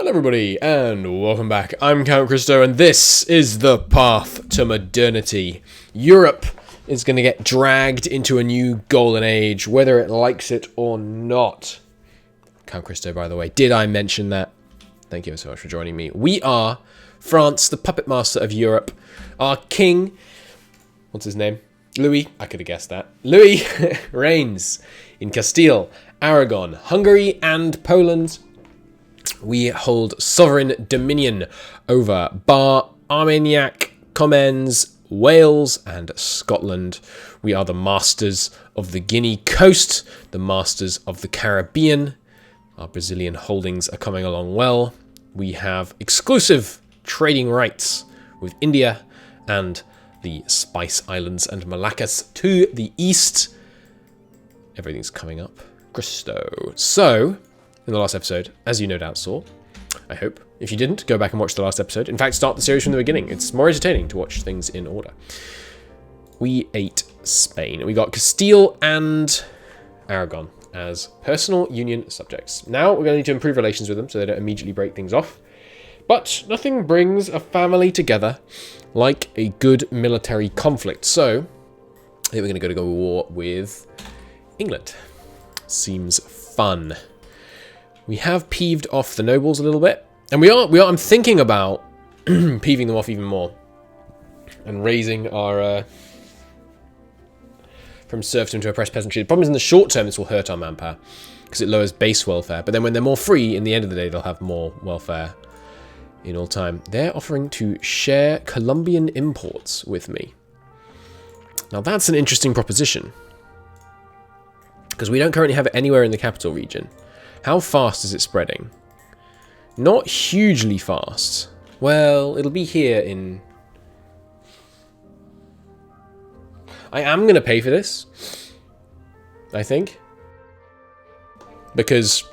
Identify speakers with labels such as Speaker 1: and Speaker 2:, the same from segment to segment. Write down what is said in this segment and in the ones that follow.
Speaker 1: Hello everybody, and welcome back. I'm Count Christo, and this is the path to modernity. Europe is going to get dragged into a new golden age, whether it likes it or not. Count Christo, by the way. Did I mention that? Thank you so much for joining me. We are France, the puppet master of Europe. Our king, what's his name? Louis, I could have guessed that. Louis reigns in Castile, Aragon, Hungary, and Poland. We hold sovereign dominion over Bar, Armagnac, Comines, Wales, and Scotland. We are the masters of the Guinea coast, the masters of the Caribbean. Our Brazilian holdings are coming along well. We have exclusive trading rights with India and the Spice Islands and Malaccas to the east. Everything's coming up. Christo. So, in the last episode, as you no doubt saw, I hope. If you didn't, go back and watch the last episode. In fact, start the series from the beginning. It's more entertaining to watch things in order. We ate Spain. We got Castile and Aragon as personal union subjects. Now we're going to need to improve relations with them so they don't immediately break things off. But nothing brings a family together like a good military conflict. So I think we're going to go to war with England. Seems fun. We have peeved off the nobles a little bit, and I'm thinking about peeving them off even more and raising our from serfdom to oppressed peasantry. The problem is, in the short term, this will hurt our manpower because it lowers base welfare. But then when they're more free, in the end of the day, they'll have more welfare in all time. They're offering to share Colombian imports with me. Now that's an interesting proposition because we don't currently have it anywhere in the capital region. How fast is it spreading? Not hugely fast. Well, it'll be here in... I am going to pay for this, I think. Because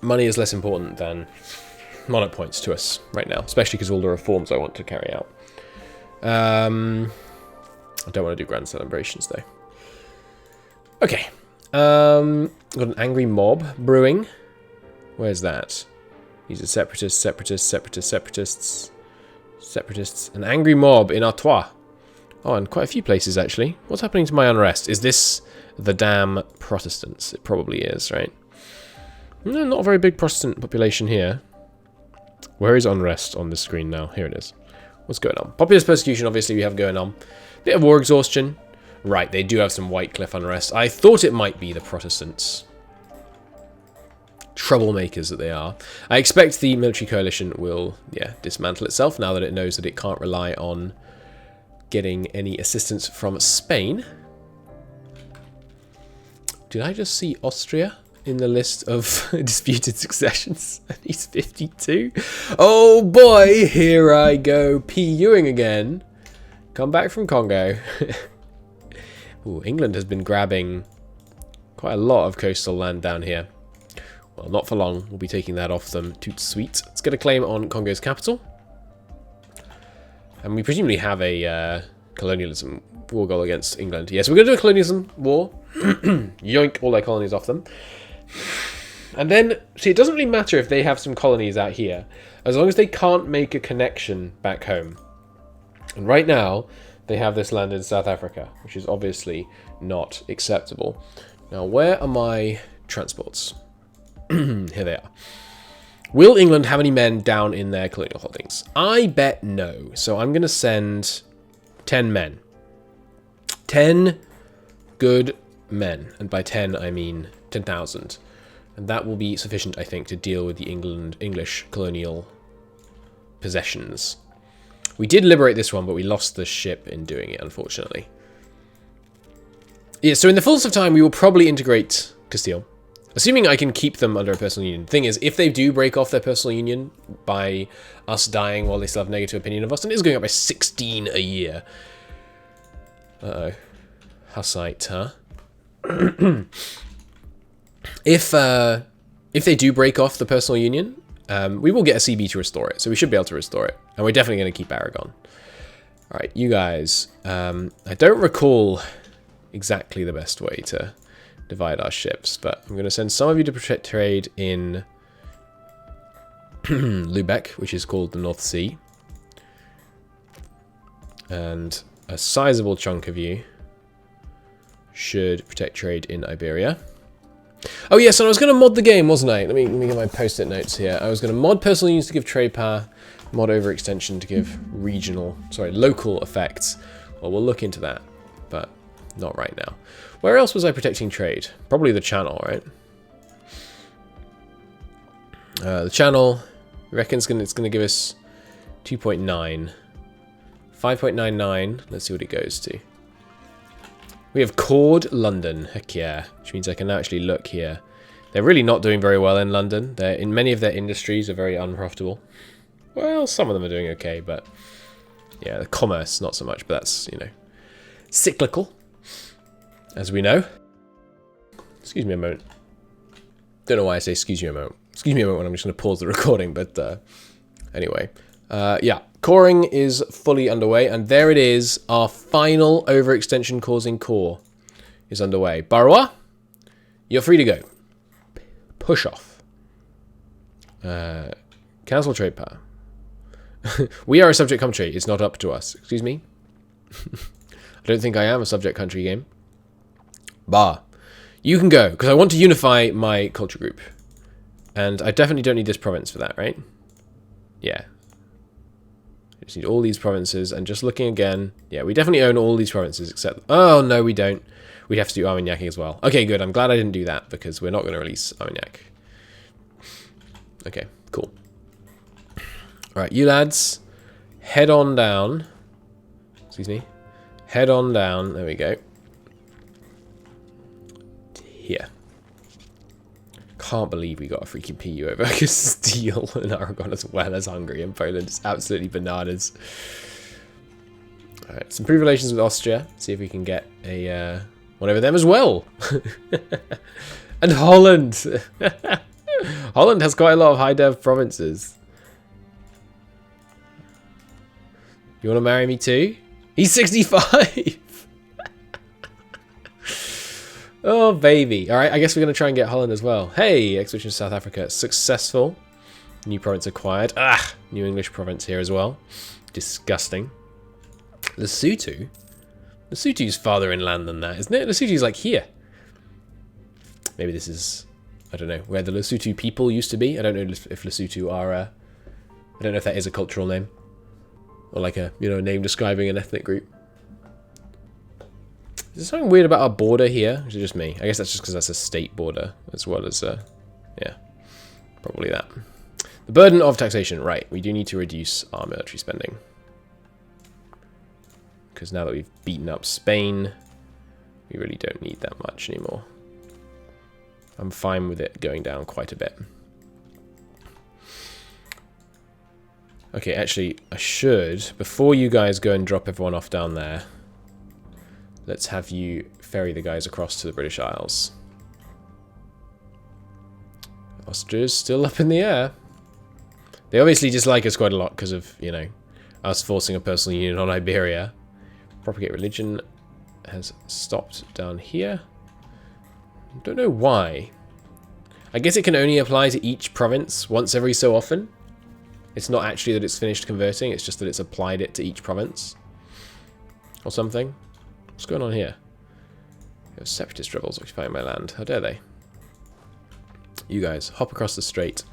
Speaker 1: money is less important than monarch points to us right now. Especially because of all the reforms I want to carry out. I don't want to do grand celebrations, though. Okay. Got an angry mob brewing. Where's that? These are separatists. An angry mob in Artois. Oh, and quite a few places, actually. What's happening to my unrest? Is this the damn Protestants? It probably is, right? No, not a very big Protestant population here. Where is unrest on the screen now? Here it is. What's going on? Populist persecution, obviously, we have going on. Bit of war exhaustion. Right, they do have some Whitecliff unrest. I thought it might be the Protestants. Troublemakers that they are. I expect the military coalition will, dismantle itself now that it knows that it can't rely on getting any assistance from Spain. Did I just see Austria in the list of disputed successions? He's 52. Oh boy, here I go. PUing again. Come back from Congo. Ooh, England has been grabbing quite a lot of coastal land down here. Well, not for long. We'll be taking that off them. Toot sweet. Let's get a claim on Congo's capital. And we presumably have a colonialism war goal against England. Yes, we're going to do a colonialism war. Yoink all their colonies off them. And then, see, it doesn't really matter if they have some colonies out here, as long as they can't make a connection back home. And right now, they have this land in South Africa, which is obviously not acceptable. Now, where are my transports? Here they are. Will England have any men down in their colonial holdings? I bet no. So I'm going to send 10 men. 10 good men. And by 10, I mean 10,000. And that will be sufficient, I think, to deal with the English colonial possessions. We did liberate this one, but we lost the ship in doing it, unfortunately. Yeah, so in the fullness of time, we will probably integrate Castile. Assuming I can keep them under a personal union. The thing is, if they do break off their personal union by us dying while they still have negative opinion of us, and it is going up by 16 a year. Uh-oh. Hussite, huh? If they do break off the personal union, we will get a CB to restore it, so we should be able to restore it. And we're definitely going to keep Aragon. Alright, you guys. I don't recall exactly the best way to divide our ships, but I'm going to send some of you to trade in Lubeck, which is called the North Sea. And a sizable chunk of you should protect trade in Iberia. Oh yes, and I was going to mod the game, wasn't I? Let me get my post-it notes here. I was going to mod personal units to give trade power, mod overextension to give local effects. Well, we'll look into that, but not right now. Where else was I protecting trade? Probably the channel, right? The channel, I reckon it's going to give us 2.9. 5.99, let's see what it goes to. We have Cord London, heck yeah, which means I can actually look here. They're really not doing very well in London. In many of their industries are very unprofitable. Well, some of them are doing okay, but yeah, the commerce, not so much, but that's, you know, cyclical, as we know. Excuse me a moment. Don't know why I say excuse me a moment. Excuse me a moment when I'm just going to pause the recording, but anyway. Yeah, coring is fully underway, and there it is. Our final overextension causing core is underway. Barrois, you're free to go. Push off. Cancel trade power. We are a subject country. It's not up to us. Excuse me? I don't think I am a subject country game. Bah. You can go, because I want to unify my culture group. And I definitely don't need this province for that, right? Yeah. I just need all these provinces, and just looking again, yeah, we definitely own all these provinces except... Oh, no, we don't. We'd have to do Armagnac as well. Okay, good. I'm glad I didn't do that, because we're not going to release Armagnac. Okay, cool. Alright, you lads, head on down. Excuse me. Head on down. There we go. Here. Can't believe we got a freaking PU over Castile and Aragon as well as Hungary and Poland. It's absolutely bananas. Alright, some improved relations with Austria. See if we can get a one over them as well. And Holland. Holland has quite a lot of high dev provinces. You want to marry me too? He's 65. Oh, baby. All right, I guess we're going to try and get Holland as well. Hey, expedition to South Africa. Successful. New province acquired. Ah, new English province here as well. Disgusting. Lesotho? Lesotho's farther inland than that, isn't it? Lesotho's like here. Maybe this is, I don't know, where the Lesotho people used to be. I don't know if Lesotho are, I don't know if that is a cultural name. Or like a, you know, name describing an ethnic group. Is there something weird about our border here? Or is it just me? I guess that's just because that's a state border as well as, yeah, probably that. The burden of taxation. Right, we do need to reduce our military spending. Because now that we've beaten up Spain, we really don't need that much anymore. I'm fine with it going down quite a bit. Okay, actually, I should, before you guys go and drop everyone off down there, let's have you ferry the guys across to the British Isles. Austria's still up in the air. They obviously dislike us quite a lot because of, you know, us forcing a personal union on Iberia. Propagate religion has stopped down here. Don't know why. I guess it can only apply to each province once every so often. It's not actually that it's finished converting, it's just that it's applied it to each province. Or something. What's going on here? We have separatist rebels occupying my land. How dare they? You guys, hop across the strait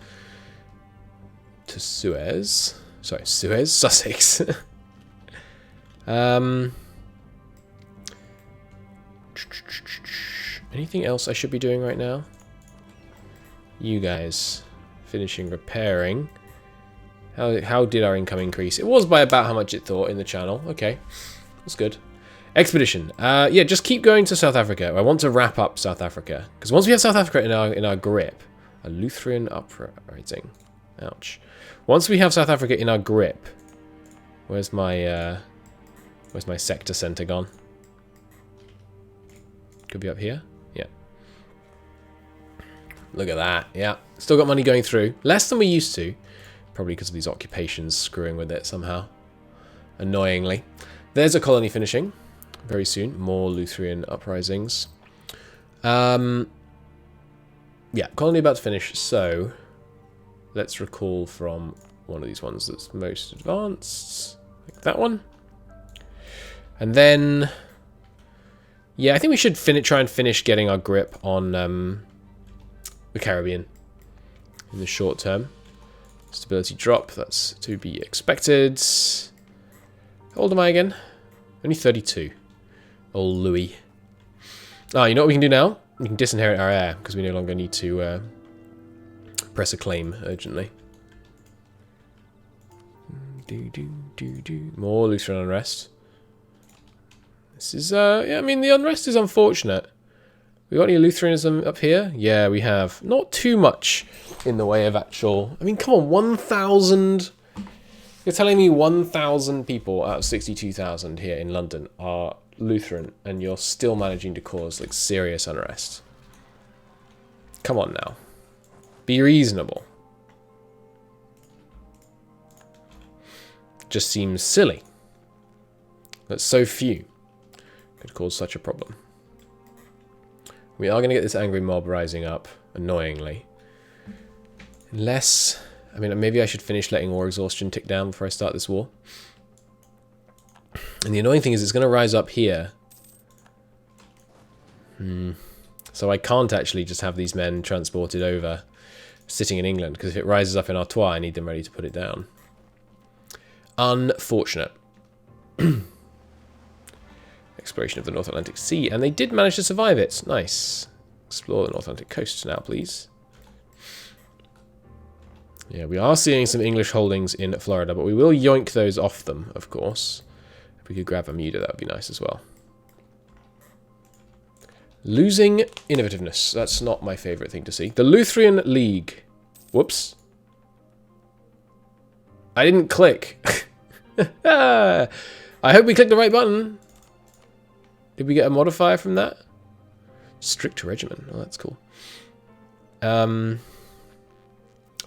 Speaker 1: to Suez. Sorry, Suez? Sussex. Anything else I should be doing right now? You guys, finishing repairing. How did our income increase? It was by about how much it thought in the channel. Okay, that's good. Expedition. Yeah, just keep going to South Africa. I want to wrap up South Africa because once we have South Africa in our grip, a Lutheran uprising. Ouch. Once we have South Africa in our grip, where's my sector center gone? Could be up here. Yeah. Look at that. Yeah, still got money going through. Less than we used to. Probably because of these occupations screwing with it somehow. Annoyingly. There's a colony finishing. Very soon. More Lutheran uprisings. Yeah, colony about to finish. So, let's recall from one of these ones that's most advanced, like that one. And then, yeah, I think we should try and finish getting our grip on the Caribbean in the short term. Stability drop, that's to be expected. How old am I again? Only 32. Old Louis. Ah, you know what we can do now? We can disinherit our heir, because we no longer need to press a claim urgently. More Lutheran unrest. This is, yeah, I mean, the unrest is unfortunate. We got any Lutheranism up here? Yeah, we have. Not too much in the way of actual... I mean, come on, 1,000... You're telling me 1,000 people out of 62,000 here in London are Lutheran, and you're still managing to cause, like, serious unrest. Come on now. Be reasonable. Just seems silly that so few could cause such a problem. We are going to get this angry mob rising up, annoyingly. Unless... I mean, maybe I should finish letting war exhaustion tick down before I start this war. And the annoying thing is it's going to rise up here. So I can't actually just have these men transported over, sitting in England, because if it rises up in Artois, I need them ready to put it down. Unfortunate. Exploration of the North Atlantic Sea, and they did manage to survive it. Nice. Explore the North Atlantic coast now, please. Yeah, we are seeing some English holdings in Florida, but we will yoink those off them, of course. If we could grab a Bermuda, that would be nice as well. Losing innovativeness. That's not my favourite thing to see. The Lutheran League. Whoops. I didn't click. I hope we clicked the right button. Did we get a modifier from that? Strict regimen. Oh, that's cool.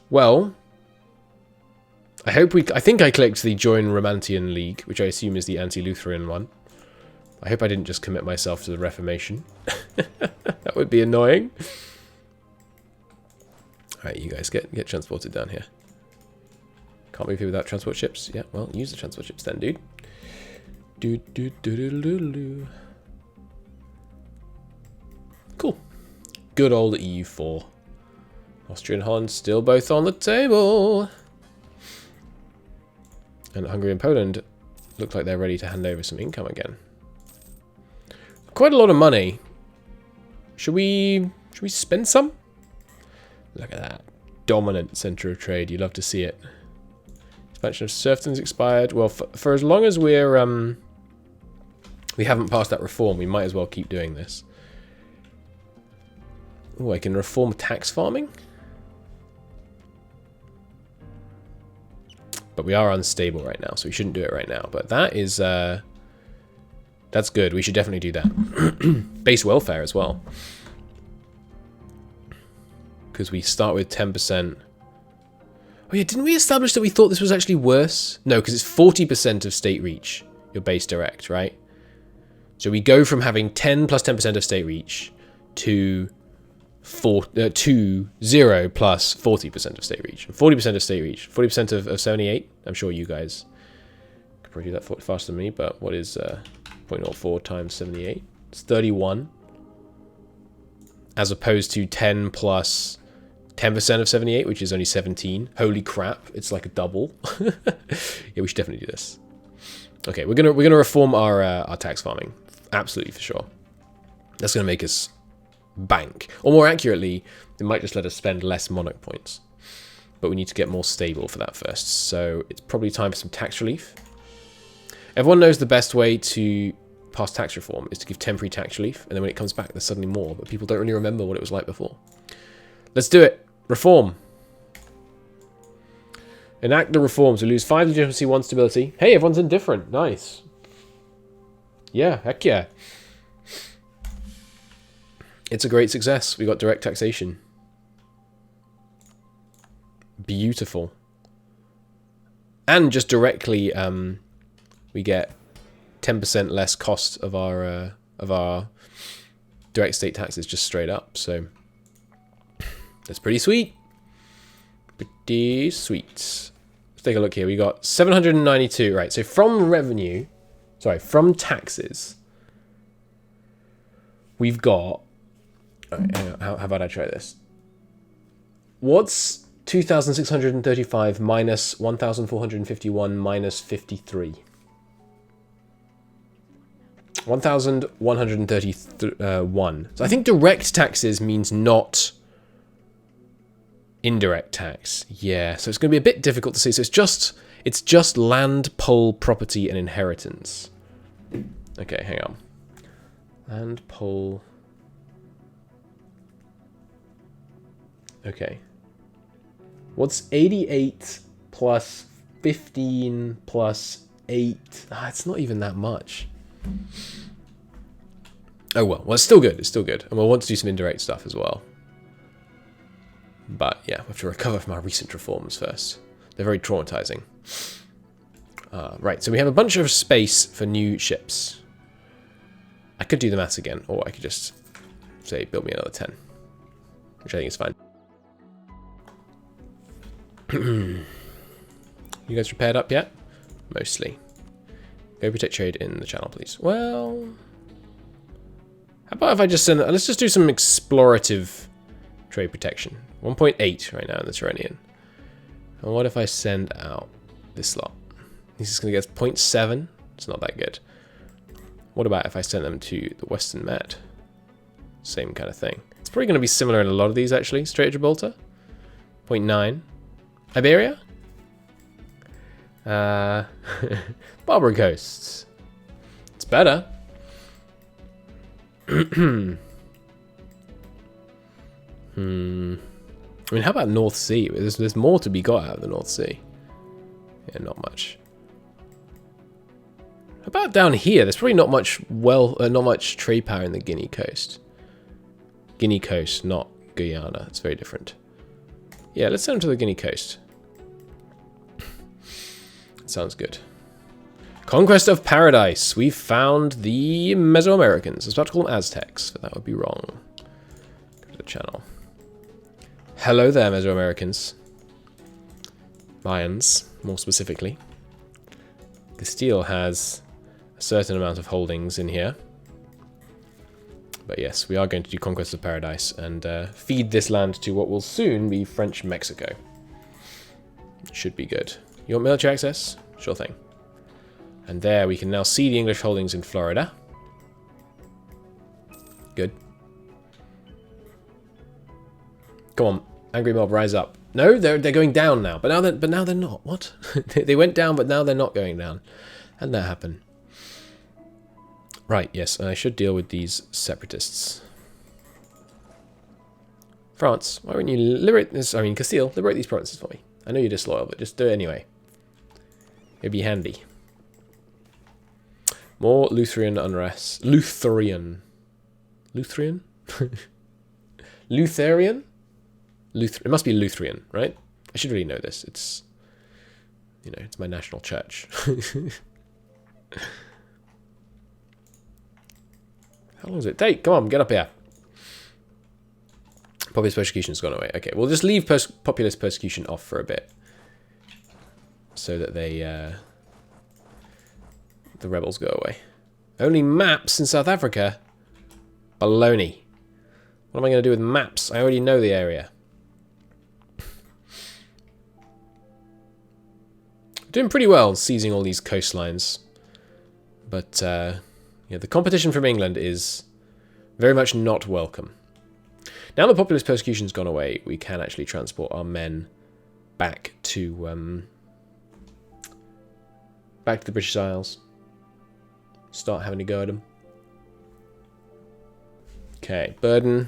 Speaker 1: Well, I think I clicked the Join Romantian League, which I assume is the anti-Lutheran one. I hope I didn't just commit myself to the Reformation. That would be annoying. Alright, you guys get transported down here. Can't move here without transport ships. Yeah, well, use the transport ships then, dude. Cool. Good old EU4. Austria and Holland still both on the table. And Hungary and Poland look like they're ready to hand over some income again. Quite a lot of money. Should we spend some? Look at that. Dominant center of trade. You love to see it. Expansion of serfdom's expired. Well, for as long as we haven't passed that reform, we might as well keep doing this. Oh, I can reform tax farming? But we are unstable right now, so we shouldn't do it right now. But that is... that's good. We should definitely do that. Base welfare as well. Because we start with 10%. Oh yeah, didn't we establish that we thought this was actually worse? No, because it's 40% of state reach, your base direct, right? So we go from having 10 plus 10% of state reach to 0 plus 40% of state reach. 40% of state reach. 40% of 78. I'm sure you guys could probably do that faster than me, but what is 0.04 times 78? It's 31. As opposed to 10 plus 10% of 78, which is only 17. Holy crap, it's like a double. Yeah, we should definitely do this. Okay, we're gonna reform our tax farming. Absolutely, for sure. That's gonna make us bank. Or more accurately, it might just let us spend less monarch points. But we need to get more stable for that first. So it's probably time for some tax relief. Everyone knows the best way to pass tax reform is to give temporary tax relief, and then when it comes back, there's suddenly more, but people don't really remember what it was like before. Let's do it. Reform. Enact the reforms. We lose 5 legitimacy, 1 stability. Hey, everyone's indifferent. Nice. Yeah, heck yeah. It's a great success. We got direct taxation. Beautiful. And just directly, we get 10% less cost of our direct state taxes just straight up. So that's pretty sweet. Pretty sweet. Let's take a look here. We got 792. Right, so from revenue, sorry, from taxes, we've got... All right, hang on, how about I try this? What's 2,635 minus 1,451 minus 53? 1,131. So I think direct taxes means not indirect tax. Yeah, so it's going to be a bit difficult to see. So it's just land, poll, property, and inheritance. Okay, hang on. Land, poll. Okay. What's 88 plus 15 plus 8? Ah, it's not even that much. Oh well, it's still good. It's still good. And we'll want to do some indirect stuff as well. But yeah, we have to recover from our recent reforms first. They're very traumatizing. Right, so we have a bunch of space for new ships. I could do the maths again, or I could just say build me another 10. Which I think is fine. You guys prepared up yet? Mostly. Go protect trade in the channel, please. Well, how about if I just send... Let's just do some explorative trade protection. 1.8 right now in the Turanian. And what if I send out this lot? This is going to get 0.7. It's not that good. What about if I send them to the Western Med? Same kind of thing. It's probably going to be similar in a lot of these, actually. Strait of Gibraltar. 0.9. Iberia? Barbary Coasts. It's better. I mean, how about North Sea? There's more to be got out of the North Sea. Yeah, not much. How about down here? There's probably not much not much trade power in the Guinea coast. Guinea coast, not Guyana. It's very different. Yeah, let's send them to the Guinea coast. Sounds good. Conquest of Paradise. We found the Mesoamericans. I was about to call them Aztecs, but that would be wrong. Go to the channel. Hello there, Mesoamericans. Mayans, more specifically. Castile has a certain amount of holdings in here. But yes, we are going to do Conquest of Paradise and feed this land to what will soon be French Mexico. Should be good. You want military access? Sure thing. And there we can now see the English holdings in Florida. Good. Come on, angry mob, rise up. No, they're going down now. But now they're not. What? They went down, but now they're not going down. How did that happen? Right, yes, I should deal with these separatists. France, why wouldn't you liberate this? I mean, Castile, liberate these provinces for me. I know you're disloyal, but just do it anyway. It'd be handy. More Lutheran unrest. Lutheran? Lutheran? It must be Lutheran, right? I should really know this. It's, you know, it's my national church. How long does it take? Come on, get up here. Populist persecution's gone away. Okay, we'll just leave populist persecution off for a bit. So that they, the rebels go away. Only maps in South Africa? Baloney. What am I going to do with maps? I already know the area. Doing pretty well seizing all these coastlines. But, yeah, the competition from England is very much not welcome. Now that populist persecution's gone away, we can actually transport our men back to the British Isles. Start having a go at them. Okay, burden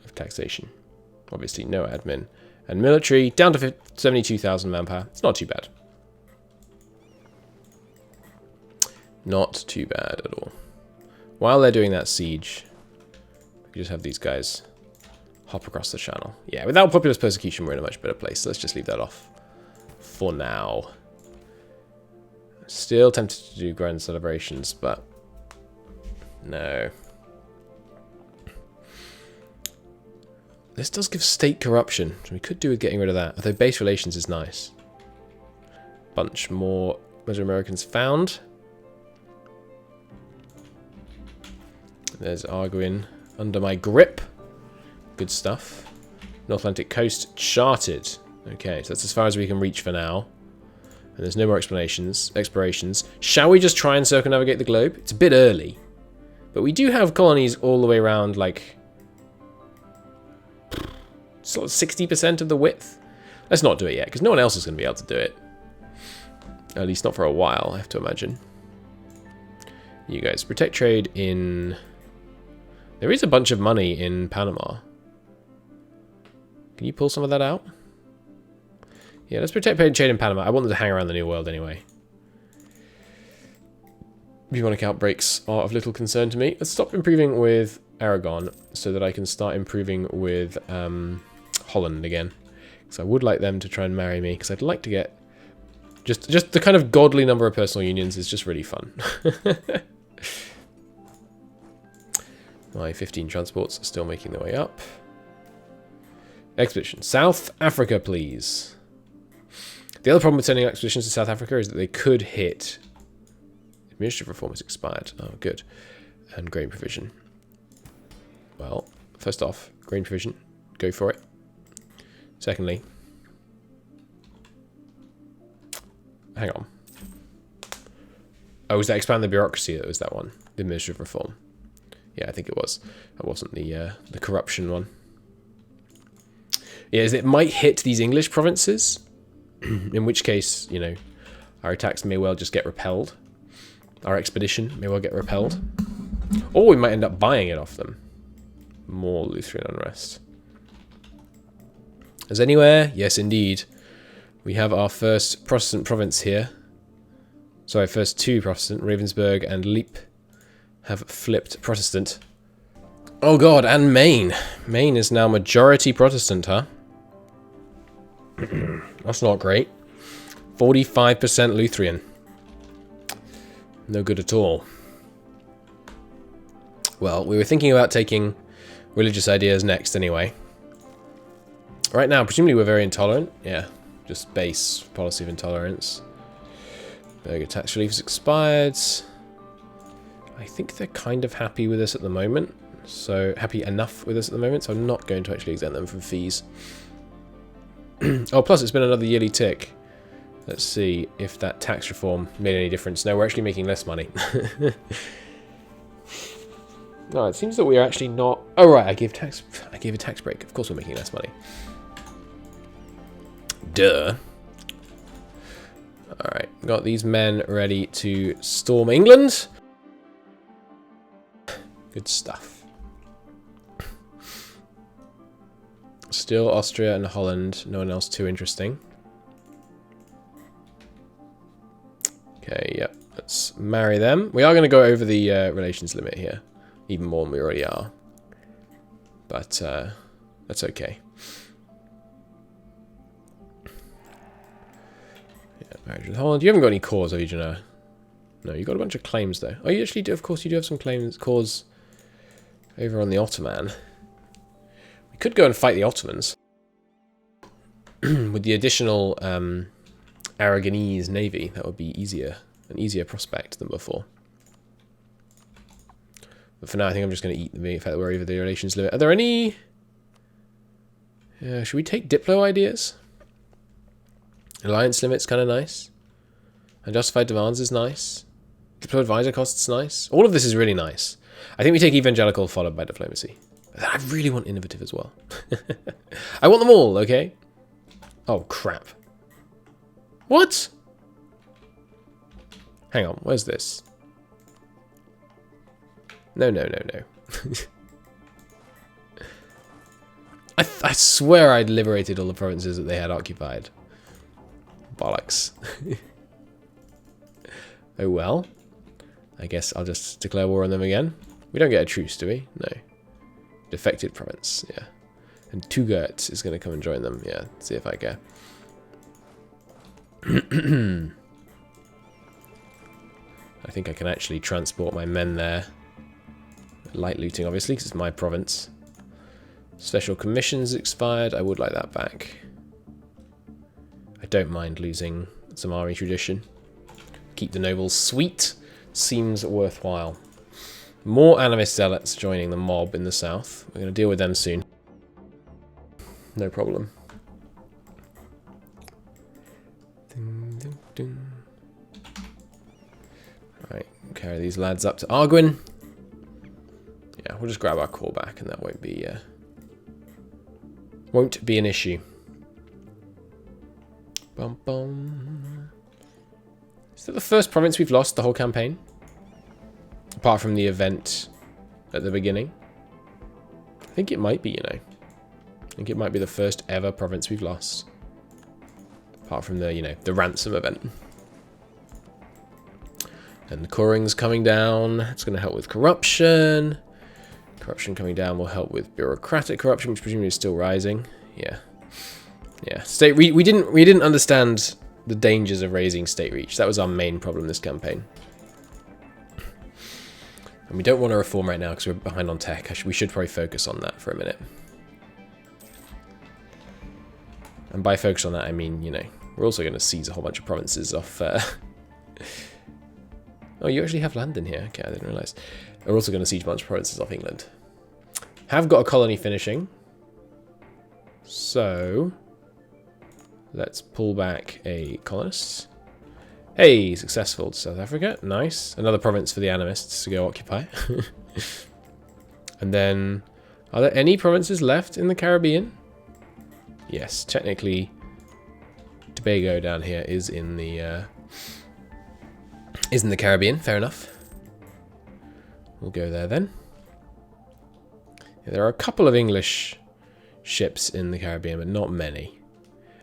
Speaker 1: of taxation. Obviously, no admin. And military, down to 72,000 manpower. It's not too bad. Not too bad at all. While they're doing that siege, we just have these guys hop across the channel. Yeah, without populist persecution, we're in a much better place. So let's just leave that off for now. Still tempted to do grand celebrations, but no. This does give state corruption, so we could do with getting rid of that. Although base relations is nice. Bunch more Mesoamericans found. There's Arguin under my grip. Good stuff. North Atlantic coast charted. Okay, so that's as far as we can reach for now. And there's no more explorations. Shall we just try and circumnavigate the globe? It's a bit early. But we do have colonies all the way around, like, sort of 60% of the width. Let's not do it yet, because no one else is going to be able to do it. At least not for a while, I have to imagine. You guys, protect trade in... There is a bunch of money in Panama. Can you pull some of that out? Yeah, let's protect trade in Panama. I want them to hang around the New World anyway. Bureaucratic outbreaks are of little concern to me. Let's stop improving with Aragon so that I can start improving with Holland again. Because I would like them to try and marry me, because I'd like to get... Just the kind of godly number of personal unions is just really fun. My 15 transports are still making their way up. Expedition. South Africa, please. The other problem with sending expeditions to South Africa is that they could hit... Administrative reform has expired. Oh, good. And grain provision. Well, first off, grain provision. Go for it. Secondly... Hang on. Oh, was that expand the bureaucracy? That was that one. The administrative reform. Yeah, I think it was. That wasn't the corruption one. Yeah, it might hit these English provinces. In which case, you know, our attacks may well just get repelled. Our expedition may well get repelled. Or we might end up buying it off them. More Lutheran unrest. Is anywhere? Yes, indeed. We have our first Protestant province here. Sorry, first two Protestant. Ravensburg and Leap have flipped Protestant. Oh god, and Maine. Maine is now majority Protestant, huh? That's not great. 45% Lutheran. No good at all. Well, we were thinking about taking religious ideas next anyway. Right now, presumably we're very intolerant. Yeah, just base policy of intolerance. Burger tax relief has expired. I think they're kind of happy with us at the moment. So, happy enough with us at the moment, so I'm not going to actually exempt them from fees. Oh, plus it's been another yearly tick. Let's see if that tax reform made any difference. No, we're actually making less money. No, it seems that we are actually not... Oh, right, I gave a tax break. Of course we're making less money. Duh. Alright, got these men ready to storm England. Good stuff. Still Austria and Holland. No one else too interesting. Okay, yep. Let's marry them. We are going to go over the relations limit here. Even more than we already are. But that's okay. Yeah, marriage with Holland. You haven't got any cores, have you, Janelle? No, you got a bunch of claims, though. Oh, you actually do. Of course, you do have some claims, cores over on the Ottoman. We could go and fight the Ottomans. With the additional Aragonese navy, that would be easier. An easier prospect than before. But for now, I think I'm just going to eat the fact that we're over the relations limit. Are there any... should we take Diplo ideas? Alliance limit's kind of nice. Unjustified demands is nice. Diplo advisor costs nice. All of this is really nice. I think we take evangelical followed by diplomacy. I really want innovative as well. I want them all, okay? Oh, crap. What? Hang on, where's this? No, no, no, no. I swear I'd liberated all the provinces that they had occupied. Bollocks. Oh well. I guess I'll just declare war on them again. We don't get a truce, do we? No. Defected province, yeah. And Tugert is going to come and join them. Yeah, see if I care. I think I can actually transport my men there. Light looting, obviously, because it's my province. Special commissions expired. I would like that back. I don't mind losing some army tradition. Keep the nobles sweet. Seems worthwhile. More animist zealots joining the mob in the south. We're going to deal with them soon. No problem. Right, carry these lads up to Arguin. Yeah, we'll just grab our core back and that won't be an issue. Bum bum. Is that the first province we've lost the whole campaign? Apart from the event at the beginning? I think it might be, you know. I think it might be the first ever province we've lost. Apart from the, you know, the ransom event. And the coring's coming down. It's going to help with corruption. Corruption coming down will help with bureaucratic corruption, which presumably is still rising. Yeah. Yeah. State we didn't understand the dangers of raising state reach. That was our main problem this campaign. And we don't want to reform right now because we're behind on tech. We should probably focus on that for a minute. And by focus on that, I mean, you know, we're also going to seize a whole bunch of provinces off... Oh, you actually have land in here. Okay, I didn't realise. We're also going to siege a bunch of provinces off England. Have got a colony finishing. So... let's pull back a colonist. Hey, successful to South Africa. Nice. Another province for the animists to go occupy. And then, are there any provinces left in the Caribbean? Yes, technically, Tobago down here is in the Caribbean. Fair enough. We'll go there then. Yeah, there are a couple of English ships in the Caribbean, but not many.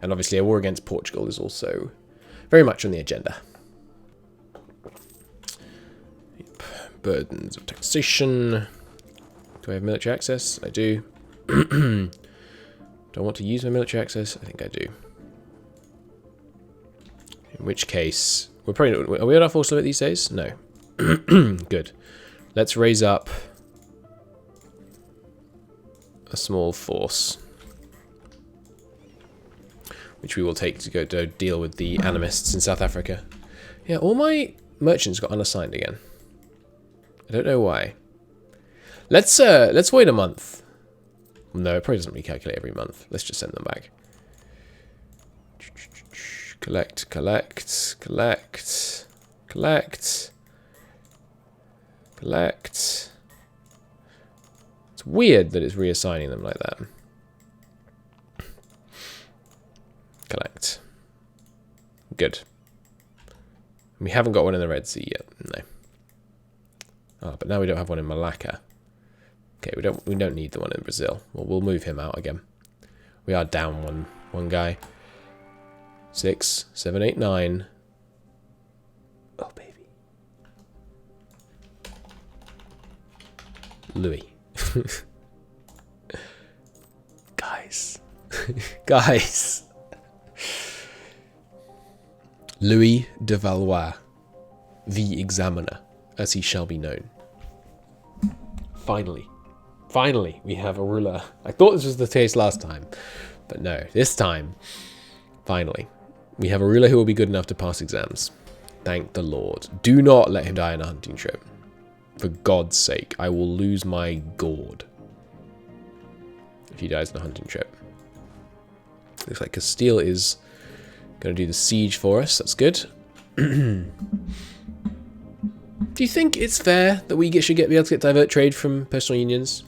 Speaker 1: And obviously a war against Portugal is also very much on the agenda. Yep. Burdens of taxation. Do I have military access? I do. Do I want to use my military access? I think I do. In which case, we're probably not, are we at our force limit these days? No. Good. Let's raise up a small force, which we will take to go to deal with the animists in South Africa. Yeah, all my merchants got unassigned again. I don't know why. Let's wait a month. No, it probably doesn't recalculate every month. Let's just send them back. Collect, collect, collect, collect, collect. It's weird that it's reassigning them like that. Collect. Good. We haven't got one in the Red Sea yet. No. Oh, but now we don't have one in Malacca. Okay, we don't need the one in Brazil. Well, we'll move him out again. We are down one guy. 6, 7, 8, 9. Oh baby. Louis. Guys. Guys. Louis de Valois, the Examiner, as he shall be known. Finally. Finally, we have a ruler. I thought this was the case last time, but no, this time, finally, we have a ruler who will be good enough to pass exams. Thank the Lord. Do not let him die on a hunting trip. For God's sake, I will lose my gourd if he dies on a hunting trip. Looks like Castile is going to do the siege for us. That's good. Do you think it's fair that we should be able to divert trade from personal unions?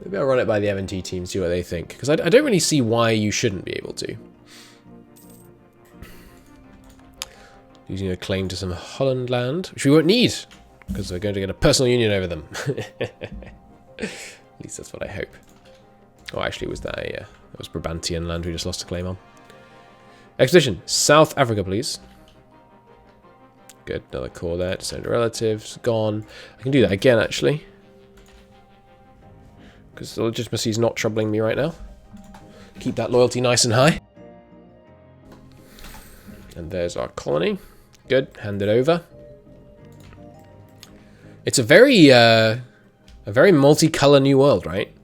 Speaker 1: Maybe I'll run it by the M&T team, see what they think. Because I don't really see why you shouldn't be able to. Using a claim to some Holland land, which we won't need, because we're going to get a personal union over them. At least that's what I hope. Oh, actually, was that that was Brabantian land we just lost a claim on. Expedition, South Africa, please. Good, another core there. Descendant relatives, gone. I can do that again, actually. Because the legitimacy is not troubling me right now. Keep that loyalty nice and high. And there's our colony. Good, hand it over. It's a very A very multicolour new world, right?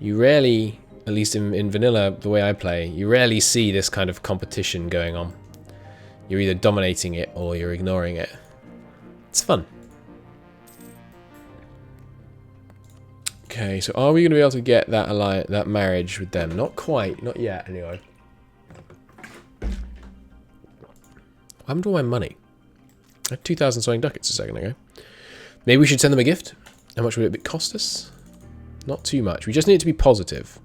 Speaker 1: You rarely, at least in vanilla, the way I play, you rarely see this kind of competition going on. You're either dominating it or you're ignoring it. It's fun. Okay, so are we going to be able to get that marriage with them? Not quite, not yet, anyway. What happened to all my money? I had 2,000 swing ducats a second ago. Maybe we should send them a gift? How much would it cost us? Not too much. We just need it to be positive.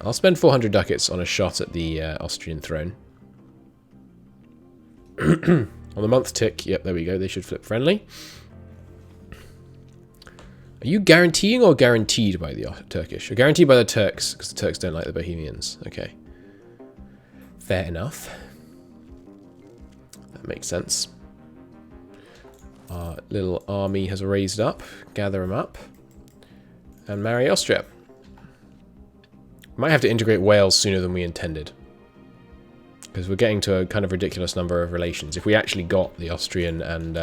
Speaker 1: I'll spend 400 ducats on a shot at the Austrian throne. On the month tick, yep, there we go. They should flip friendly. Are you guaranteeing or guaranteed by the Turkish? Or guaranteed by the Turks, because the Turks don't like the Bohemians. Okay. Fair enough. That makes sense. Our little army has raised up. Gather them up. And marry Austria. Might have to integrate Wales sooner than we intended. Because we're getting to a kind of ridiculous number of relations. If we actually got the Austrian and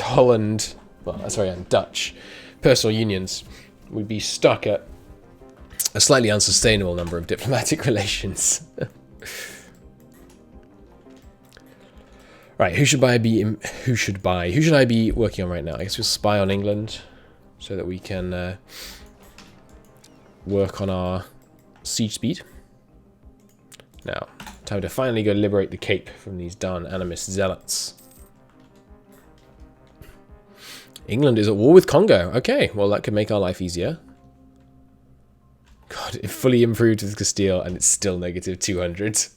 Speaker 1: Holland, well, sorry, and Dutch personal unions, we'd be stuck at a slightly unsustainable number of diplomatic relations. Right, who should I be working on right now? I guess we'll spy on England so that we can work on our siege speed. Now, time to finally go liberate the Cape from these darn animist zealots. England is at war with Congo. Okay, well that could make our life easier. God, it fully improved with Castile and it's still negative 200.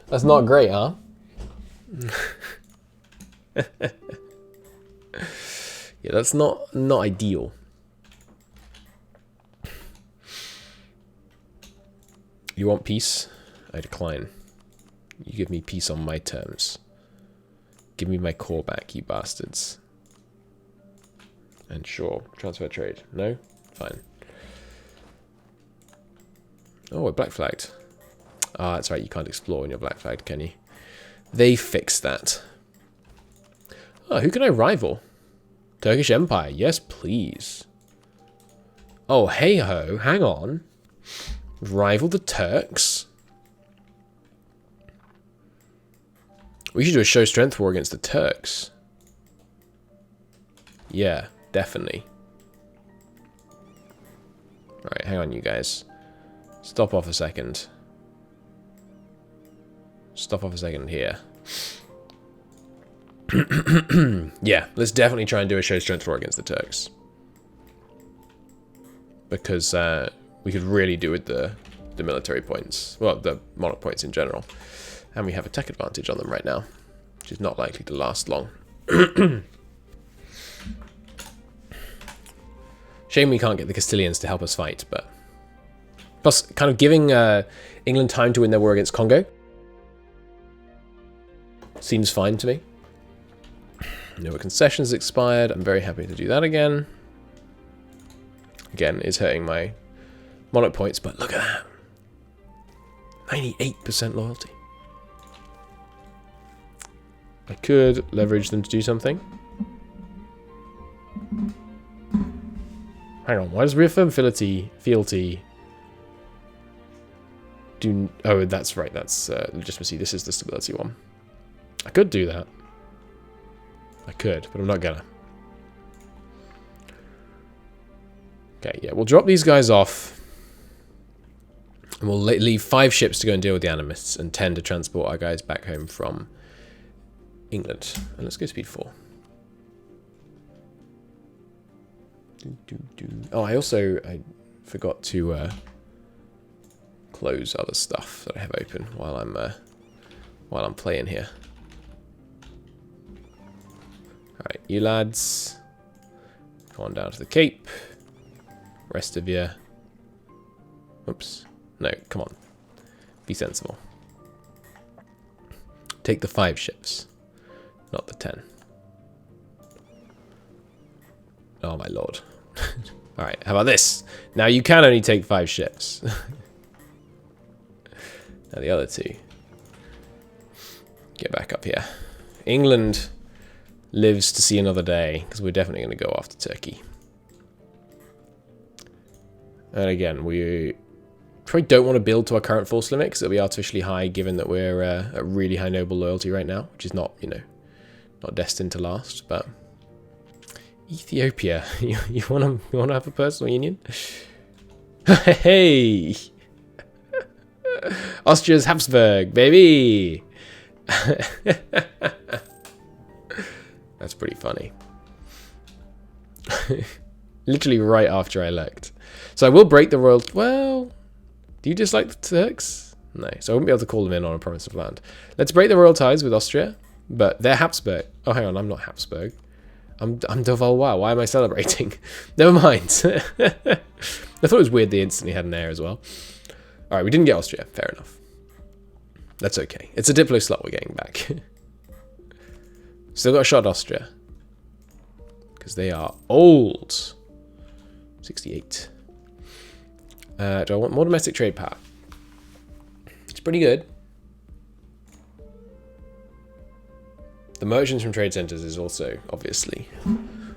Speaker 1: That's not great, huh? Yeah, that's not ideal. You want peace? I decline. You give me peace on my terms. Give me my core back, you bastards. And sure, transfer trade. No? Fine. Oh, we're black flagged. Ah, that's right, you can't explore when you're black flagged, can you? They fixed that. Oh, who can I rival? Turkish Empire, yes please. Oh, hey ho, hang on. Rival the Turks? We should do a show strength war against the Turks. Yeah, definitely. Alright, hang on you guys. Stop off a second. Stop off a second here. Yeah, let's definitely try and do a show strength war against the Turks. Because we could really do with the military points. Well, the monarch points in general. And we have a tech advantage on them right now, which is not likely to last long. Shame we can't get the Castilians to help us fight, but... Plus, kind of giving England time to win their war against Congo seems fine to me. No concessions expired. I'm very happy to do that again. Again, it's hurting my monarch points, but look at that. 98% loyalty. I could leverage them to do something. Hang on, why does reaffirm fealty do... Oh, that's right, that's legitimacy. This is the stability one. I could do that. I could, but I'm not gonna. Okay, yeah, we'll drop these guys off. And we'll leave 5 ships to go and deal with the animists and 10 to transport our guys back home from England. And let's go speed 4. Oh, I forgot to close other stuff that I have open while I'm playing here. Alright, you lads, go on down to the Cape. Rest of you. Oops. No, come on. Be sensible. Take the 5 ships, not the 10. Oh my lord. Alright, how about this? Now you can only take 5 ships. Now the other 2. Get back up here. England lives to see another day, because we're definitely going to go after Turkey. And again, we probably don't want to build to our current force limit, because it'll be artificially high, given that we're at really high noble loyalty right now, which is not, you know, not destined to last. But Ethiopia, you want to have a personal union? Hey, Austria's Habsburg, baby. That's pretty funny. Literally right after I looked. So I will break the royal... Well, do you dislike the Turks? No, so I wouldn't be able to call them in on a province of land. Let's break the royal ties with Austria, but they're Habsburg. Oh, hang on, I'm not Habsburg. I'm de Valois. Why am I celebrating? Never mind. I thought it was weird they instantly had an heir as well. Alright, we didn't get Austria. Fair enough. That's okay. It's a Diplo slot we're getting back. Still got a shot at Austria. Because they are old. 68. Do I want more domestic trade power? It's pretty good. The merchants from trade centers is also, obviously,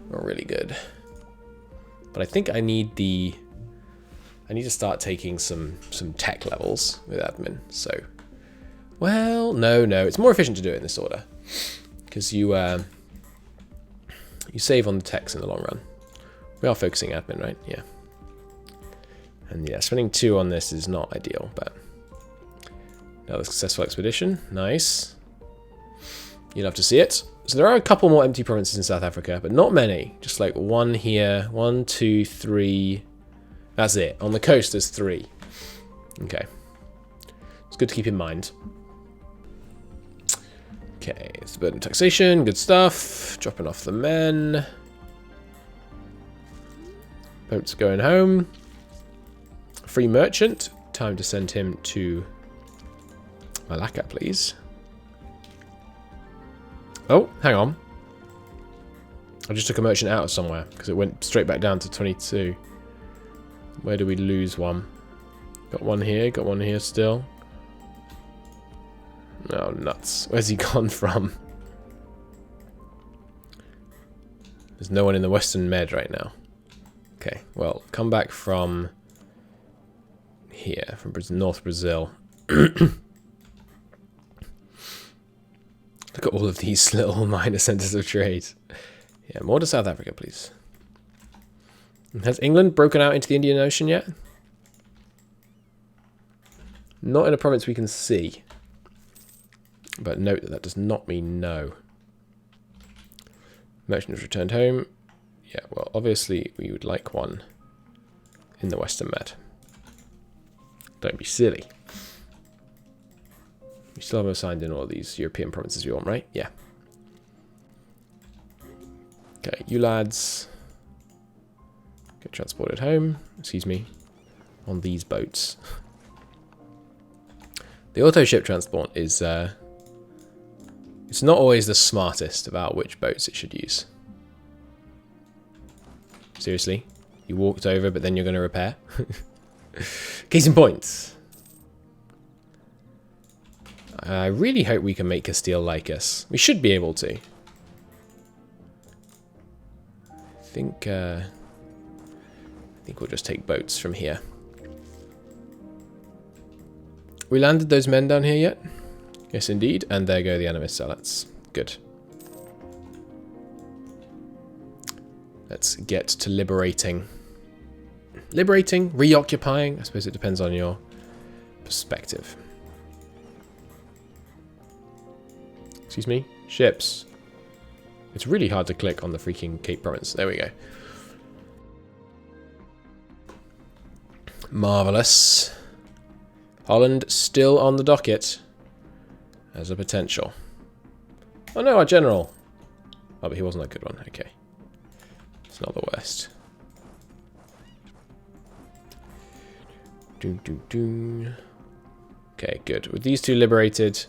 Speaker 1: really good. But I think I need the... I need to start taking some tech levels with admin. So, well, no. It's more efficient to do it in this order. Because you save on the techs in the long run. We are focusing admin, right? Yeah. And yeah, spending 2 on this is not ideal, but... Another successful expedition. Nice. You'll have to see it. So there are a couple more empty provinces in South Africa, but not many. Just like 1 here. 1, 2, 3. That's it. On the coast, there's 3. Okay. It's good to keep in mind. Okay, it's the burden of taxation. Good stuff. Dropping off the men. Boat's going home. Free merchant. Time to send him to Malacca, please. Oh, hang on. I just took a merchant out of somewhere because it went straight back down to 22. Where do we lose one? Got one here still. Oh, nuts. Where's he gone from? There's no one in the Western Med right now. Okay, well, come back from here, from North Brazil. Look at all of these little minor centers of trade. Yeah, more to South Africa, please. Has England broken out into the Indian Ocean yet? Not in a province we can see. But note that does not mean no. Merchant has returned home. Yeah, well, obviously we would like one in the Western Med. Don't be silly. We still haven't signed in all these European provinces we want, right? Yeah. Okay, you lads get transported home. Excuse me. On these boats. The auto ship transport is... it's not always the smartest about which boats it should use. Seriously? You walked over, but then you're going to repair? Case in point. I really hope we can make Castile like us. We should be able to. I think we'll just take boats from here. We landed those men down here yet? Yes, indeed. And there go the animist zealots. Good. Let's get to liberating. Liberating? Reoccupying? I suppose it depends on your perspective. Excuse me? Ships. It's really hard to click on the freaking Cape Province. There we go. Marvellous. Holland still on the docket as a potential. Oh no, our general. Oh, but he wasn't a good one. Okay. It's not the worst. Okay, good. With these 2 liberated,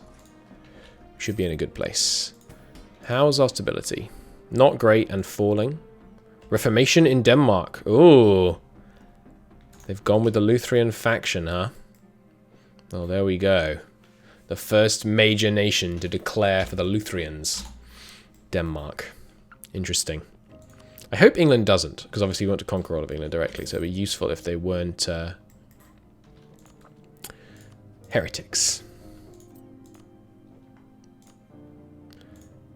Speaker 1: we should be in a good place. How's our stability? Not great and falling. Reformation in Denmark. Ooh. They've gone with the Lutheran faction, huh? Oh, there we go. The first major nation to declare for the Lutherans. Denmark. Interesting. I hope England doesn't, because obviously we want to conquer all of England directly, so it would be useful if they weren't heretics.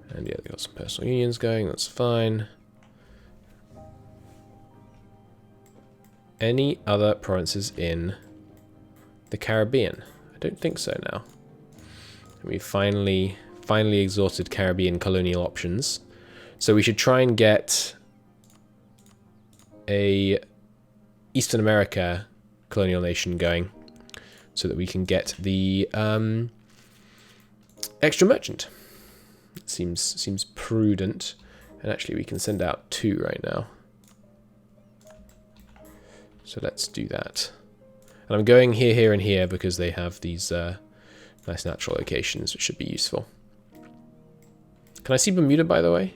Speaker 1: And yeah, they've got some personal unions going, that's fine. Any other provinces in the Caribbean? I don't think so now. We finally exhausted Caribbean colonial options. So we should try and get a Eastern America colonial nation going so that we can get the extra merchant. It seems prudent. And actually we can send out 2 right now. So let's do that. And I'm going here, here, and here because they have these nice natural locations, which should be useful. Can I see Bermuda, by the way?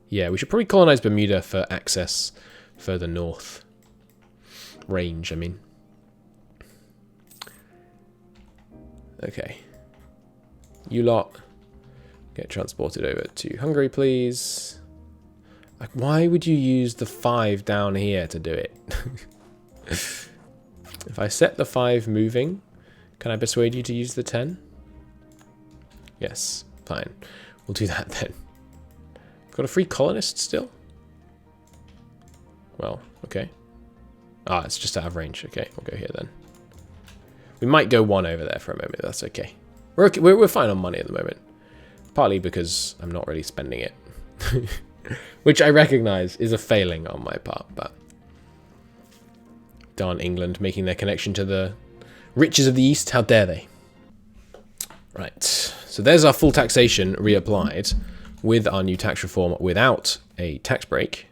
Speaker 1: Yeah, we should probably colonize Bermuda for access further north. Range, I mean. Okay. You lot get transported over to Hungary, please. Like, why would you use the 5 down here to do it? If I set the 5 moving, can I persuade you to use the 10? Yes, fine. We'll do that then. Got a free colonist still? Well, okay. Ah, it's just out of range. Okay, we'll go here then. We might go 1 over there for a moment. That's okay. We're okay. We're fine on money at the moment. Partly because I'm not really spending it. Which I recognize is a failing on my part, but darn England making their connection to the riches of the East. How dare they? Right. So there's our full taxation reapplied with our new tax reform without a tax break.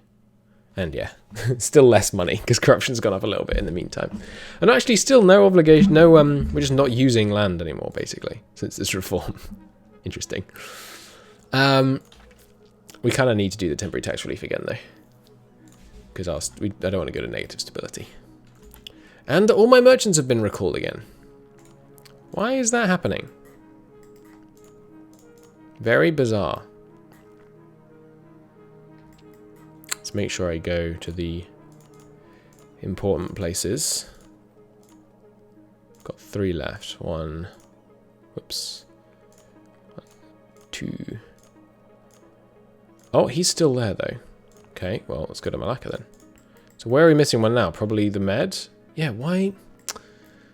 Speaker 1: And yeah, still less money because corruption's gone up a little bit in the meantime. And actually still no obligation, no, we're just not using land anymore basically since this reform. Interesting. We kind of need to do the temporary tax relief again though. Because I don't want to go to negative stability. And all my merchants have been recalled again. Why is that happening? Very bizarre. Let's make sure I go to the important places. Got 3 left. 1. Whoops. 1, 2. Oh, he's still there though. Okay, well, let's go to Malacca then. So where are we missing one now? Probably the Med? Yeah, why?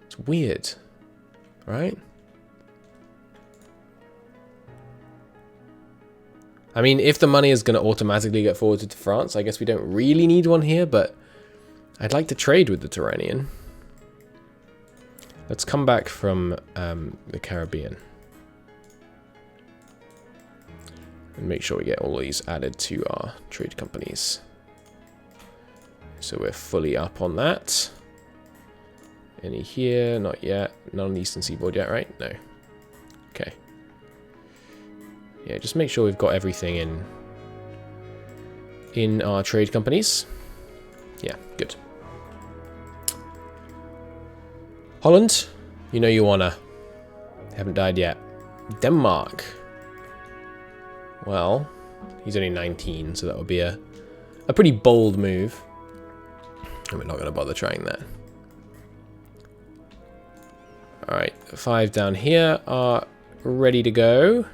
Speaker 1: It's weird. Right? I mean, if the money is going to automatically get forwarded to France, I guess we don't really need one here, but I'd like to trade with the Turanian. Let's come back from the Caribbean. And make sure we get all these added to our trade companies. So we're fully up on that. Any here? Not yet. None on the Eastern Seaboard yet, right? No. Okay. Yeah, just make sure we've got everything in our trade companies. Yeah, good. Holland, you know you wanna. Haven't died yet. Denmark. Well, he's only 19, so that would be a pretty bold move. And we're not gonna bother trying that. Alright, 5 down here are ready to go.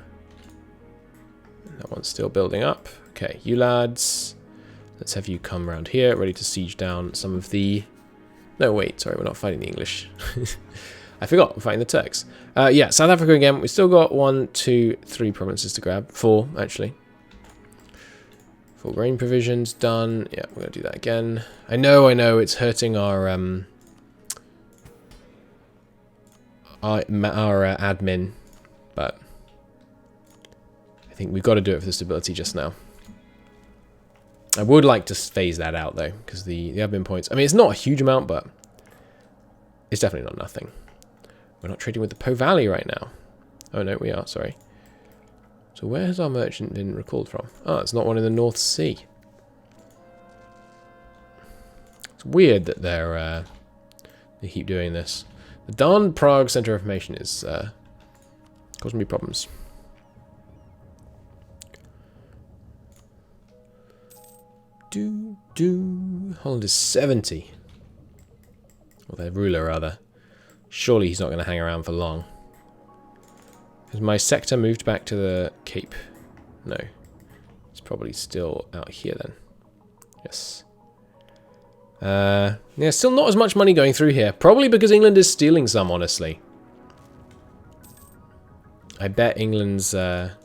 Speaker 1: That one's still building up. Okay, you lads. Let's have you come around here, ready to siege down some of the... No, wait, sorry, we're not fighting the English. I forgot, we're fighting the Turks. Yeah, South Africa again. We've still got 1, 2, 3 provinces to grab. 4, actually. 4 grain provisions done. Yeah, we're going to do that again. I know, it's hurting our admin, but I think we've got to do it for the stability just now. I would like to phase that out though, because the admin points, I mean, it's not a huge amount, but it's definitely not nothing. We're not trading with the Po Valley right now. Oh no, we are, sorry. So where has our merchant been recalled from? Oh, it's not one in the North Sea. It's weird that they keep doing this. The darn Prague Center of Information is Causing me problems. Holland is 70. Or their ruler, rather. Surely he's not going to hang around for long. Has my sector moved back to the Cape? No. It's probably still out here then. Yes. Yeah, still not as much money going through here. Probably because England is stealing some, honestly. I bet England's... where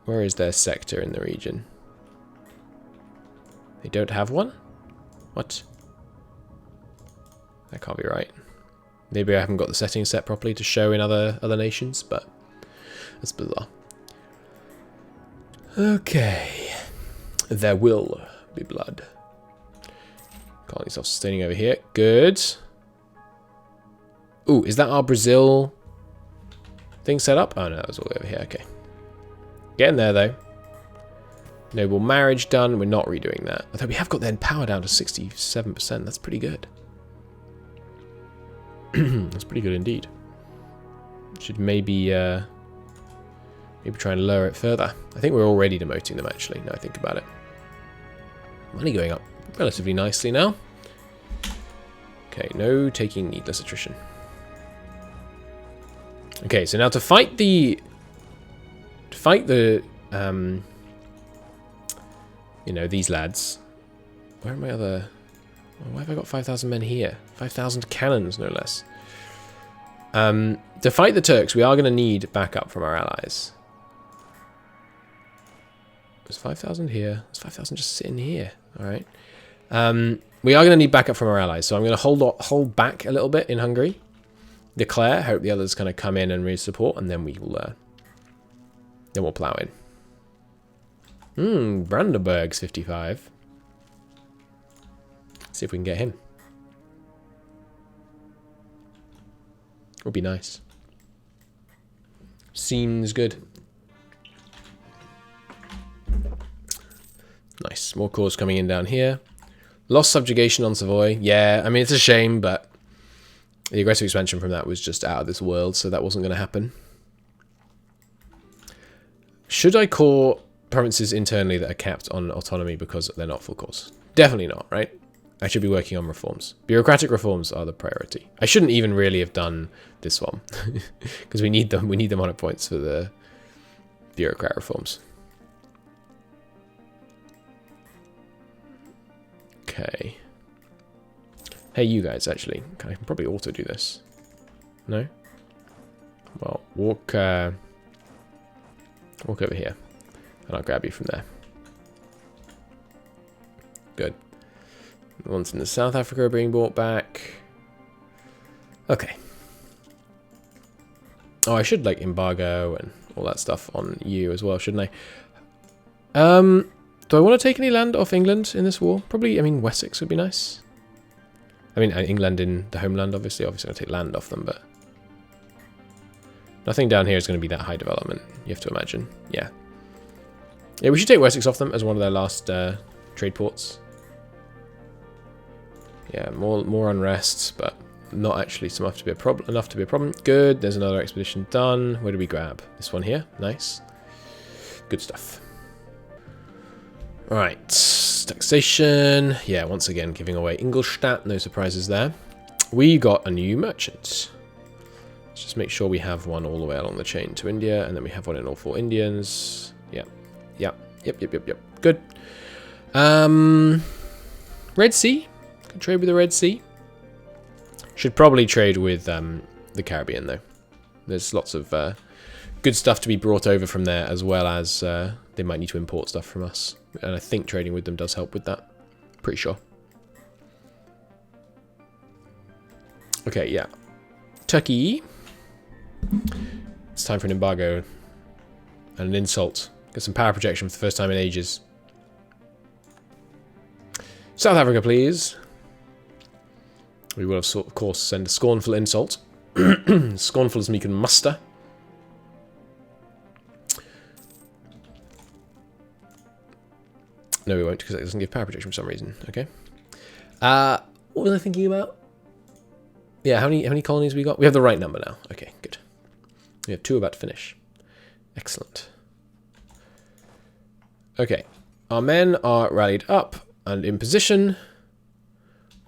Speaker 1: is their sector in the region? They don't have one? What? That can't be right. Maybe I haven't got the settings set properly to show in other nations, but that's bizarre. Okay. There will be blood. Colony self-sustaining over here. Good. Ooh, is that our Brazil thing set up? Oh no, that was all over here. Okay. Getting there though. Noble marriage done. We're not redoing that. Although we have got their power down to 67%. That's pretty good. That's pretty good indeed. Should maybe try and lower it further. I think we're already demoting them actually, now I think about it. Money going up relatively nicely now. Okay, no taking needless attrition. Okay, so now to fight the you know, these lads. Where are my other... Why have I got 5,000 men here? 5,000 cannons, no less. To fight the Turks, we are going to need backup from our allies. There's 5,000 here. There's 5,000 just sitting here. All right. We are going to need backup from our allies, so I'm going to hold back a little bit in Hungary. Declare. Hope the others kind of come in and re-support, and then we'll plow in. Brandenburg's 55. See if we can get him. Would be nice. Seems good. Nice. More corps coming in down here. Lost subjugation on Savoy. Yeah, I mean, it's a shame, but the aggressive expansion from that was just out of this world, so that wasn't going to happen. Should I core provinces internally that are capped on autonomy because they're not full cores? Definitely not, right? I should be working on reforms. Bureaucratic reforms are the priority. I shouldn't even really have done this one because we need them. We need them on points for the bureaucrat reforms. Okay. Hey, you guys, actually. I can probably auto do this. No? Well, walk over here. And I'll grab you from there. Good. The ones in the South Africa are being brought back. Okay. Oh, I should, like, embargo and all that stuff on you as well, shouldn't I? Do I want to take any land off England in this war? Probably, I mean, Wessex would be nice. I mean, England in the homeland, obviously. Obviously, I'll take land off them, but... Nothing down here is going to be that high development, you have to imagine. Yeah. Yeah, we should take Wessex off them as one of their last trade ports. Yeah, more unrest, but not actually enough to be a problem. Good. There's another expedition done. Where do we grab? This one here. Nice. Good stuff. All right. Taxation. Yeah, once again giving away Ingolstadt. No surprises there. We got a new merchant. Let's just make sure we have one all the way along the chain to India, and then we have one in all 4 Indians. Yeah. Yep. Good. Red Sea. Could trade with the Red Sea. Should probably trade with the Caribbean, though. There's lots of good stuff to be brought over from there, as well as they might need to import stuff from us. And I think trading with them does help with that. Pretty sure. Okay, yeah. Turkey. It's time for an embargo. And an insult. Get some power projection for the first time in ages. South Africa, please. We will, of course, send a scornful insult. Scornful as me can muster. No, we won't, because it doesn't give power projection for some reason. Okay. What was I thinking about? Yeah, how many colonies we got? We have the right number now. Okay, good. We have 2 about to finish. Excellent. Okay. Our men are rallied up and in position.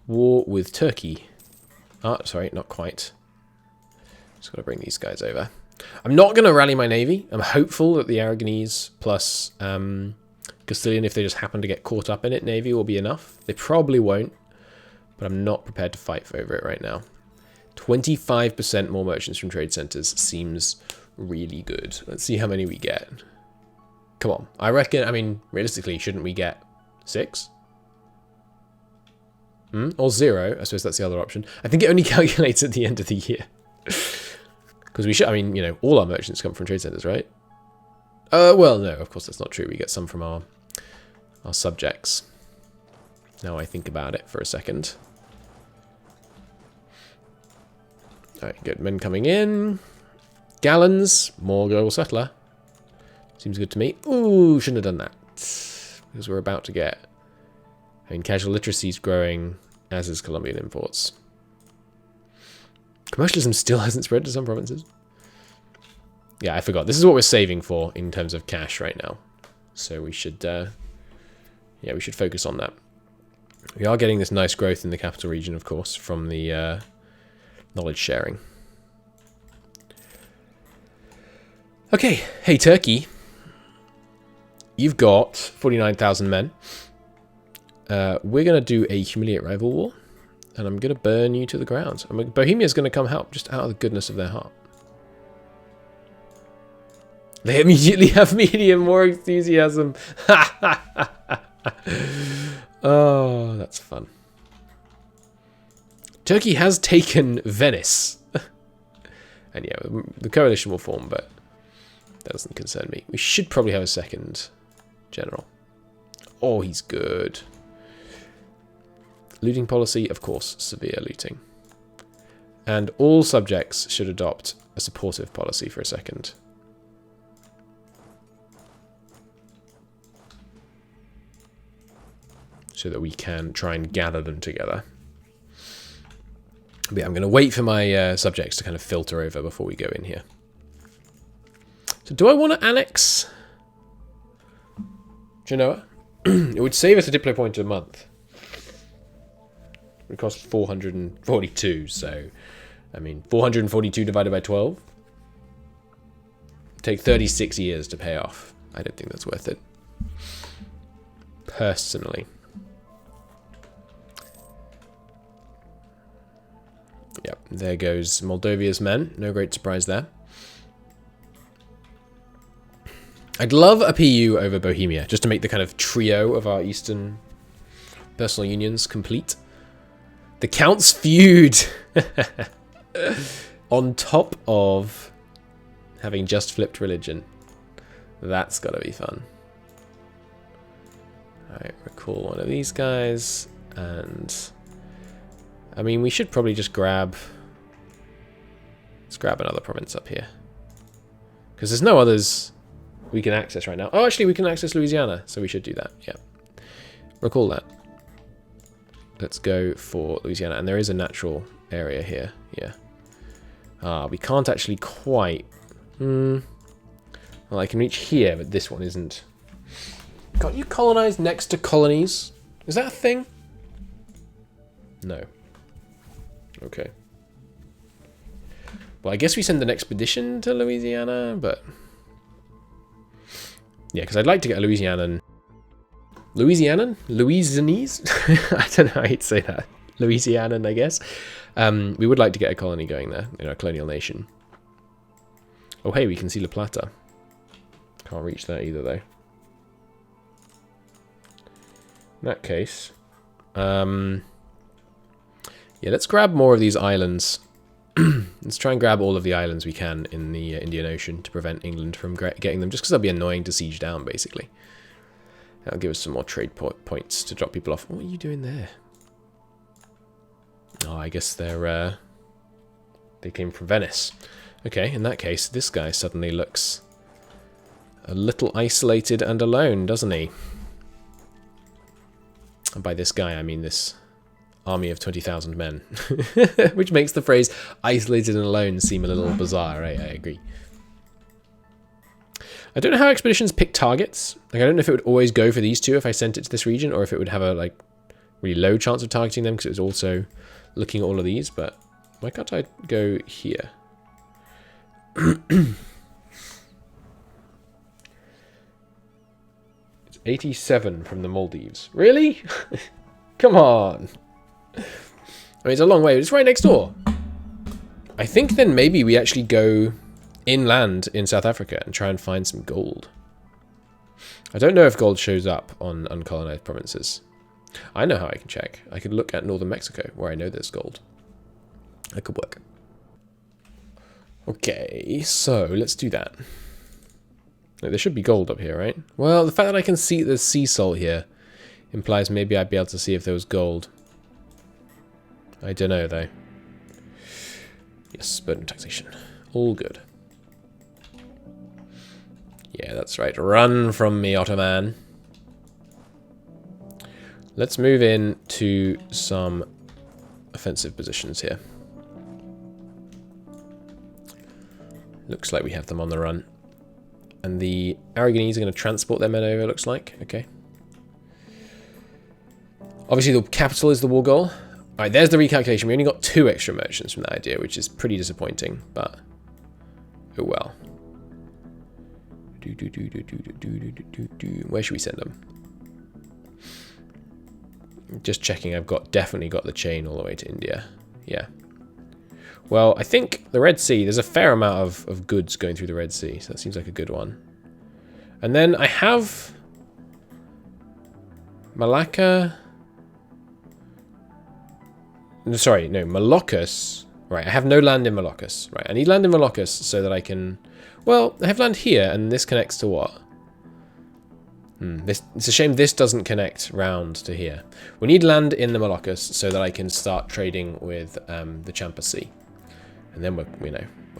Speaker 1: War with Turkey. Ah, sorry, not quite. Just got to bring these guys over. I'm not going to rally my navy. I'm hopeful that the Aragonese plus Castilian, if they just happen to get caught up in it, navy will be enough. They probably won't, but I'm not prepared to fight over it right now. 25% more merchants from trade centers seems really good. Let's see how many we get. Come on. I reckon, I mean, realistically, shouldn't we get 6? Or 0. I suppose that's the other option. I think it only calculates at the end of the year. Because we should, I mean, you know, all our merchants come from trade centers, right? Well, no, of course that's not true. We get some from our subjects. Now I think about it for a second. Alright, good. Men coming in. Gallons. More global settler. Seems good to me. Ooh, shouldn't have done that. Because we're about to get... I mean, casual literacy is growing, as is Colombian imports. Commercialism still hasn't spread to some provinces. Yeah, I forgot. This is what we're saving for in terms of cash right now. So we should, yeah, we should focus on that. We are getting this nice growth in the capital region, of course, from the knowledge sharing. Okay, hey Turkey. You've got 49,000 men. We're going to do a humiliate rival war. And I'm going to burn you to the ground. I mean, Bohemia's going to come help, just out of the goodness of their heart. They immediately have medium, more enthusiasm. Oh, that's fun. Turkey has taken Venice. And yeah, the coalition will form, but that doesn't concern me. We should probably have a second general. Oh, he's good. Looting policy, of course, severe looting. And all subjects should adopt a supportive policy for a second. So that we can try and gather them together. But yeah, I'm going to wait for my subjects to kind of filter over before we go in here. So do I want to annex Genoa? It would save us a diplo point a month. It would cost 442, so, I mean, 442 divided by 12. Take 36 years to pay off. I don't think that's worth it. Personally. Yep, there goes Moldovia's men. No great surprise there. I'd love a PU over Bohemia, just to make the kind of trio of our Eastern personal unions complete. The Count's feud on top of having just flipped religion. That's gotta be fun. Alright, recall one of these guys, and I mean, we should probably just grab... Let's grab another province up here. Because there's no others we can access right now. Oh, actually, we can access Louisiana, so we should do that, yeah. Recall that. Let's go for Louisiana, and there is a natural area here, yeah. Ah, we can't actually quite... Well, I can reach here, but this one isn't. Can't you colonize next to colonies? Is that a thing? No. Okay. Well, I guess we send an expedition to Louisiana, but... Yeah, because I'd like to get a Louisianan... Louisianese? I don't know how you'd say that. Louisianan, I guess. We would like to get a colony going there, you know, a colonial nation. Oh, hey, we can see La Plata. Can't reach that either, though. In that case... yeah, let's grab more of these islands. Let's try and grab all of the islands we can in the Indian Ocean to prevent England from getting them, just because they'll be annoying to siege down, basically. That'll give us some more trade points to drop people off. What are you doing there? Oh, I guess they're they came from Venice. Okay, in that case, this guy suddenly looks a little isolated and alone, doesn't he? And by this guy, I mean this army of 20,000 men. Which makes the phrase isolated and alone seem a little bizarre, right? I agree. I don't know how expeditions pick targets. Like, I don't know if it would always go for these two if I sent it to this region, or if it would have a like really low chance of targeting them because it was also looking at all of these. But why can't I go here? It's 87 from the Maldives. Really? Come on. I mean, it's a long way. It's right next door. I think then maybe we actually go inland in South Africa and try and find some gold. I don't know if gold shows up on uncolonized provinces. I know how I can check. I could look at northern Mexico, where I know there's gold. That could work. Okay, so let's do that. There should be gold up here, right? Well, the fact that I can see the sea salt here implies maybe I'd be able to see if there was gold. I don't know, though. Yes, burden taxation. All good. Yeah, that's right. Run from me, Ottoman. Let's move in to some offensive positions here. Looks like we have them on the run. And the Aragonese are going to transport their men over, looks like. Okay. Obviously, the capital is the war goal. Alright, there's the recalculation. We only got 2 extra merchants from that idea, which is pretty disappointing, but oh well. Where should we send them? Just checking, I've definitely got the chain all the way to India. Yeah. Well, I think the Red Sea, there's a fair amount of goods going through the Red Sea, so that seems like a good one. And then I have Malacca. Sorry, no, Moluccas. Right, I have no land in Moluccas. Right, I need land in Moluccas so that I can... Well, I have land here, and this connects to what? It's a shame this doesn't connect round to here. We need land in the Moluccas so that I can start trading with the Champa Sea. And then we're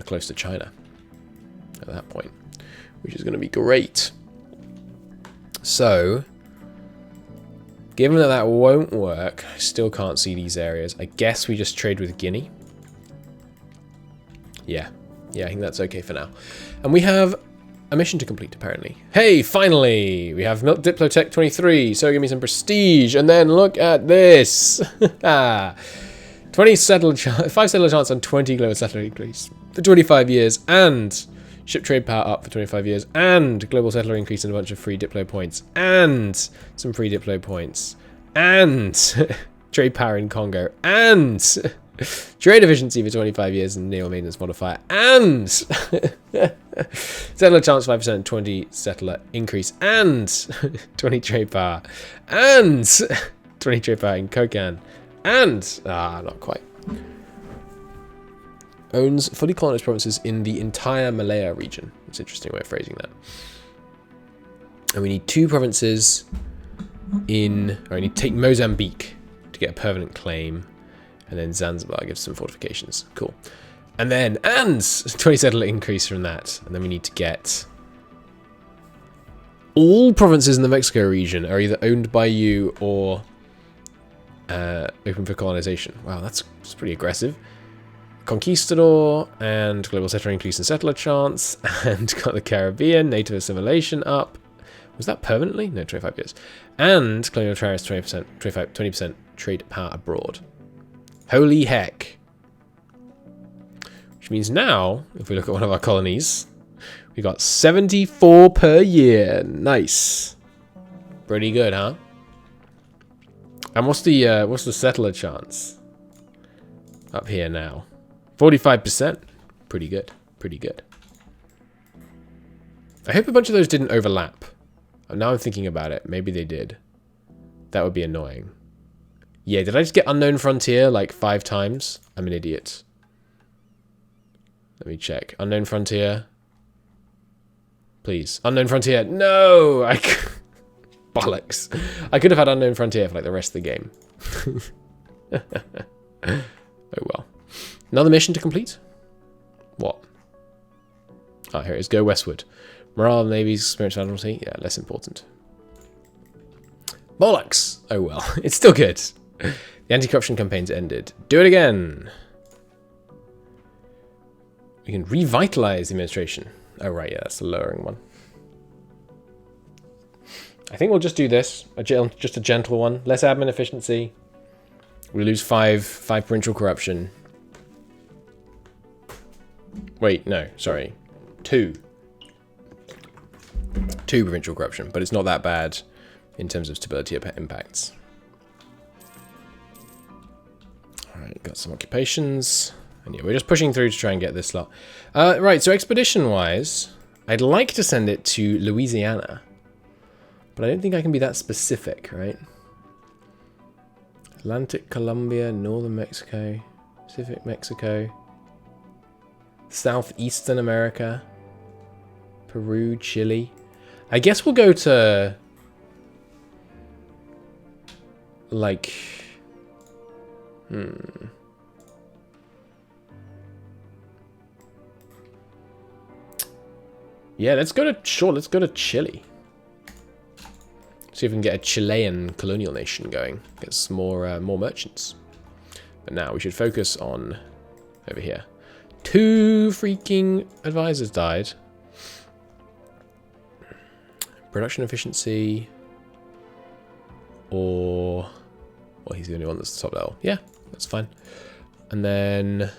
Speaker 1: close to China at that point, which is going to be great. So, given that that won't work, I still can't see these areas. I guess we just trade with Guinea. Yeah, I think that's okay for now. And we have a mission to complete, apparently. Hey, finally! We have Milk Diplotech 23, so give me some prestige. And then look at this! 5 settler chance on 20 global settler increase for 25 years, and ship trade power up for 25 years, and global settler increase and a bunch of free diplo points, and some free diplo points, and trade power in Congo, and trade efficiency for 25 years and neo maintenance modifier, and settler chance 5%, 20 settler increase, and 20 trade power, and 20 trade power in Kokan. And, not quite. Owns fully colonized provinces in the entire Malaya region. It's an interesting way of phrasing that. And we need 2 provinces in... Or we need to take Mozambique to get a permanent claim. And then Zanzibar gives some fortifications. Cool. And then, 20 settler increase from that. And then we need to get... All provinces in the Mexico region are either owned by you or... open for colonization. Wow, that's pretty aggressive. Conquistador and global settler increase in settler chance, and got the Caribbean native assimilation up. Was that permanently? No, 25 years. And colonial tariffs 20% trade power abroad. Holy heck! Which means now, if we look at one of our colonies, we got 74 per year. Nice. Pretty good, huh? And what's the settler chance up here now? 45%. Pretty good. Pretty good. I hope a bunch of those didn't overlap. Now I'm thinking about it. Maybe they did. That would be annoying. Yeah, did I just get Unknown Frontier like 5 times? I'm an idiot. Let me check. Unknown Frontier. Please. Unknown Frontier. No! Bollocks. I could have had Unknown Frontier for like the rest of the game. Oh well. Another mission to complete? What? Oh, here it is. Go westward. Morale of navies, spiritual admiralty. Yeah, less important. Bollocks! Oh well. It's still good. The anti-corruption campaign's ended. Do it again! We can revitalize the administration. Oh right, yeah, that's the lowering one. I think we'll just do this. Just a gentle one. Less admin efficiency. We lose 5 provincial corruption. Wait, no, sorry. 2. 2 provincial corruption, but it's not that bad in terms of stability impacts. Alright, got some occupations. And yeah, we're just pushing through to try and get this lot. Right, so expedition-wise, I'd like to send it to Louisiana. But I don't think I can be that specific, right? Atlantic, Colombia, Northern Mexico, Pacific Mexico, Southeastern America, Peru, Chile. I guess we'll go to, like, yeah, let's go to Chile. See if we can get a Chilean colonial nation going. Get some more merchants. But now we should focus on over here. 2 freaking advisors died. Production efficiency. Or... well, he's the only one that's top level. Yeah, that's fine. And then...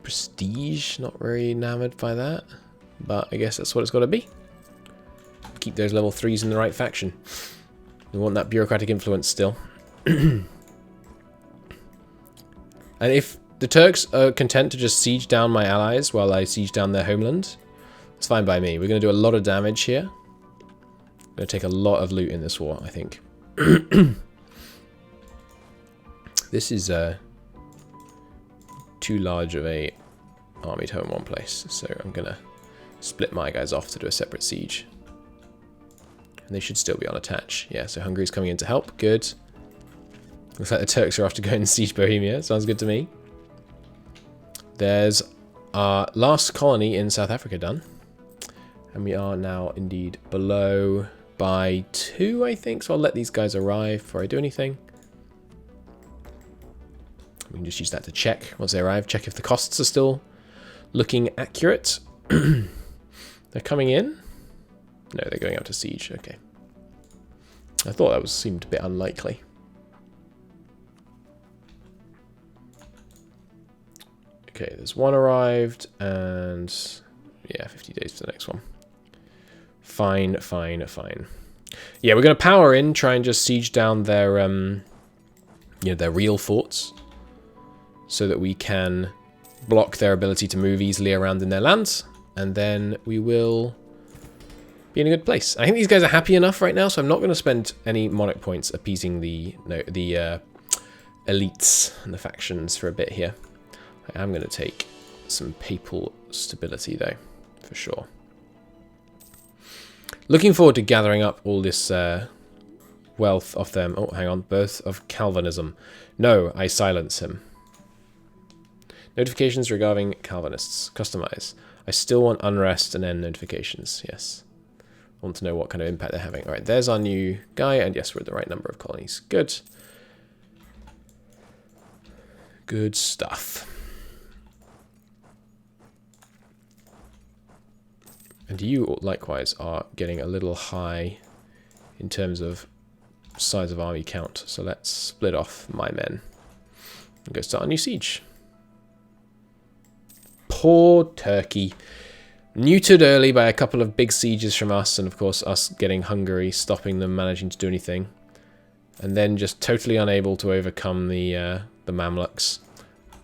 Speaker 1: prestige. Not very enamored by that. But I guess that's what it's got to be. Keep those level 3s in the right faction. We want that bureaucratic influence still. And if the Turks are content to just siege down my allies while I siege down their homeland, it's fine by me. We're going to do a lot of damage here. Going to take a lot of loot in this war, I think. This is too large of a army to hold in one place, so I'm going to split my guys off to do a separate siege. And they should still be on attach. Yeah, so Hungary's coming in to help. Good. Looks like the Turks are off to go and siege Bohemia. Sounds good to me. There's our last colony in South Africa done. And we are now indeed below by 2, I think. So I'll let these guys arrive before I do anything. We can just use that to check once they arrive. Check if the costs are still looking accurate. They're coming in. No, they're going out to siege. Okay. I thought that seemed a bit unlikely. Okay, there's one arrived, and yeah, 50 days for the next one. Fine, fine, fine. Yeah, we're going to power in, try and just siege down their, their real forts, so that we can block their ability to move easily around in their lands, and then we will be in a good place. I think these guys are happy enough right now, so I'm not going to spend any monarch points appeasing the elites and the factions for a bit here. I am going to take some papal stability, though, for sure. Looking forward to gathering up all this wealth off them. Oh, hang on. Birth of Calvinism. No, I silence him. Notifications regarding Calvinists. Customize. I still want unrest and end notifications. Yes. I want to know what kind of impact they're having. All right, there's our new guy. And yes, we're at the right number of colonies. Good. Good stuff. And you, likewise, are getting a little high in terms of size of army count. So let's split off my men and go start a new siege. Poor Turkey. Neutered early by a couple of big sieges from us, and of course us getting Hungary, stopping them managing to do anything. And then just totally unable to overcome the Mamluks.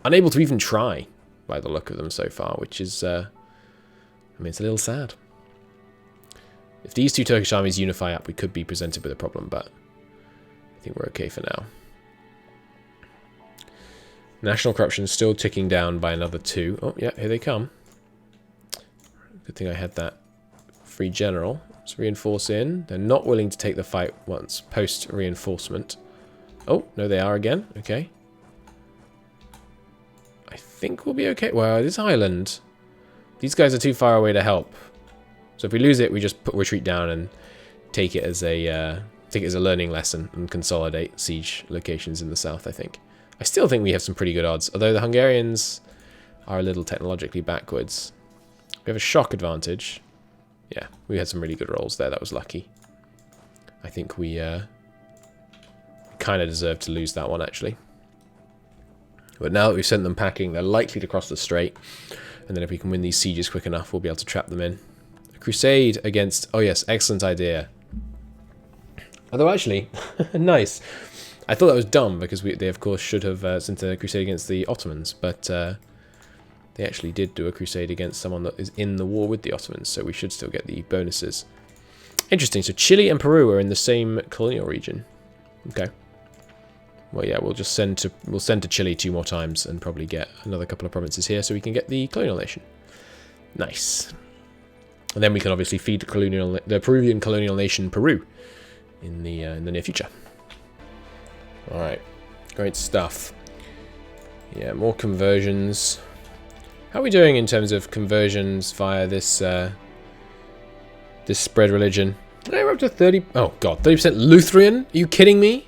Speaker 1: Unable to even try, by the look of them so far, which is... I mean, it's a little sad. If these two Turkish armies unify up, we could be presented with a problem, but I think we're okay for now. National corruption is still ticking down by another 2. Oh, yeah, here they come. Good thing I had that free general. Let's reinforce in. They're not willing to take the fight once post-reinforcement. Oh, no, they are again. Okay. I think we'll be okay. Well, this island... These guys are too far away to help. So if we lose it, we just retreat down and take it as a learning lesson and consolidate siege locations in the south, I think. I still think we have some pretty good odds, although the Hungarians are a little technologically backwards. We have a shock advantage. Yeah, we had some really good rolls there. That was lucky. I think we kind of deserved to lose that one, actually. But now that we've sent them packing, they're likely to cross the strait. And then if we can win these sieges quick enough, we'll be able to trap them in. A crusade against... Oh, yes, excellent idea. Although, actually, nice. I thought that was dumb, because they, of course, should have sent a crusade against the Ottomans. But they actually did do a crusade against someone that is in the war with the Ottomans. So we should still get the bonuses. Interesting. So Chile and Peru are in the same colonial region. Okay. Well, yeah, we'll send to Chile 2 more times and probably get another couple of provinces here so we can get the colonial nation. Nice. And then we can obviously feed the Peruvian colonial nation Peru in the near future. All right, great stuff. Yeah, more conversions. How are we doing in terms of conversions via this this spread religion? Hey, we're up to 30. Oh god, 30% Lutheran? Are you kidding me?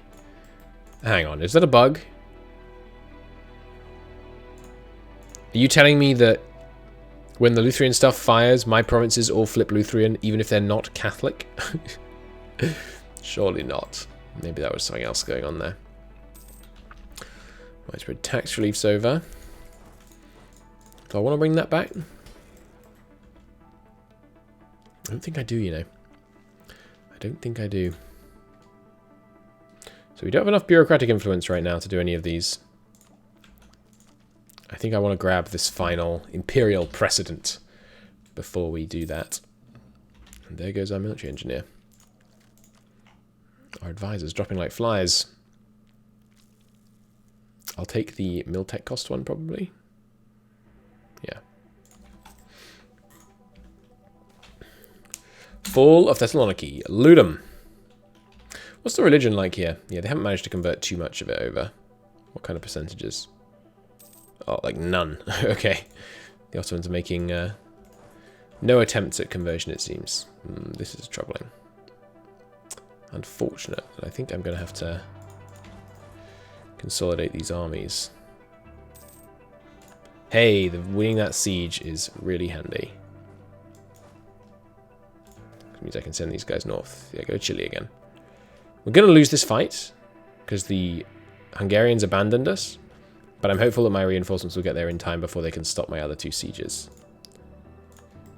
Speaker 1: Hang on, is that a bug? Are you telling me that when the Lutheran stuff fires, my provinces all flip Lutheran, even if they're not Catholic? Surely not. Maybe that was something else going on there. Widespread tax relief's over. Do I want to bring that back? I don't think I do, you know. I don't think I do. So we don't have enough bureaucratic influence right now to do any of these. I think I want to grab this final Imperial precedent before we do that. And there goes our military engineer. Our advisors dropping like flies. I'll take the Miltech cost one probably. Yeah. Fall of Thessaloniki. Ludum. What's the religion like here? Yeah, they haven't managed to convert too much of it over. What kind of percentages? Oh, like none. Okay. The Ottomans are making no attempts at conversion, it seems. This is troubling. Unfortunate. I think I'm going to have to consolidate these armies. Hey, winning that siege is really handy. Which means I can send these guys north. Yeah, go Chile again. We're going to lose this fight because the Hungarians abandoned us, but I'm hopeful that my reinforcements will get there in time before they can stop my other 2 sieges.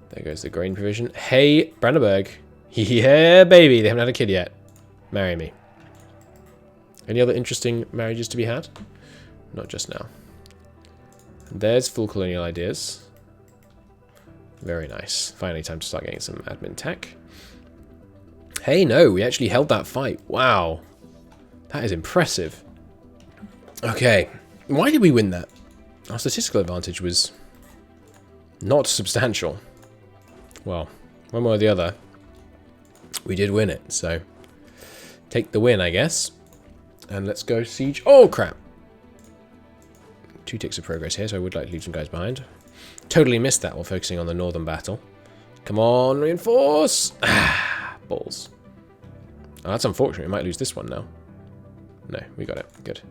Speaker 1: There goes the grain provision. Hey, Brandenburg. Yeah, baby. They haven't had a kid yet. Marry me. Any other interesting marriages to be had? Not just now. There's full colonial ideas. Very nice. Finally, time to start getting some admin tech. Hey, no, we actually held that fight. Wow. That is impressive. Okay. Why did we win that? Our statistical advantage was not substantial. Well, one way or the other, we did win it. So, take the win, I guess. And let's go siege. Oh, crap. 2 ticks of progress here, so I would like to leave some guys behind. Totally missed that while focusing on the northern battle. Come on, reinforce! Ah, balls. Oh, that's unfortunate. We might lose this one now. No, we got it. Good.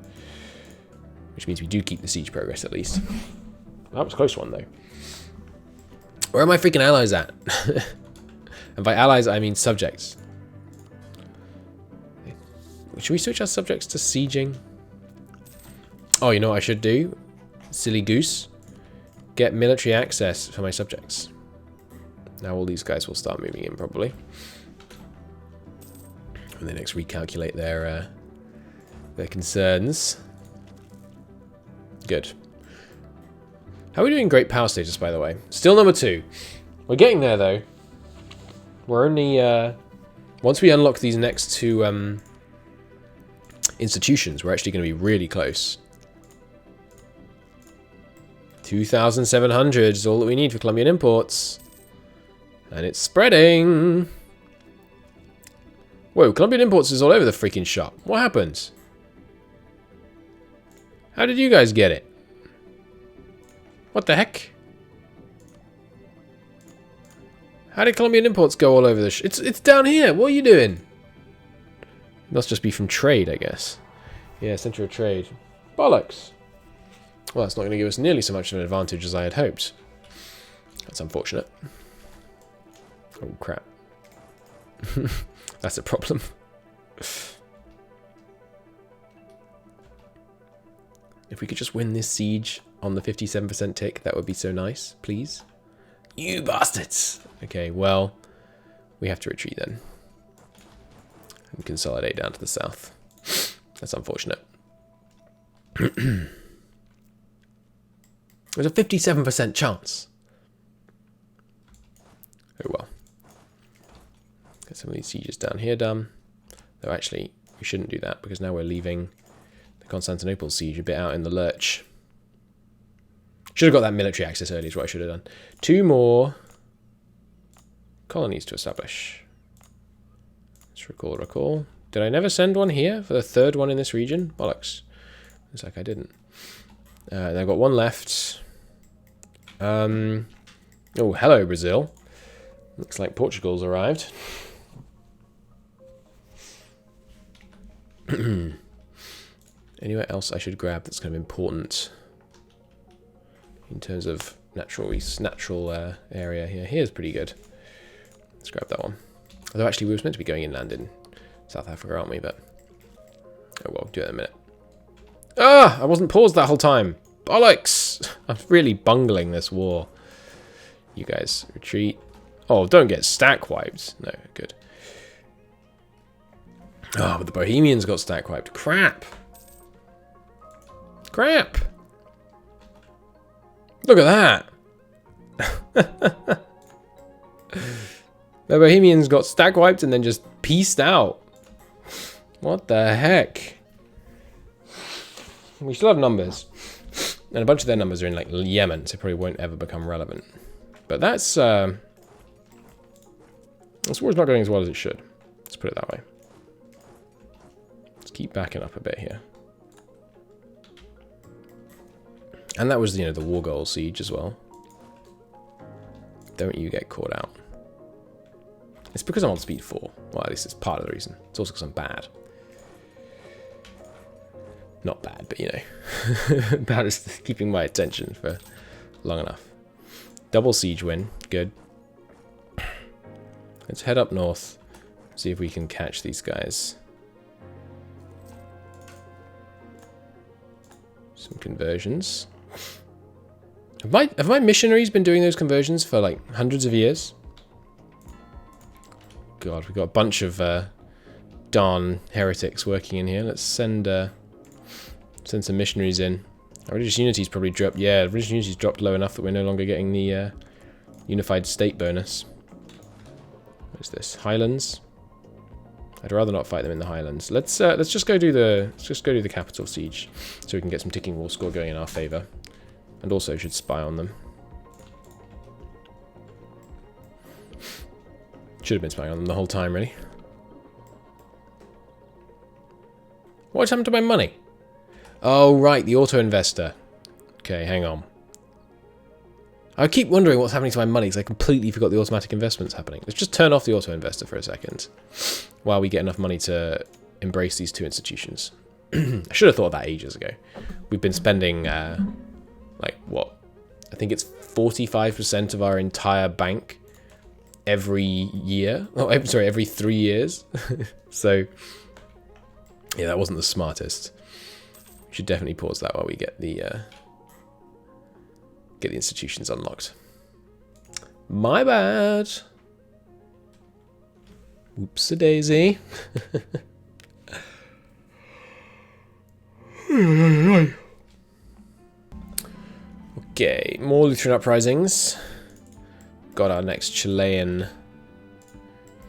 Speaker 1: Which means we do keep the siege progress at least. That was a close one, though. Where are my freaking allies at? And by allies, I mean subjects. Should we switch our subjects to sieging? Oh, you know what I should do? Silly goose. Get military access for my subjects. Now all these guys will start moving in, probably. And they next recalculate their concerns. Good. How are we doing great power status, by the way? Still number 2. We're getting there, though. We're only... once we unlock these next 2 institutions, we're actually going to be really close. 2,700 is all that we need for Colombian imports. And it's spreading. Whoa, Colombian imports is all over the freaking shop. What happened? How did you guys get it? What the heck? How did Colombian imports go all over the It's down here. What are you doing? It must just be from trade, I guess. Yeah, center of trade. Bollocks. Well, that's not going to give us nearly so much of an advantage as I had hoped. That's unfortunate. Oh, crap. That's a problem. If we could just win this siege on the 57% tick, that would be so nice, please. You bastards! Okay, well, we have to retreat then. And consolidate down to the south. That's unfortunate. There's a 57% chance. Oh well. Get some of these sieges down here done. Though actually, we shouldn't do that because now we're leaving the Constantinople siege a bit out in the lurch. Should have got that military access early is what I should have done. 2 more colonies to establish. Let's recall. Did I never send one here for the 3rd one in this region? Bollocks. Looks like I didn't. I've got 1 left. Oh, hello, Brazil. Looks like Portugal's arrived. Anywhere else I should grab that's kind of important in terms of natural area here? Here's pretty good. Let's grab that one. Although actually we were meant to be going inland in South Africa, aren't we? But oh well, do it in a minute. Ah! I wasn't paused that whole time. Bollocks! I'm really bungling this war. You guys, retreat. Oh, don't get stack wiped. No, good. Oh, but the Bohemians got stack wiped. Crap! Crap! Look at that! The Bohemians got stack wiped and then just pieced out. What the heck? We still have numbers. And a bunch of their numbers are in like Yemen, so probably won't ever become relevant. But that's this war's not going as well as it should. Let's put it that way. Let's keep backing up a bit here. And that was, you know, the war goal siege as well. Don't you get caught out. It's because I'm on speed 4. Well, at least it's part of the reason. It's also because I'm bad. Not bad, but you know. Bad is keeping my attention for long enough. Double siege win. Good. Let's head up north. See if we can catch these guys. Some conversions. Have my missionaries been doing those conversions for like hundreds of years? God, we've got a bunch of darn heretics working in here. Let's send some missionaries in. Our religious unity's probably dropped. Yeah, religious unity's dropped low enough that we're no longer getting the unified state bonus. What is this? Highlands. I'd rather not fight them in the Highlands. Let's just go do the capital siege, so we can get some ticking war score going in our favour, and also should spy on them. Should have been spying on them the whole time, really. What's happened to my money? Oh, right, the auto-investor. Okay, hang on. I keep wondering what's happening to my money because I completely forgot the automatic investment's happening. Let's just turn off the auto-investor for a second while we get enough money to embrace these 2 institutions. I should have thought of that ages ago. We've been spending, like, what? I think it's 45% of our entire bank every year. Oh, I'm sorry, every 3 years. So, yeah, that wasn't the smartest. We should definitely pause that while we get the institutions unlocked. My bad. Whoops-a-daisy. Okay, more Lutheran uprisings. Got our next Chilean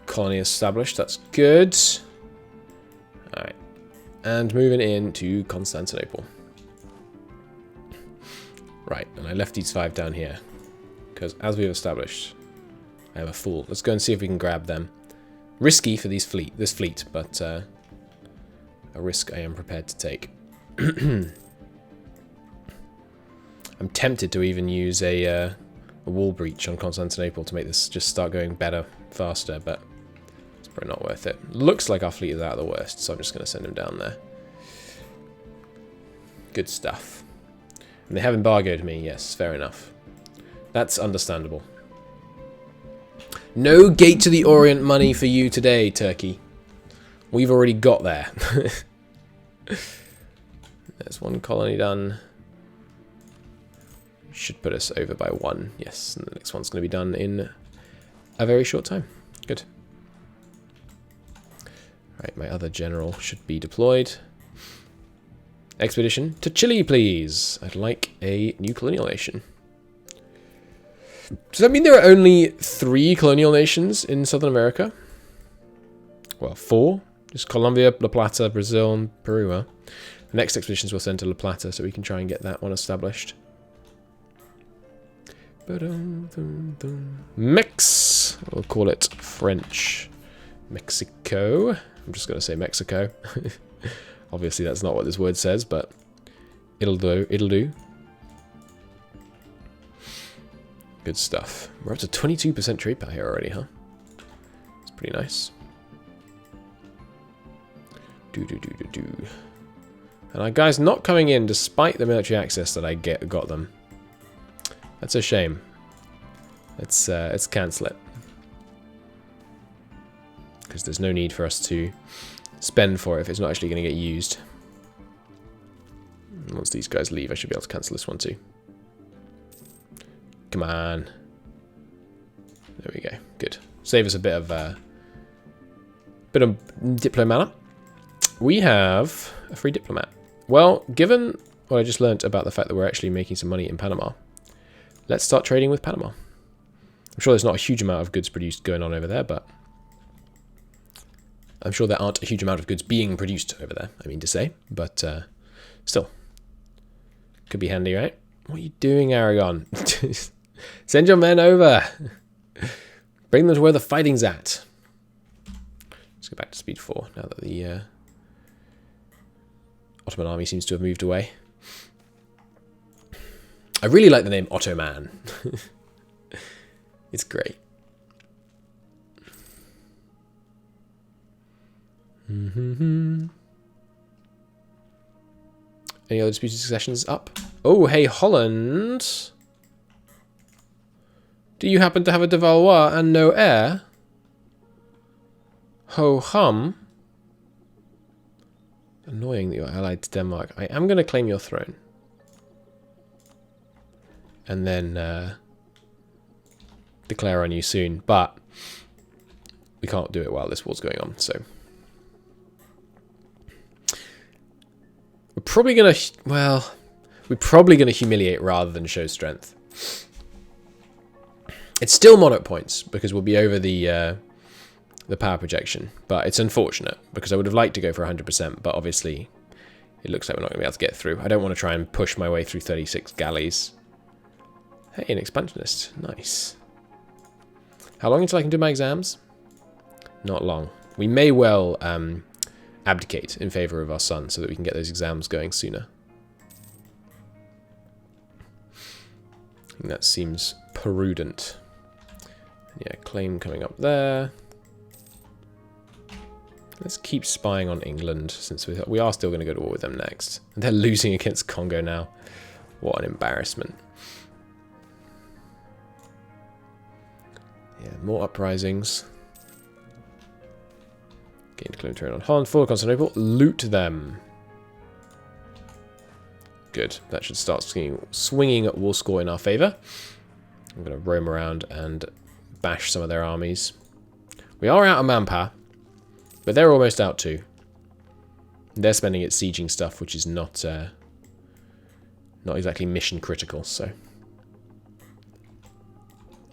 Speaker 1: colony established. That's good. Alright. And moving into Constantinople. Right, and I left these 5 down here. Because as we've established, I have a fool. Let's go and see if we can grab them. Risky for this fleet, but a risk I am prepared to take. I'm tempted to even use a wall breach on Constantinople to make this just start going better, faster, but it's probably not worth it. Looks like our fleet is out of the worst, so I'm just going to send him down there. Good stuff. And they have embargoed me, yes, fair enough. That's understandable. No gate to the Orient money for you today, Turkey. We've already got there. There's one colony done. Should put us over by 1. Yes, and the next one's going to be done in a very short time. Good. Right, my other general should be deployed. Expedition to Chile, please. I'd like a new colonial nation. Does that mean there are only 3 colonial nations in Southern America? Well, 4. Just Colombia, La Plata, Brazil, and Peru. Huh? The next expeditions will send to La Plata, so we can try and get that one established. Mex. We'll call it French Mexico. I'm just going to say Mexico. Obviously, that's not what this word says, but it'll do. It'll do. Good stuff. We're up to 22% trade power here already, huh? It's pretty nice. And our guys not coming in despite the military access that I got them. That's a shame. Let's cancel it. Because there's no need for us to spend for it if it's not actually going to get used. Once these guys leave, I should be able to cancel this one too. Come on. There we go. Good. Save us a bit of diplomat. We have a free diplomat. Well, given what I just learnt about the fact that we're actually making some money in Panama, let's start trading with Panama. I'm sure there's not a huge amount of goods produced going on over there, but I'm sure there aren't a huge amount of goods being produced over there, I mean to say, but still. Could be handy, right? What are you doing, Aragon? Send your men over. Bring them to where the fighting's at. Let's go back to speed 4 now that the Ottoman army seems to have moved away. I really like the name Ottoman. It's great. Any other disputed successions up? Oh, hey, Holland. Do you happen to have a de Valois and no heir? Ho hum. Annoying that you're allied to Denmark. I am going to claim your throne. And then declare on you soon. But we can't do it while this war's going on, so. We're probably going to, well, we're probably going to humiliate rather than show strength. It's still monarch points because we'll be over the power projection, but it's unfortunate because I would have liked to go for 100%, but obviously it looks like we're not going to be able to get through. I don't want to try and push my way through 36 galleys. Hey, an expansionist. Nice. How long until I can do my exams? Not long. We may well abdicate in favor of our son so that we can get those exams going sooner. I think that seems prudent. Yeah, claim coming up there. Let's keep spying on England since we are still going to go to war with them next. And they're losing against Congo now. What an embarrassment. Yeah, more uprisings. Gain colonial on Holland, full of Constantinople. Loot them. Good. That should start swinging at war score in our favour. I'm going to roam around and bash some of their armies. We are out of manpower, but they're almost out too. They're spending it sieging stuff, which is not exactly mission critical. So,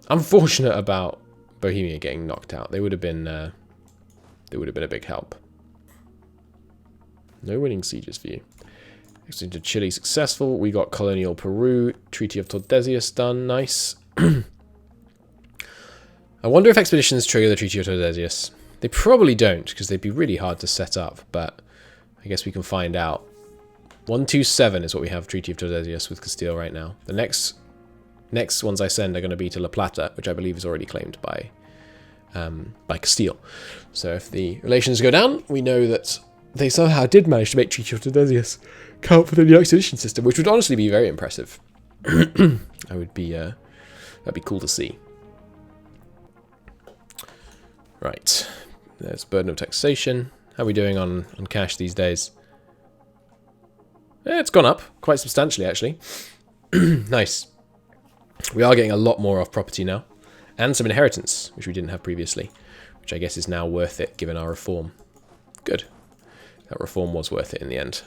Speaker 1: unfortunate about Bohemia getting knocked out. They would have been a big help. No winning sieges for you. Next into Chile successful. We got Colonial Peru, Treaty of Tordesillas done. Nice. I wonder if expeditions trigger the Treaty of Tordesillas. They probably don't, because they'd be really hard to set up, but I guess we can find out. 127 is what we have Treaty of Tordesillas with Castile right now. The next ones I send are going to be to La Plata, which I believe is already claimed by Castile. So if the relations go down, we know that they somehow did manage to make Treaty of Tordesillas count for the new expedition system, which would honestly be very impressive. That'd be cool to see. Right. There's burden of taxation. How are we doing on cash these days? It's gone up quite substantially, actually. Nice. We are getting a lot more off property now. And some inheritance, which we didn't have previously. Which I guess is now worth it, given our reform. Good. That reform was worth it in the end.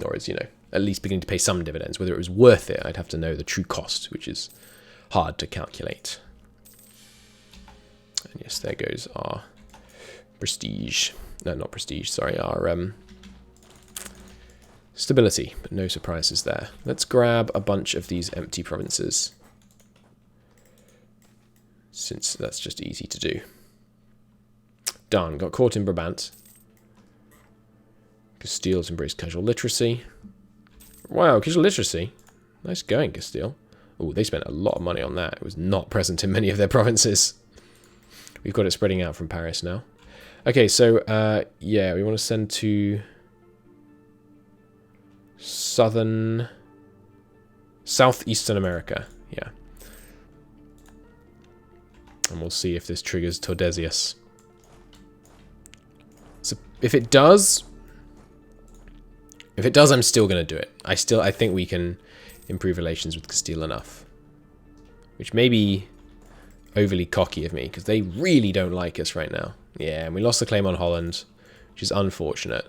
Speaker 1: Or is, you know, at least beginning to pay some dividends. Whether it was worth it, I'd have to know the true cost, which is hard to calculate. And yes, there goes our prestige. No, not prestige, sorry, our stability, but no surprises there. Let's grab a bunch of these empty provinces, since that's just easy to do. Done. Got caught in Brabant. Castile's embraced casual literacy. Wow, casual literacy. Nice going, Castile. Oh, they spent a lot of money on that. It was not present in many of their provinces. We've got it spreading out from Paris now. Okay, so, yeah, we want to send to Southeastern America. Yeah. And we'll see if this triggers Tordesillas. So, if it does, I'm still going to do it. I think we can improve relations with Castile enough. Which may be overly cocky of me, because they really don't like us right now. Yeah, and we lost the claim on Holland, which is unfortunate.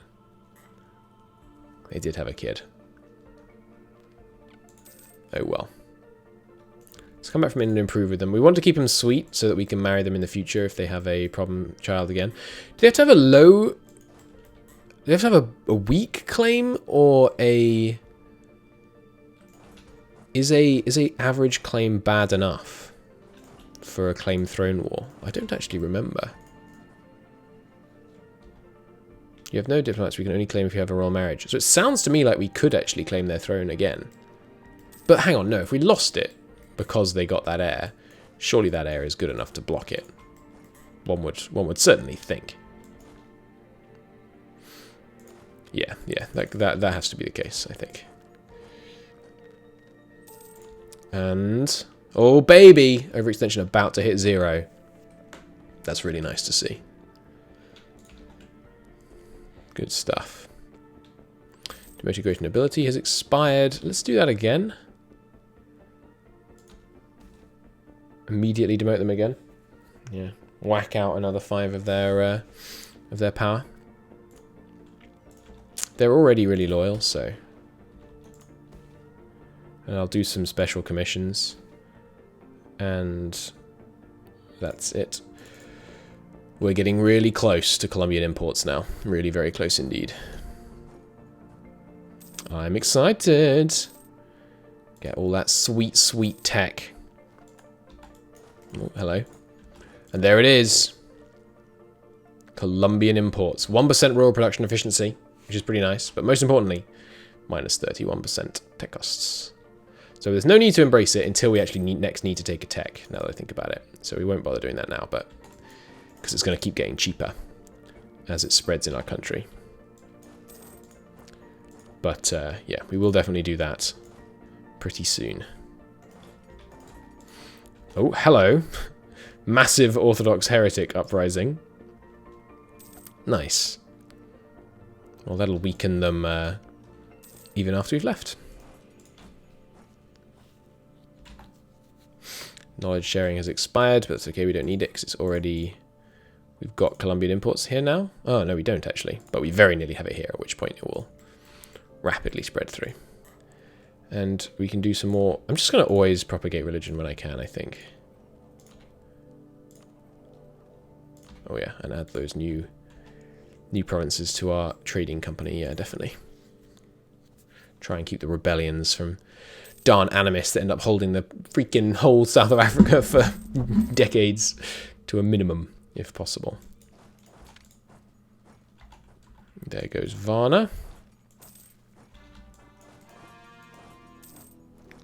Speaker 1: They did have a kid. Oh well. Let's come back from India and improve with them. We want to keep them sweet so that we can marry them in the future if they have a problem child again. Do they have to have a low... Do they have to have a weak claim, or a... Is a average claim bad enough for a claim throne war? I don't actually remember. You have no diplomats. We can only claim if you have a royal marriage. So it sounds to me like we could actually claim their throne again. But hang on, no. If we lost it because they got that heir, surely that heir is good enough to block it. One would certainly think. Yeah, that has to be the case, I think. And oh baby, overextension about to hit 0. That's really nice to see. Good stuff. Demoted great nobility has expired. Let's do that again. Immediately demote them again. Yeah, whack out another 5 of their power. They're already really loyal, so. And I'll do some special commissions. And that's it. We're getting really close to Colombian imports now. Really very close indeed. I'm excited. Get all that sweet, sweet tech. Oh, hello. And there it is. Colombian imports. 1% rural production efficiency, which is pretty nice. But most importantly, minus 31% tech costs. So there's no need to embrace it until we actually next need to take a tech, now that I think about it. So we won't bother doing that now, but because it's going to keep getting cheaper as it spreads in our country. But yeah, we will definitely do that pretty soon. Oh, hello. Massive Orthodox heretic uprising. Nice. Well, that'll weaken them even after we've left. Knowledge sharing has expired, but that's okay, we don't need it because it's already... We've got Colombian imports here now. Oh, no, we don't actually. But we very nearly have it here, at which point it will rapidly spread through. And we can do some more... I'm just going to always propagate religion when I can, I think. Oh yeah, and add those new provinces to our trading company. Yeah, definitely. Try and keep the rebellions from darn animists that end up holding the freaking whole south of Africa for decades to a minimum, if possible. There goes Varna.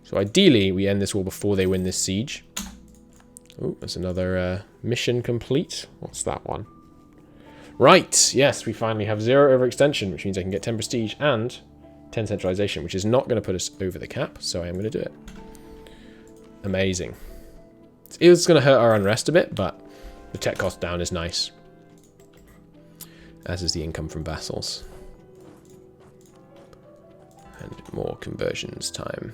Speaker 1: So ideally, we end this war before they win this siege. Oh, there's another mission complete. What's that one? Right, yes, we finally have 0 overextension, which means I can get 10 prestige and 10 centralization, which is not going to put us over the cap, so I am going to do it. Amazing. It was going to hurt our unrest a bit, but The tech cost down is nice. As is the income from vassals. And more conversions time.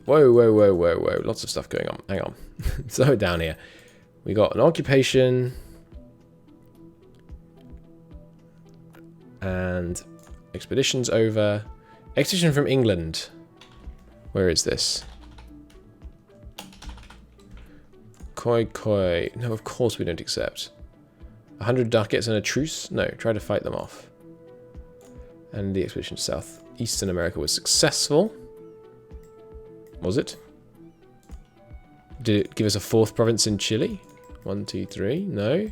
Speaker 1: Whoa, whoa, whoa, whoa, whoa. Lots of stuff going on. Hang on. Slow it down here. We got an occupation. And expeditions over. Expedition from England. Where is this? Koi Koi. No, of course we don't accept. 100 ducats and a truce? No, try to fight them off. And the expedition to Southeastern America was successful. Was it? Did it give us a 4th province in Chile? 1, 2, 3. No.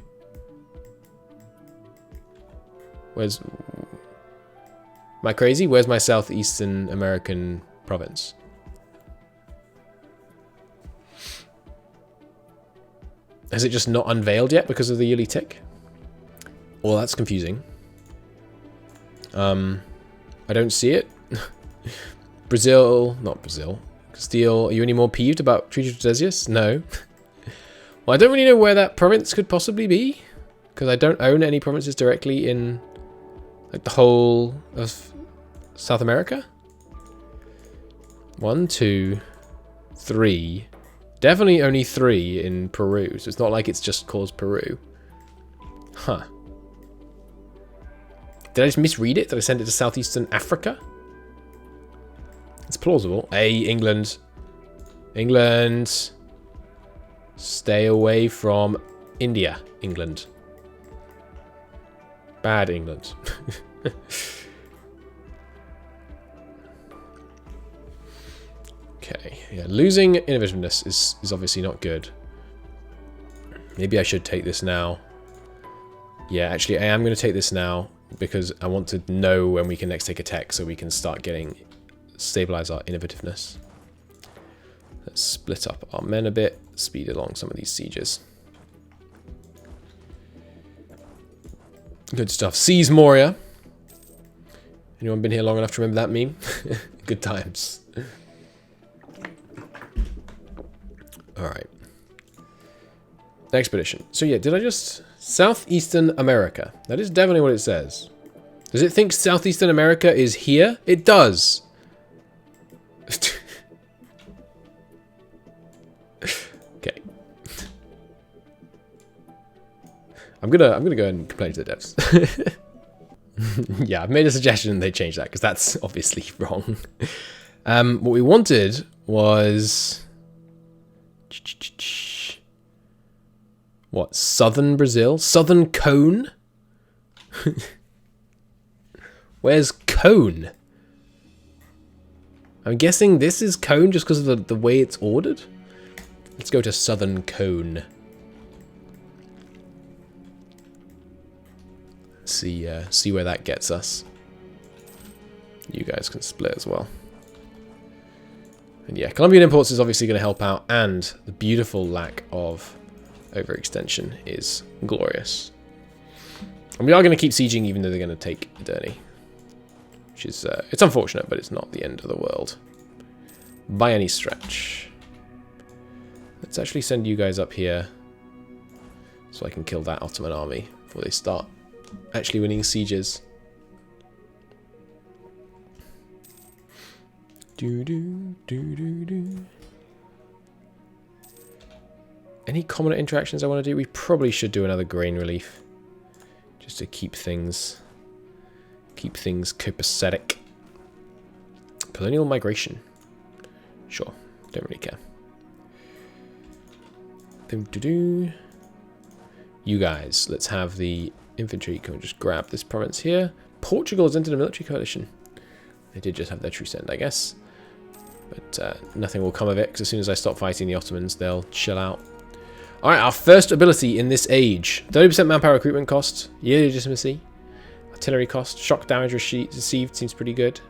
Speaker 1: Where's... Am I crazy? Where's my Southeastern American province? Has it just not unveiled yet because of the yearly tick? Well, that's confusing. I don't see it. Brazil, not Brazil. Castile, are you any more peeved about Treaty of Tordesillas? No. Well, I don't really know where that province could possibly be, because I don't own any provinces directly in like the whole of South America. 1, 2, 3. Definitely only 3 in Peru, so it's not like it's just caused Peru. Huh. Did I just misread it? Did I send it to Southeastern Africa? It's plausible. Hey, England. England. Stay away from India, England. Bad England. Okay, yeah, losing innovativeness is obviously not good. Maybe I should take this now. Yeah, actually, I am going to take this now because I want to know when we can next take a tech so we can start stabilize our innovativeness. Let's split up our men a bit, speed along some of these sieges. Good stuff. Seize Moria. Anyone been here long enough to remember that meme? Good times. Alright. Expedition. So yeah, did I just... Southeastern America. That is definitely what it says. Does it think Southeastern America is here? It does. Okay. I'm gonna go and complain to the devs. Yeah, I've made a suggestion and they changed that because that's obviously wrong. What we wanted was... What? Southern Brazil? Southern Cone? Where's Cone? I'm guessing this is Cone just because of the way it's ordered. Let's go to Southern Cone. See where that gets us. You guys can split as well. And yeah, Colombian imports is obviously going to help out, and the beautiful lack of overextension is glorious. And we are going to keep sieging even though they're going to take Modernity. Which is, it's unfortunate, but it's not the end of the world. By any stretch. Let's actually send you guys up here so I can kill that Ottoman army before they start actually winning sieges. Any commoner interactions I want to do? We probably should do another grain relief. Just to keep things copacetic. Colonial migration. Sure. Don't really care. You guys, let's have the infantry. Can we just grab this province here? Portugal has entered a military coalition. They did just have their truce end, I guess. But nothing will come of it, because as soon as I stop fighting the Ottomans, they'll chill out. Alright, our first ability in this age. 30% manpower recruitment cost. Yearly legitimacy. Artillery cost. Shock damage received seems pretty good.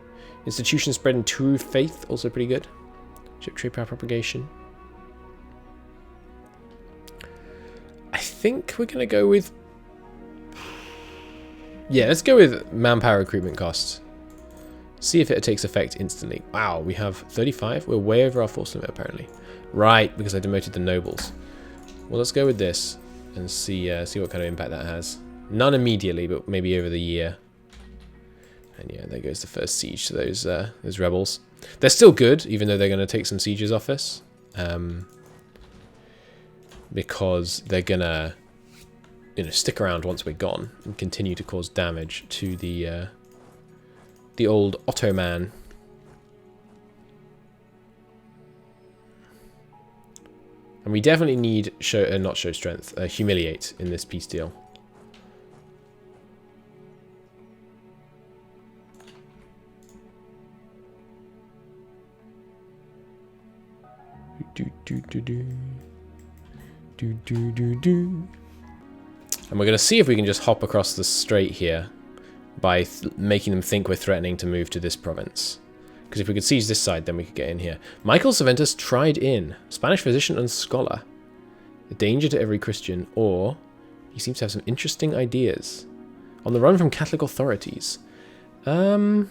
Speaker 1: Institution spread in true faith, also pretty good. Ship trade power propagation. I think we're going to go with... Yeah, let's go with manpower recruitment costs. See if it takes effect instantly. Wow, we have 35. We're way over our force limit, apparently. Right, because I demoted the nobles. Well, let's go with this and see what kind of impact that has. None immediately, but maybe over the year. And yeah, there goes the first siege to those rebels. They're still good, even though they're going to take some sieges off us. Because they're going to, stick around once we're gone and continue to cause damage to the old Ottoman. And we definitely need not show strength, humiliate in this peace deal. And we're going to see if we can just hop across the strait here by making them think we're threatening to move to this province. Because if we could siege this side, then we could get in here. Michael Cervantes tried in. Spanish physician and scholar. A danger to every Christian, or he seems to have some interesting ideas. On the run from Catholic authorities. No,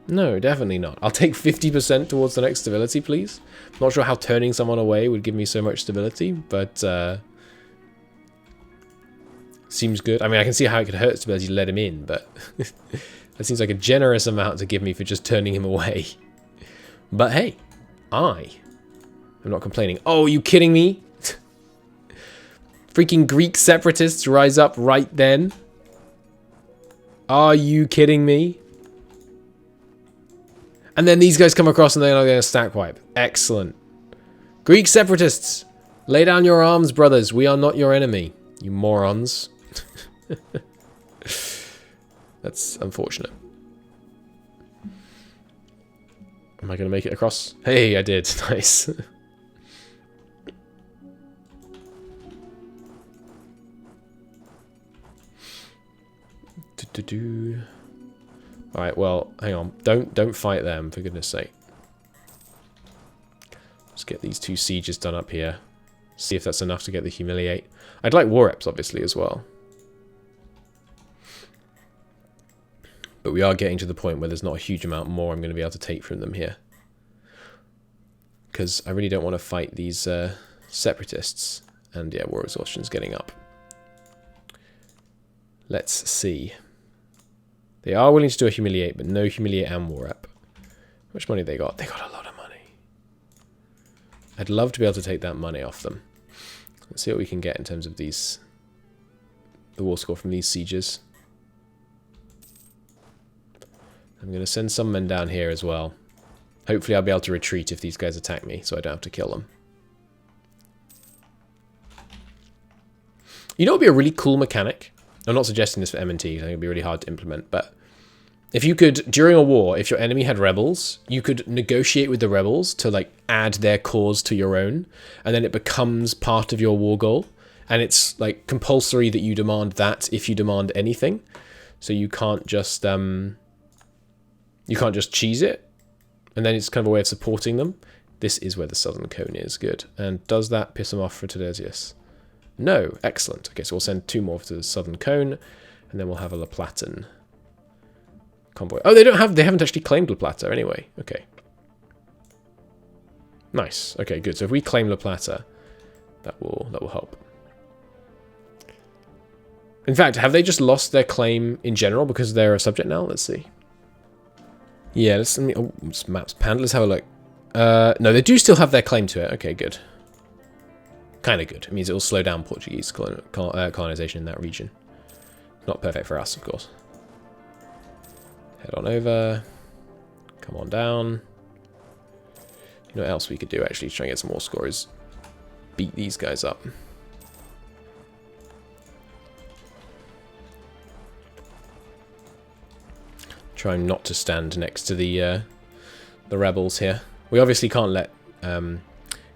Speaker 1: definitely not. I'll take 50% towards the next stability, please. Not sure how turning someone away would give me so much stability, but seems good. I mean, I can see how it could hurt stability to let him in, but that seems like a generous amount to give me for just turning him away. But hey, I'm not complaining. Oh, are you kidding me? Freaking Greek separatists rise up right then. Are you kidding me? And then these guys come across and they're not going to stack wipe. Excellent. Greek separatists, lay down your arms, brothers. We are not your enemy, you morons. That's unfortunate. Am I going to make it across? Hey, I did. Nice. Alright, well, hang on. Don't fight them, for goodness sake. Let's get these two sieges done up here. See if that's enough to get the humiliate. I'd like war reps, obviously, as well. But we are getting to the point where there's not a huge amount more I'm going to be able to take from them here. Because I really don't want to fight these separatists. And yeah, war exhaustion's getting up. Let's see. They are willing to do a humiliate, but no humiliate and war rep. How much money they got? They got a lot of money. I'd love to be able to take that money off them. Let's see what we can get in terms of these, the war score from these sieges. I'm going to send some men down here as well. Hopefully I'll be able to retreat if these guys attack me, so I don't have to kill them. You know what would be a really cool mechanic? I'm not suggesting this for M&T, I think it'd be really hard to implement, but if you could, during a war, if your enemy had rebels, you could negotiate with the rebels to, like, add their cause to your own, and then it becomes part of your war goal, and it's, like, compulsory that you demand that if you demand anything, so you can't just cheese it, and then it's kind of a way of supporting them. This is where the Southern Cone is, good. And does that piss them off for Tadeusius? No, excellent. Okay, so we'll send 2 more to the Southern Cone, and then we'll have a La Platan convoy. Oh, they haven't actually claimed La Plata anyway. Okay. Nice. Okay, good. So if we claim La Plata, that will help. In fact, have they just lost their claim in general because they're a subject now? Let's see. Yeah, let's maps panda. Let's have a look. No, they do still have their claim to it. Okay, good. Kind of good. It means it will slow down Portuguese colonization in that region. Not perfect for us, of course. Head on over. Come on down. You know what else we could do, actually, to try and get some more scores? Beat these guys up. Trying not to stand next to the rebels here. We obviously can't let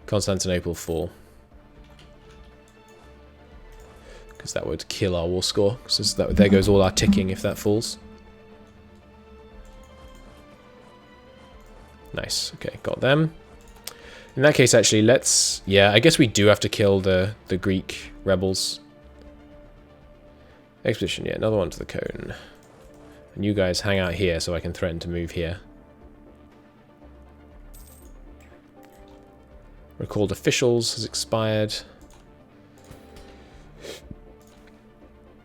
Speaker 1: Constantinople fall, because that would kill our war score. Because there goes all our ticking if that falls. Nice. Okay, got them. In that case, actually, let's... Yeah, I guess we do have to kill the Greek rebels. Expedition, yeah, another one to the cone. And you guys hang out here so I can threaten to move here. Recalled officials has expired.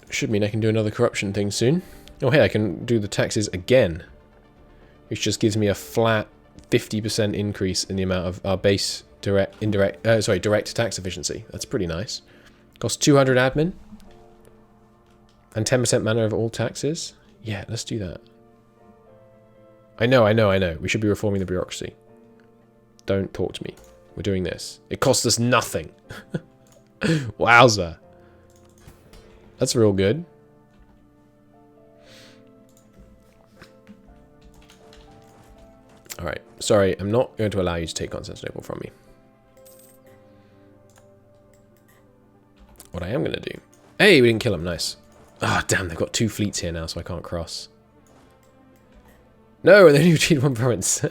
Speaker 1: Should mean I can do another corruption thing soon. Oh hey, I can do the taxes again, which just gives me a flat 50% increase in the amount of our base direct tax efficiency. That's pretty nice. Costs 200 admin and 10% manner of all taxes. Yeah, let's do that. I know. We should be reforming the bureaucracy. Don't talk to me. We're doing this. It costs us nothing. Wowza. That's real good. Alright, sorry, I'm not going to allow you to take Constantinople from me. What I am going to do... Hey, we didn't kill him, nice. Ah, oh, damn, they've got 2 fleets here now, so I can't cross. No, they only retreated 1 province.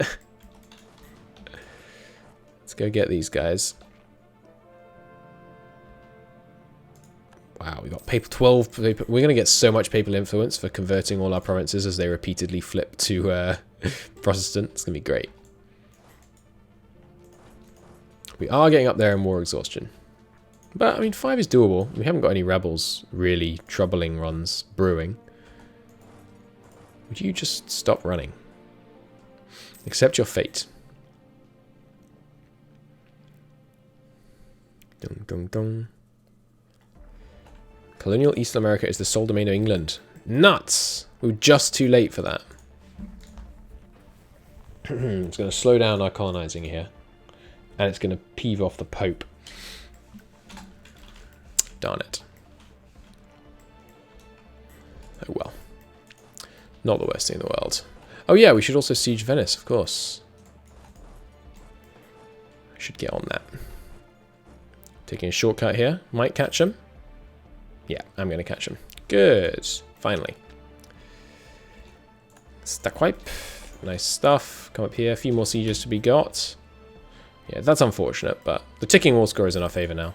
Speaker 1: Let's go get these guys. Wow, we got 12 paper. We're going to get so much papal influence for converting all our provinces as they repeatedly flip to Protestant. It's going to be great. We are getting up there in war exhaustion. But, I mean, 5 is doable. We haven't got any rebels really troubling runs brewing. Would you just stop running? Accept your fate. Dun, dun, dun. Colonial East America is the sole domain of England. Nuts! We were just too late for that. It's going to slow down our colonizing here. And it's going to peeve off the Pope. Darn it. Oh well. Not the worst thing in the world. Oh yeah, we should also siege Venice, of course. I should get on that. Taking a shortcut here. Might catch him. Yeah, I'm going to catch him. Good. Finally. Stack wipe. Nice stuff. Come up here. A few more sieges to be got. Yeah, that's unfortunate, but the ticking war score is in our favor now.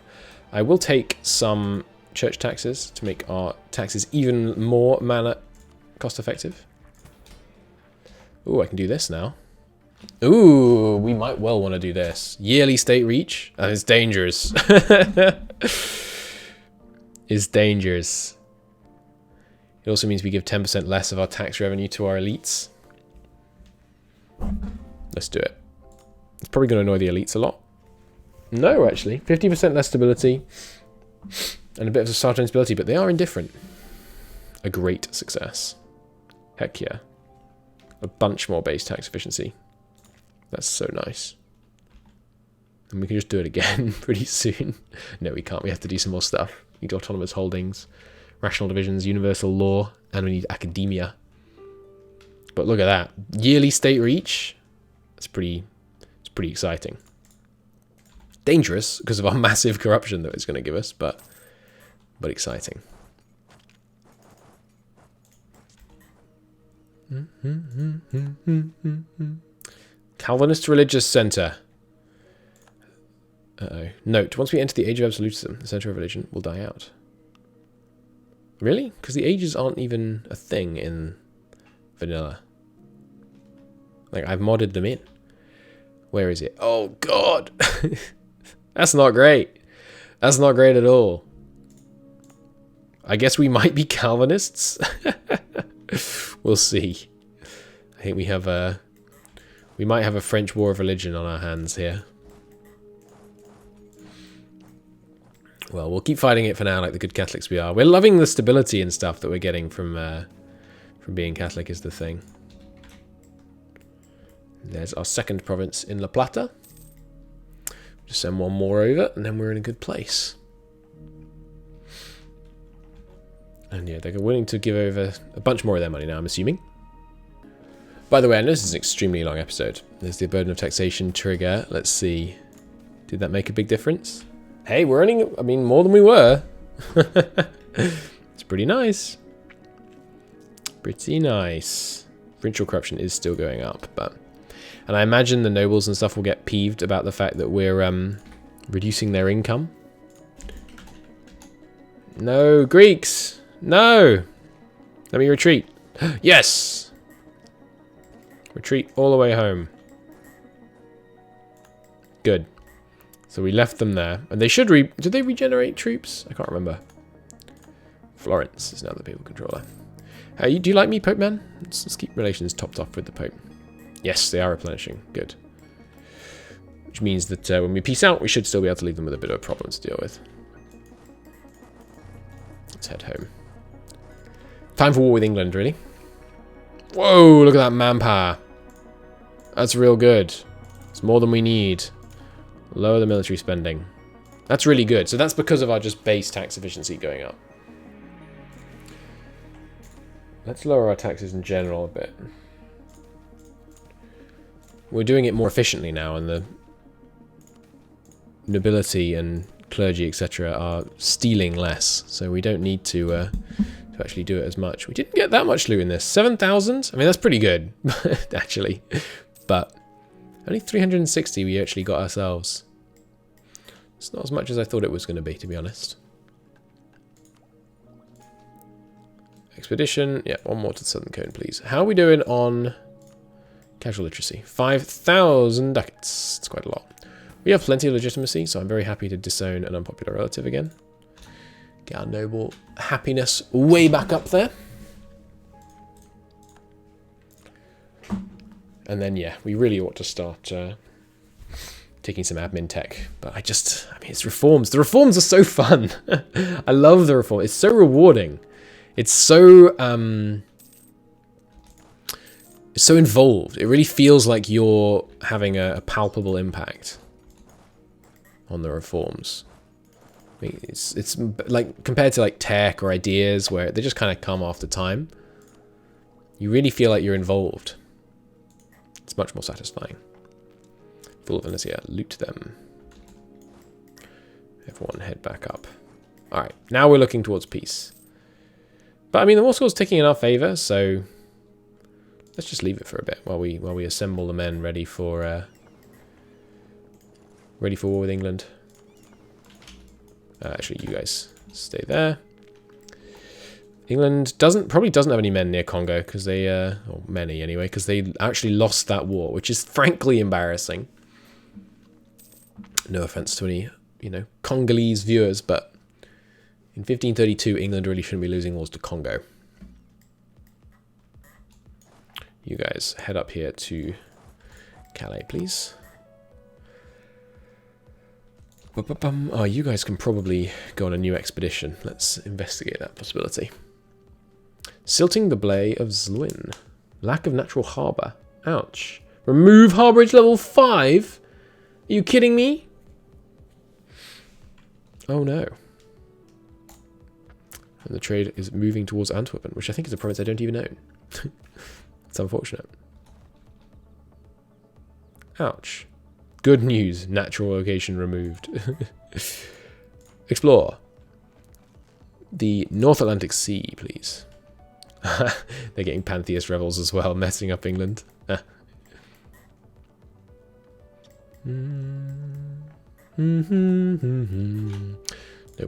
Speaker 1: I will take some church taxes to make our taxes even more mana cost effective. Ooh, I can do this now. Ooh, we might well want to do this. Yearly state reach. And it's dangerous. It's dangerous. It also means we give 10% less of our tax revenue to our elites. Let's do it. It's probably going to annoy the elites a lot. No, actually. 50% less stability. And a bit of societal instability, but they are indifferent. A great success. Heck yeah. A bunch more base tax efficiency. That's so nice. And we can just do it again pretty soon. No, we can't. We have to do some more stuff. We need autonomous holdings, rational divisions, universal law, and we need academia. But look at that. Yearly state reach. It's pretty exciting. Dangerous because of our massive corruption that it's going to give us, but exciting. Calvinist religious center. Uh-oh. Note, once we enter the age of absolutism, the center of religion will die out. Really? Because the ages aren't even a thing in vanilla. Like, I've modded them in. Where is it? Oh, God! That's not great. That's not great at all. I guess we might be Calvinists. We'll see. I think we have a... We might have a French war of religion on our hands here. Well, we'll keep fighting it for now, like the good Catholics we are. We're loving the stability and stuff that we're getting from being Catholic is the thing. There's our second province in La Plata. Just send one more over, and then we're in a good place. And yeah, they're willing to give over a bunch more of their money now, I'm assuming. By the way, I know this is an extremely long episode. There's the burden of taxation trigger. Let's see. Did that make a big difference? Hey, we're earning, I mean, more than we were. It's pretty nice. Pretty nice. Provincial corruption is still going up, but... And I imagine the nobles and stuff will get peeved about the fact that we're reducing their income. No, Greeks! No! Let me retreat. Yes! Retreat all the way home. Good. So we left them there. And they should did they regenerate troops? I can't remember. Florence is now the papal controller. Do you like me, Pope Man? Let's keep relations topped off with the Pope. Yes, they are replenishing. Good. Which means that when we peace out, we should still be able to leave them with a bit of a problem to deal with. Let's head home. Time for war with England, really. Whoa, look at that manpower. That's real good. It's more than we need. Lower the military spending. That's really good. So that's because of our just base tax efficiency going up. Let's lower our taxes in general a bit. We're doing it more efficiently now, and the nobility and clergy, etc., are stealing less. So we don't need to actually do it as much. We didn't get that much loot in this. 7,000? I mean, that's pretty good, actually. But only 360 we actually got ourselves. It's not as much as I thought it was going to be, to be honest. Expedition. Yeah, one more to the Southern Cone, please. How are we doing on casual literacy? 5,000 ducats. It's quite a lot. We have plenty of legitimacy, so I'm very happy to disown an unpopular relative again. Get our noble happiness way back up there. And then, yeah, we really ought to start taking some admin tech. But I mean, it's reforms. The reforms are so fun. I love the reform. It's so rewarding. It's so involved. It really feels like you're having a palpable impact on the reforms. I mean, it's like compared to like tech or ideas where they just kind of come after time. You really feel like you're involved. It's much more satisfying. Full of Venetia, loot them. Everyone head back up. Alright, now we're looking towards peace. But I mean, the war score's ticking in our favour, so let's just leave it for a bit while we assemble the men ready for war with England. Actually, you guys stay there. England probably doesn't have any men near Congo because they, or many anyway, because they actually lost that war, which is frankly embarrassing. No offense to any, Congolese viewers, but in 1532, England really shouldn't be losing wars to Congo. You guys head up here to Calais, please. Oh, you guys can probably go on a new expedition. Let's investigate that possibility. Silting the Bay of Zluin. Lack of natural harbour. Ouch. Remove harbourage level 5? Are you kidding me? Oh no. And the trade is moving towards Antwerp, which I think is a province I don't even own. It's unfortunate. Ouch. Good news. Natural location removed. Explore. The North Atlantic Sea, please. They're getting pantheist rebels as well, messing up England. No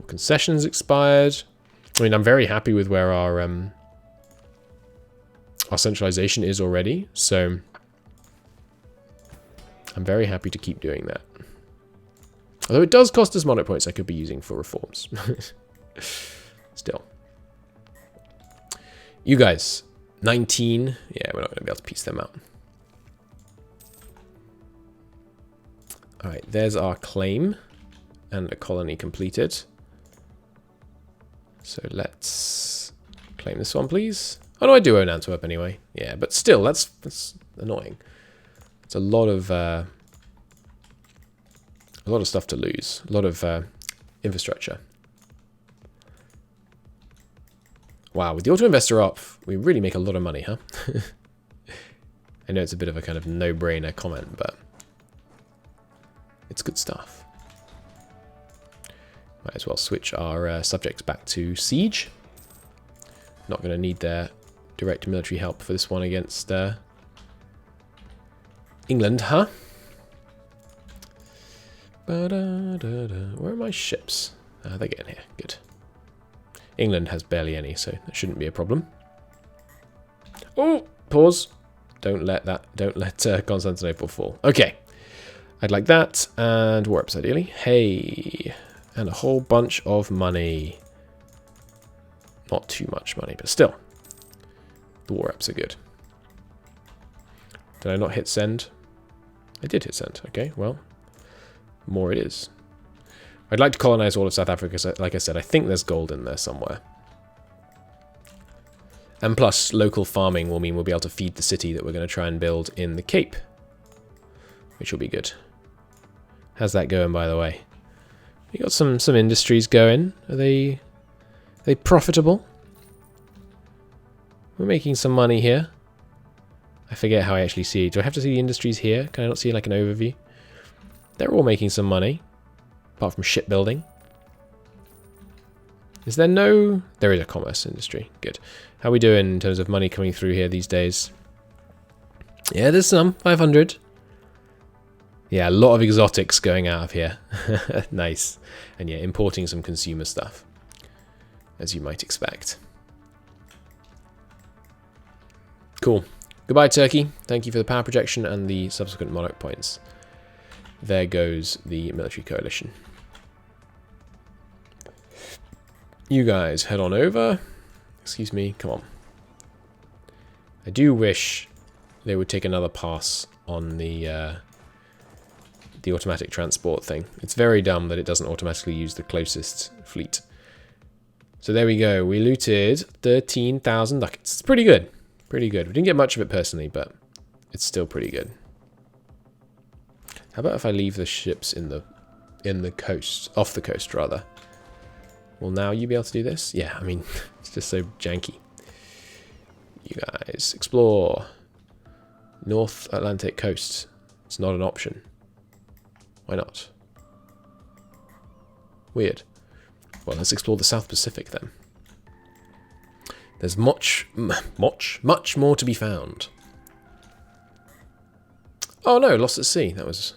Speaker 1: concessions expired. I mean, I'm very happy with where our centralization is already, so I'm very happy to keep doing that. Although it does cost us mono points I could be using for reforms. Still. You guys, 19. Yeah, we're not going to be able to piece them out. Alright, there's our claim. And a colony completed. So let's claim this one, please. Oh no, I do own Antwerp anyway. Yeah, but still, that's annoying. It's a lot of stuff to lose. A lot of infrastructure. Wow, with the auto investor up, we really make a lot of money, huh? I know it's a bit of a kind of no-brainer comment, but it's good stuff. Might as well switch our subjects back to siege. Not going to need their direct military help for this one against England, huh? Where are my ships? They're getting here. Good. England has barely any, so that shouldn't be a problem. Oh, pause. Don't let Constantinople fall. Okay. I'd like that, and war reps ideally. Hey, and a whole bunch of money. Not too much money, but still. The war reps are good. Did I not hit send? I did hit send. Okay, well, more it is. I'd like to colonize all of South Africa, so like I said, I think there's gold in there somewhere. And plus, local farming will mean we'll be able to feed the city that we're going to try and build in the Cape. Which will be good. How's that going, by the way? You got some industries going. Are they profitable? We're making some money here. I forget how I actually see it. Do I have to see the industries here? Can I not see like an overview? They're all making some money. Apart from shipbuilding. Is there no... There is a commerce industry. Good. How are we doing in terms of money coming through here these days? Yeah, there's some. 500. Yeah, a lot of exotics going out of here. Nice. And yeah, importing some consumer stuff. As you might expect. Cool. Goodbye, Turkey. Thank you for the power projection and the subsequent monarch points. There goes the military coalition. You guys head on over. Excuse me, come on. I do wish they would take another pass on the automatic transport thing. It's very dumb that it doesn't automatically use the closest fleet. So there we go. We looted 13,000 ducats. It's pretty good. Pretty good. We didn't get much of it personally, but it's still pretty good. How about if I leave the ships in the coast, off the coast rather? Will now you be able to do this? Yeah, I mean, it's just so janky. You guys explore North Atlantic coast. It's not an option. Why not? Weird. Well, let's explore the South Pacific then. There's much more to be found. Oh no, lost at sea. That was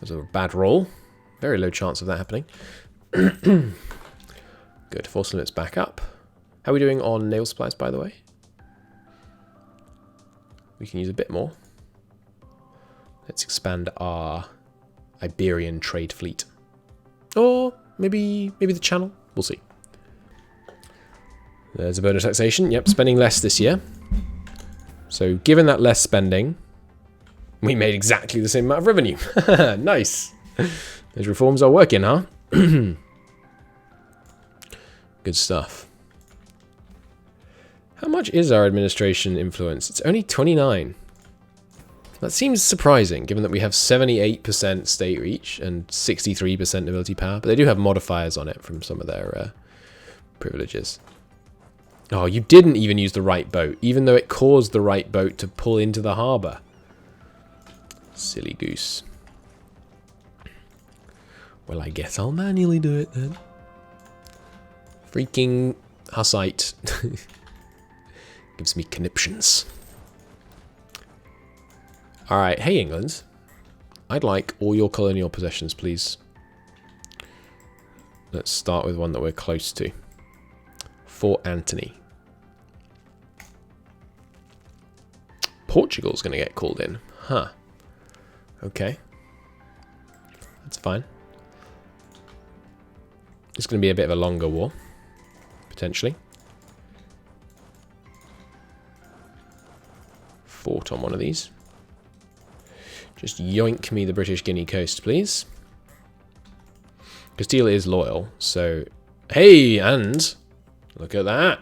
Speaker 1: a bad roll. Very low chance of that happening. Good. Force limits back up. How are we doing on naval supplies, by the way? We can use a bit more. Let's expand our Iberian trade fleet. Or maybe the Channel. We'll see. There's a bonus taxation. Yep, spending less this year. So given that less spending, we made exactly the same amount of revenue. Nice. Those reforms are working, huh? Good stuff. How much is our administration influence? It's only 29. That seems surprising, given that we have 78% state reach and 63% nobility power. But they do have modifiers on it from some of their privileges. Oh, you didn't even use the right boat, even though it caused the right boat to pull into the harbour. Silly goose. Well, I guess I'll manually do it then. Freaking Hussite. Gives me conniptions. Alright, hey England. I'd like all your colonial possessions, please. Let's start with one that we're close to. Fort Anthony. Portugal's going to get called in. Huh. Okay. That's fine. It's going to be a bit of a longer war. Potentially. Fort on one of these. Just yoink me the British Guinea coast, please. Castile is loyal, so... Hey, and... Look at that.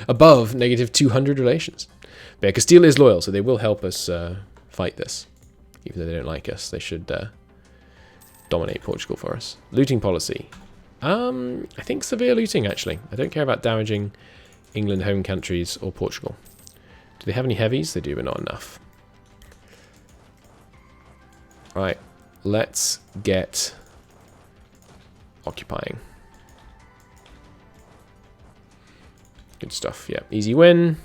Speaker 1: Above negative 200 relations. But yeah, Castile is loyal, so they will help us fight this. Even though they don't like us, they should dominate Portugal for us. Looting policy. I think severe looting, actually. I don't care about damaging England, home countries, or Portugal. Do they have any heavies? They do, but not enough. Right, let's get occupying. Good stuff, yeah. Easy win.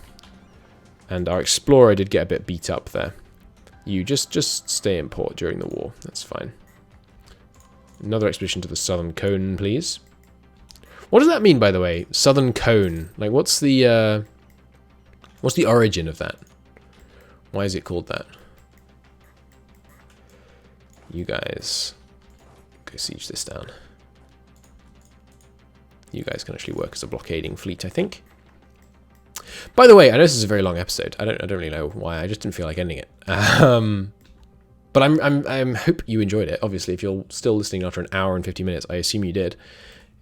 Speaker 1: And our explorer did get a bit beat up there. You just stay in port during the war. That's fine. Another expedition to the Southern Cone, please. What does that mean, by the way? Southern Cone. Like, what's the origin of that? Why is it called that? You guys go siege this down. You guys can actually work as a blockading fleet, I think. By the way, I know this is a very long episode. I don't really know why. I just didn't feel like ending it. But I hope you enjoyed it. Obviously, if you're still listening after an hour and 50 minutes, I assume you did.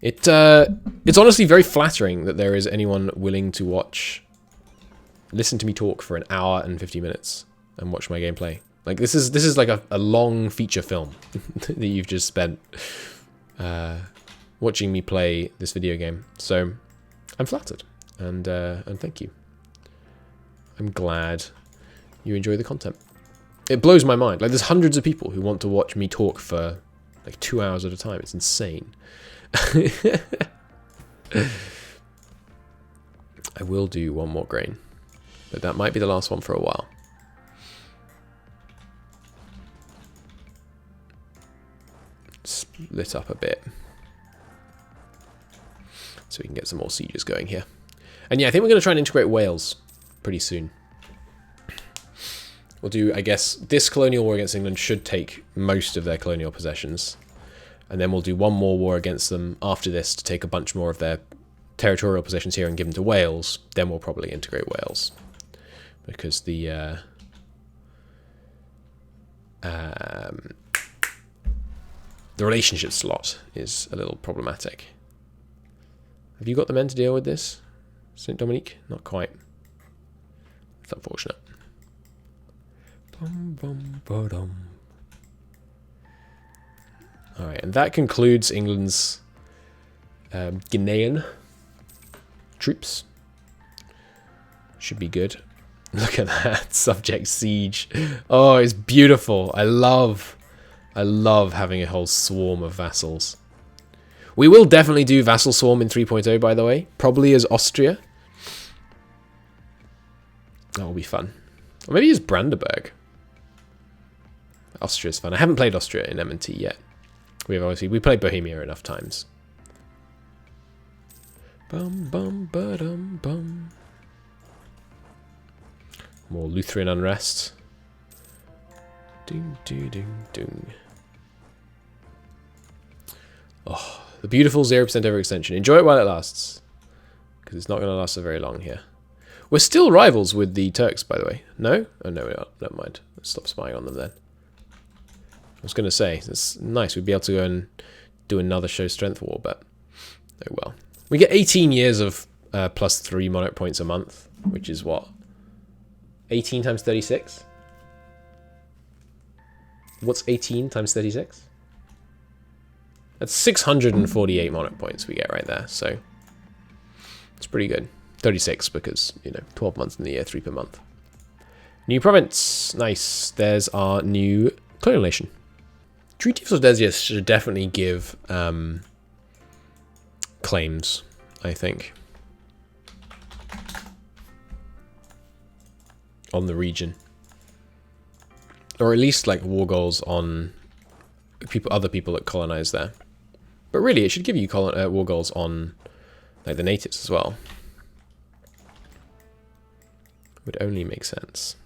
Speaker 1: It's honestly very flattering that there is anyone willing to listen to me talk for an hour and 50 minutes and watch my gameplay. Like this is like a long feature film that you've just spent watching me play this video game. So I'm flattered and thank you. I'm glad you enjoy the content. It blows my mind. Like there's hundreds of people who want to watch me talk for like 2 hours at a time. It's insane. I will do one more grain, but that might be the last one for a while. Split up a bit so we can get some more sieges going here. And yeah, I think we're going to try and integrate Wales pretty soon. We'll do, I guess, this colonial war against England should take most of their colonial possessions. And then we'll do one more war against them after this to take a bunch more of their territorial possessions here and give them to Wales. Then we'll probably integrate Wales. Because the relationship slot is a little problematic. Have you got the men to deal with this, St. Dominique? Not quite. It's unfortunate. Alright, and that concludes England's Ghanaian troops. Should be good. Look at that, subject siege. Oh, it's beautiful. I love having a whole swarm of vassals. We will definitely do vassal swarm in 3.0, by the way. Probably as Austria. That will be fun. Or maybe as Brandenburg. Austria's fun. I haven't played Austria in M&T yet. We played Bohemia enough times. Bum bum ba-dum bum. More Lutheran unrest. Ding ding ding ding. Oh, the beautiful 0% overextension. Enjoy it while it lasts, because it's not going to last so very long here. We're still rivals with the Turks, by the way. No? Oh no, we are. Never mind. Let's stop spying on them then. I was going to say, it's nice. We'd be able to go and do another show strength war, but oh well. We get 18 years of +3 monarch points a month, which is what? 18 times 36? What's 18 times 36? That's 648 monarch points we get right there, so it's pretty good. 36 because, 12 months in the year, 3 per month. New province. Nice. There's our new colonial nation. Treaty of Tordesillas should definitely give claims, I think, on the region, or at least like war goals on other people that colonize there. But really, it should give you war goals on like the natives as well. Would only make sense.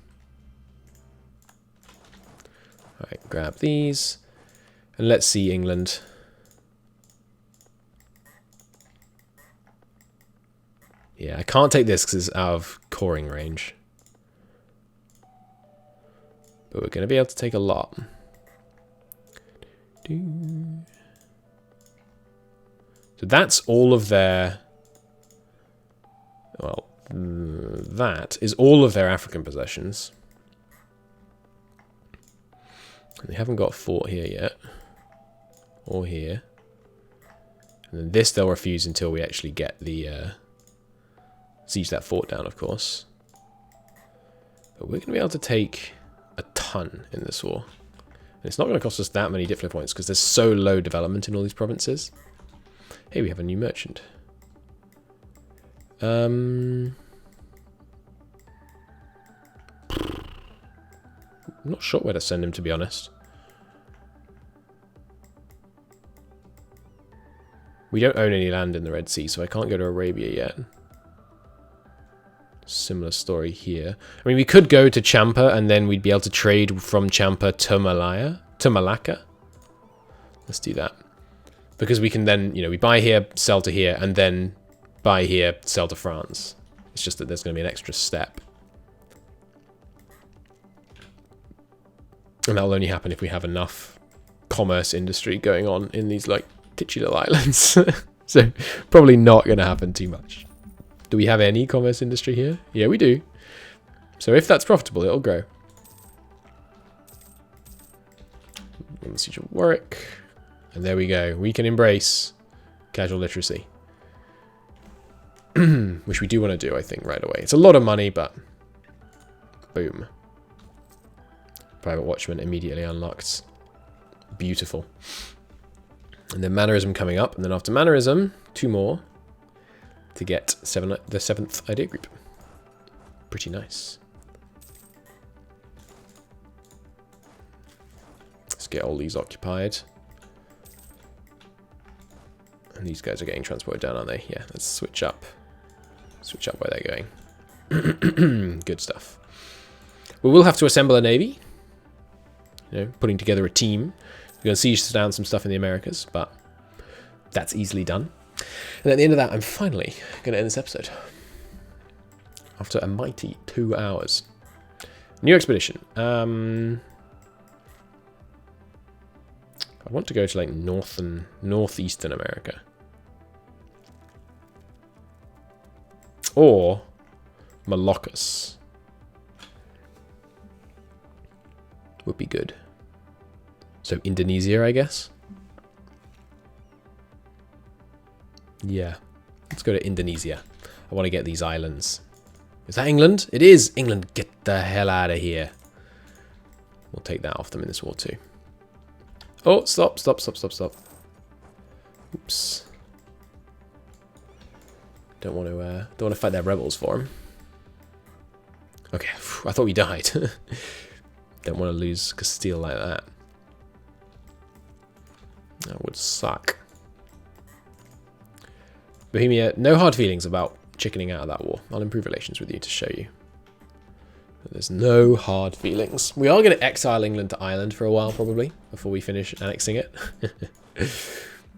Speaker 1: All right, grab these. And let's see England. Yeah, I can't take this because it's out of coring range. But we're going to be able to take a lot. So that's all of their... Well, that is all of their African possessions. They haven't got a fort here yet. Or here. And then this they'll refuse until we actually get the siege that fort down, of course. But we're going to be able to take a ton in this war. And it's not going to cost us that many diplo points because there's so low development in all these provinces. Hey, we have a new merchant. I'm not sure where to send him, to be honest. We don't own any land in the Red Sea, so I can't go to Arabia yet. Similar story here. I mean, we could go to Champa, and then we'd be able to trade from Champa to Malaya, to Malacca. Let's do that. Because we can then, you know, we buy here, sell to here, and then buy here, sell to France. It's just that there's going to be an extra step. And that'll only happen if we have enough commerce industry going on in these, like, titular islands. So, probably not going to happen too much. Do we have any commerce industry here? Yeah, we do. So, if that's profitable, it'll grow. Siege of Warwick. And there we go. We can embrace casual literacy. Which we do want to do, I think, right away. It's a lot of money, but... boom. Private Watchman immediately unlocked. Beautiful. And then Mannerism coming up. And then after Mannerism, 2 more to get the 7th idea group. Pretty nice. Let's get all these occupied. And these guys are getting transported down, aren't they? Yeah, let's switch up. Switch up where they're going. Good stuff. We will have to assemble a navy. You know, putting together a team. We're going to siege down some stuff in the Americas, but that's easily done. And at the end of that, I'm finally going to end this episode. After a mighty 2 hours. New expedition. I want to go to like northeastern America. Or Moluccas. Would be good. So Indonesia, I guess. Yeah. Let's go to Indonesia. I want to get these islands. Is that England? It is England. Get the hell out of here. We'll take that off them in this war too. Oh, stop. Oops. Don't want to fight their rebels for them. Okay, I thought we died. Don't want to lose Castile like that. That would suck. Bohemia, no hard feelings about chickening out of that war. I'll improve relations with you to show you. But there's no hard feelings. We are going to exile England to Ireland for a while, probably, before we finish annexing it.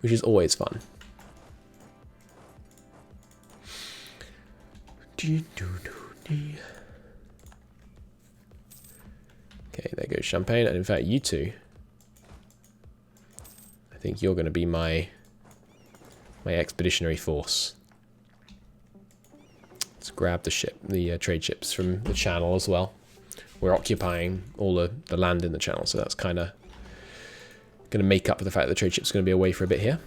Speaker 1: Which is always fun. Okay, there goes Champagne. And in fact, you two, I think you're going to be my expeditionary force. Let's grab the ship, the trade ships from the channel as well. We're occupying all the land in the channel, so that's kind of going to make up for the fact that the trade ship's going to be away for a bit here.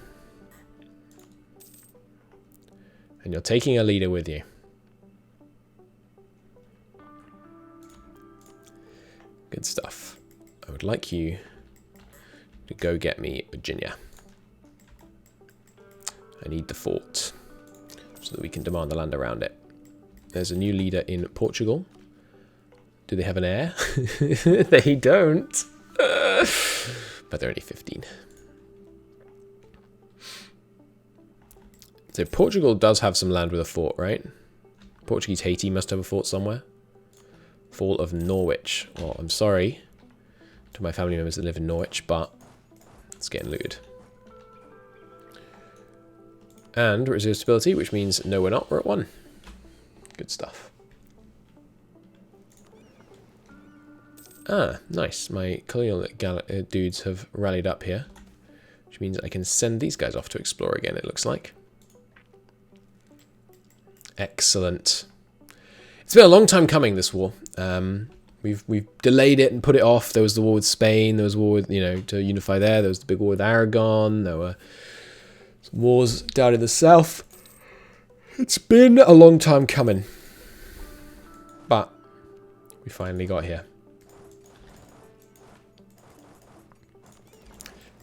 Speaker 1: And you're taking a leader with you. Good stuff. I would like you to go get me Virginia. I need the fort so that we can demand the land around it. There's a new leader in Portugal. Do they have an heir? They don't. But they're only 15. So Portugal does have some land with a fort, right? Portuguese Haiti must have a fort somewhere. Fall of Norwich. Well, I'm sorry to my family members that live in Norwich, but it's getting looted. And reserve stability, which means no, we're not. We're at 1. Good stuff. Ah, nice. My colonial dudes have rallied up here, which means I can send these guys off to explore again, it looks like. Excellent. It's been a long time coming, this war. We've delayed it and put it off. There was the war with Spain. There was war with, to unify there. There was the big war with Aragon. There were wars down in the south. It's been a long time coming. But we finally got here.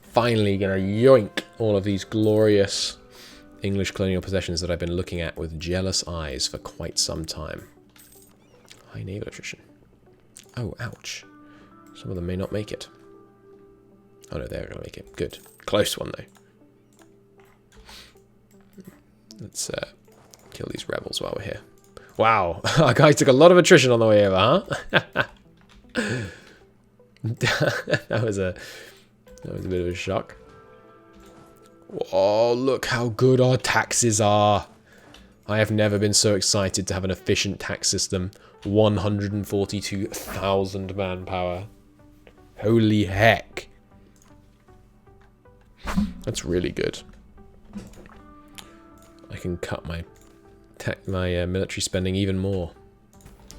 Speaker 1: Finally gonna yoink all of these glorious English colonial possessions that I've been looking at with jealous eyes for quite some time. High naval attrition. Oh, ouch. Some of them may not make it. Oh no, they're going to make it. Good. Close one, though. Let's kill these rebels while we're here. Wow, our guy took a lot of attrition on the way over, huh? that was a bit of a shock. Oh, look how good our taxes are. I have never been so excited to have an efficient tax system. 142,000 manpower. Holy heck. That's really good. I can cut my military spending even more.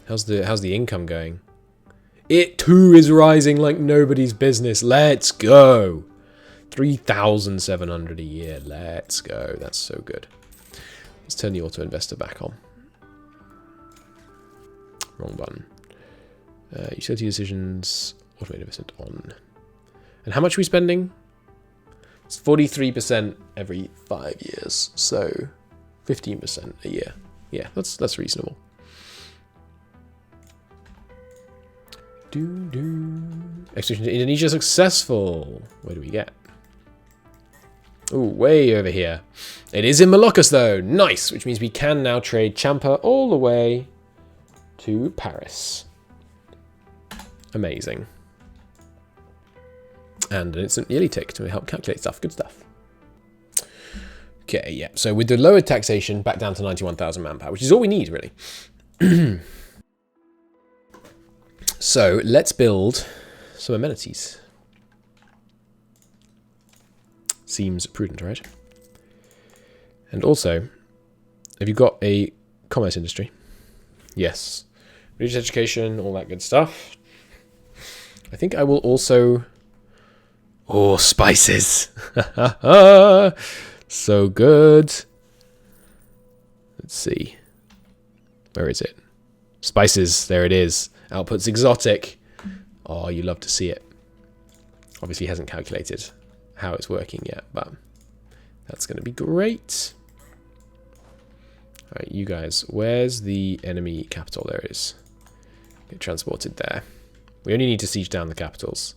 Speaker 1: How's the income going? It too is rising like nobody's business. Let's go. 3,700 a year. Let's go. That's so good. Let's turn the auto investor back on. Wrong button. Utility decisions. Automated investment on. And how much are we spending? It's 43% every 5 years. So 15% a year. Yeah, that's reasonable. Expedition to Indonesia successful. Where do we get? Ooh, way over here. It is in Moluccas though. Nice, which means we can now trade Champa all the way to Paris. Amazing. And an instant yearly tick to help calculate stuff. Good stuff. Okay, yeah. So with the lowered taxation, back down to 91,000 manpower, which is all we need, really. So let's build some amenities. Seems prudent, right? And also, have you got a commerce industry? Yes. Religious education, all that good stuff. I think I will also... Oh, spices! So good. Let's see. Where is it? Spices, there it is. Output's exotic. Oh, you love to see it. Obviously hasn't calculated how it's working yet, but that's going to be great. Alright, you guys, where's the enemy capital? There it is. Get transported there. We only need to siege down the capitals.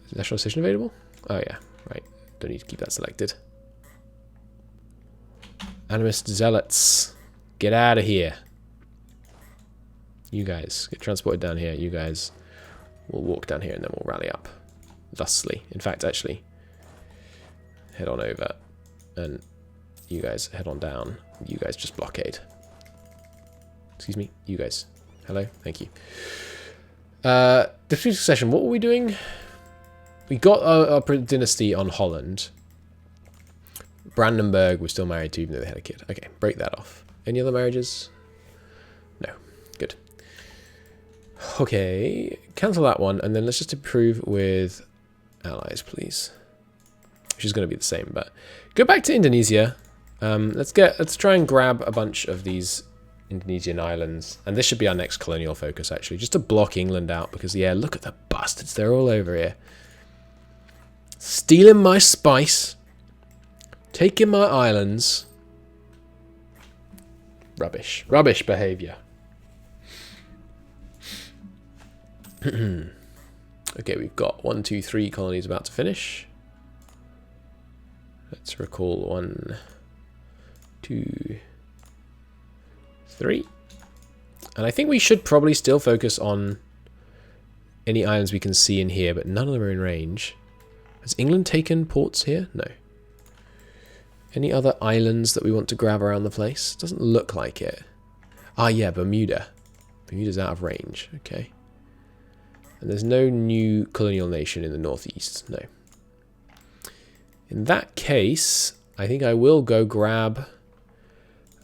Speaker 1: Is nationalization available? Oh yeah, right. Don't need to keep that selected. Animist zealots, get out of here. You guys get transported down here. You guys will walk down here and then we'll rally up. Thusly. In fact, actually, head on over and you guys head on down. You guys just blockade. Excuse me, you guys. Hello, thank you. Defeat succession, what were we doing? We got our dynasty on Holland. Brandenburg we're still married to even though they had a kid. Okay, break that off. Any other marriages? No. Good. Okay, cancel that one, and then let's just improve with allies, please. Which is going to be the same, but go back to Indonesia. Let's try and grab a bunch of these Indonesian islands, and this should be our next colonial focus actually, just to block England out because yeah, look at the bastards, they're all over here, stealing my spice, taking my islands. Rubbish behaviour. Okay, we've got 1, 2, 3 colonies about to finish. Let's recall 1, 2, 3. And I think we should probably still focus on any islands we can see in here, but none of them are in range. Has England taken ports here? No. Any other islands that we want to grab around the place? Doesn't look like it. Ah, yeah, Bermuda. Bermuda's out of range. Okay. And there's no new colonial nation in the northeast. No. In that case, I think I will go grab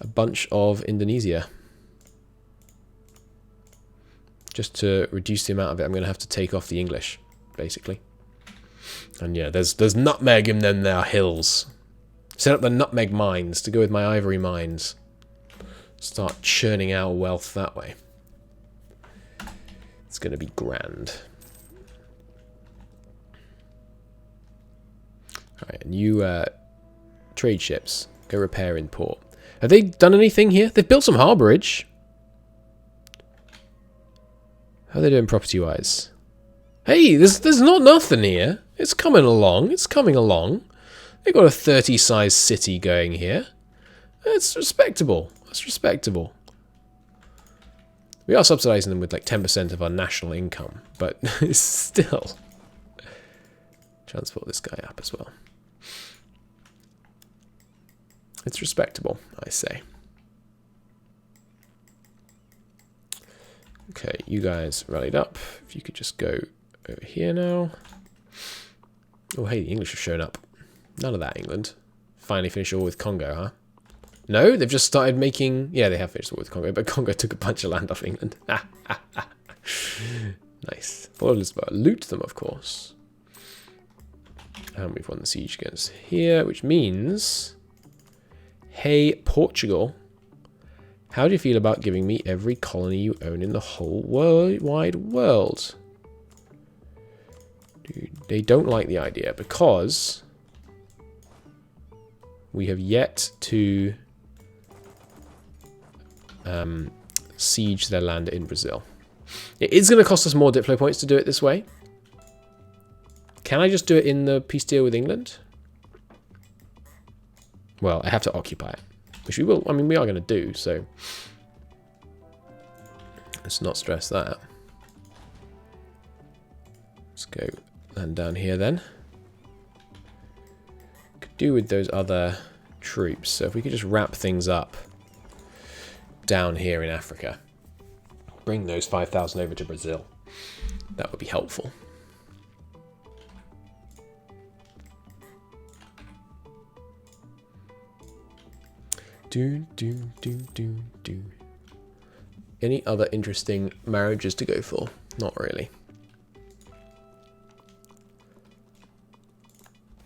Speaker 1: a bunch of Indonesia. Just to reduce the amount of it, I'm going to have to take off the English, basically. And yeah, there's nutmeg in them there hills. Set up the nutmeg mines to go with my ivory mines. Start churning out wealth that way. It's going to be grand. Alright, and you trade ships. Go repair in port. Have they done anything here? They've built some harbourage. How are they doing property-wise? Hey, there's not nothing here. It's coming along. It's coming along. They've got a 30-size city going here. That's respectable. That's respectable. We are subsidizing them with like 10% of our national income, but still. Transport this guy up as well. It's respectable, I say. Okay, you guys rallied up. If you could just go over here now. Oh, hey, the English have shown up. None of that, England. Finally finished all with Congo, huh? No, they've just started making... Yeah, they have finished all with Congo, but Congo took a bunch of land off England. Nice. Follow Lisbon. Loot them, of course. And we've won the siege against here, which means... Hey, Portugal, how do you feel about giving me every colony you own in the whole wide world? Dude, they don't like the idea because we have yet to siege their land in Brazil. It is going to cost us more Diplo points to do it this way. Can I just do it in the peace deal with England? Well, I have to occupy it, which we will. I mean, we are going to do, so let's not stress that. Let's go land down here then. Could do with those other troops, so if we could just wrap things up down here in Africa, bring those 5,000 over to Brazil, that would be helpful. Any other interesting marriages to go for? Not really.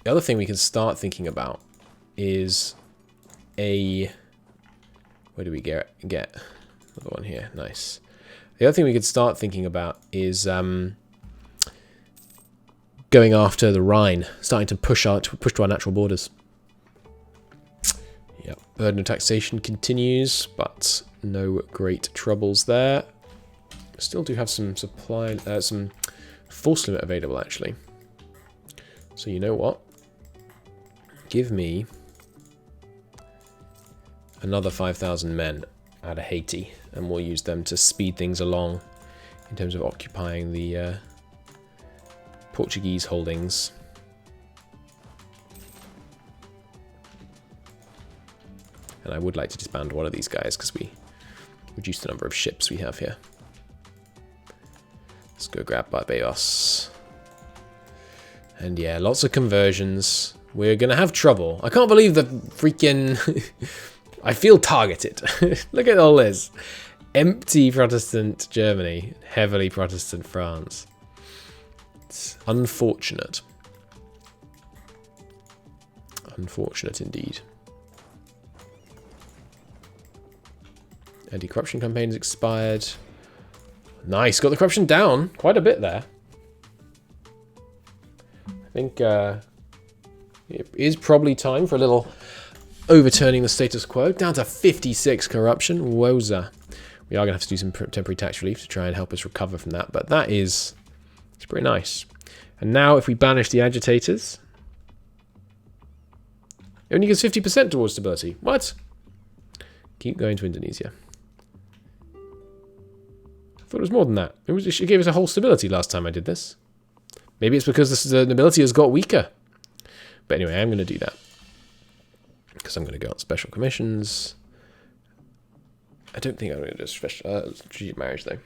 Speaker 1: The other thing we can start thinking about is a... Where do we get? Another one here. Nice. The other thing we could start thinking about is going after the Rhine, starting to push to our natural borders. Yep. Burden of taxation continues, but no great troubles there. Still do have some supply, some force limit available actually. So you know what? Give me another 5,000 men out of Haiti, and we'll use them to speed things along in terms of occupying the Portuguese holdings. And I would like to disband one of these guys because we reduced the number of ships we have here. Let's go grab Barbados. And yeah, lots of conversions. We're going to have trouble. I can't believe the freaking... I feel targeted. Look at all this. Empty Protestant Germany. Heavily Protestant France. It's unfortunate. Unfortunate indeed. Anti-corruption campaign's expired. Nice. Got the corruption down quite a bit there. I think it is probably time for a little overturning the status quo. Down to 56 corruption. Woza. We are going to have to do some temporary tax relief to try and help us recover from that. But that is... It's pretty nice. And now if we banish the agitators... It only gives 50% towards stability. What? Keep going to Indonesia. I thought it was more than that. It gave us a whole stability last time I did this. Maybe it's because the nobility has got weaker. But anyway, I'm going to do that. Because I'm going to go on special commissions. I don't think I'm going to do special strategic marriage though.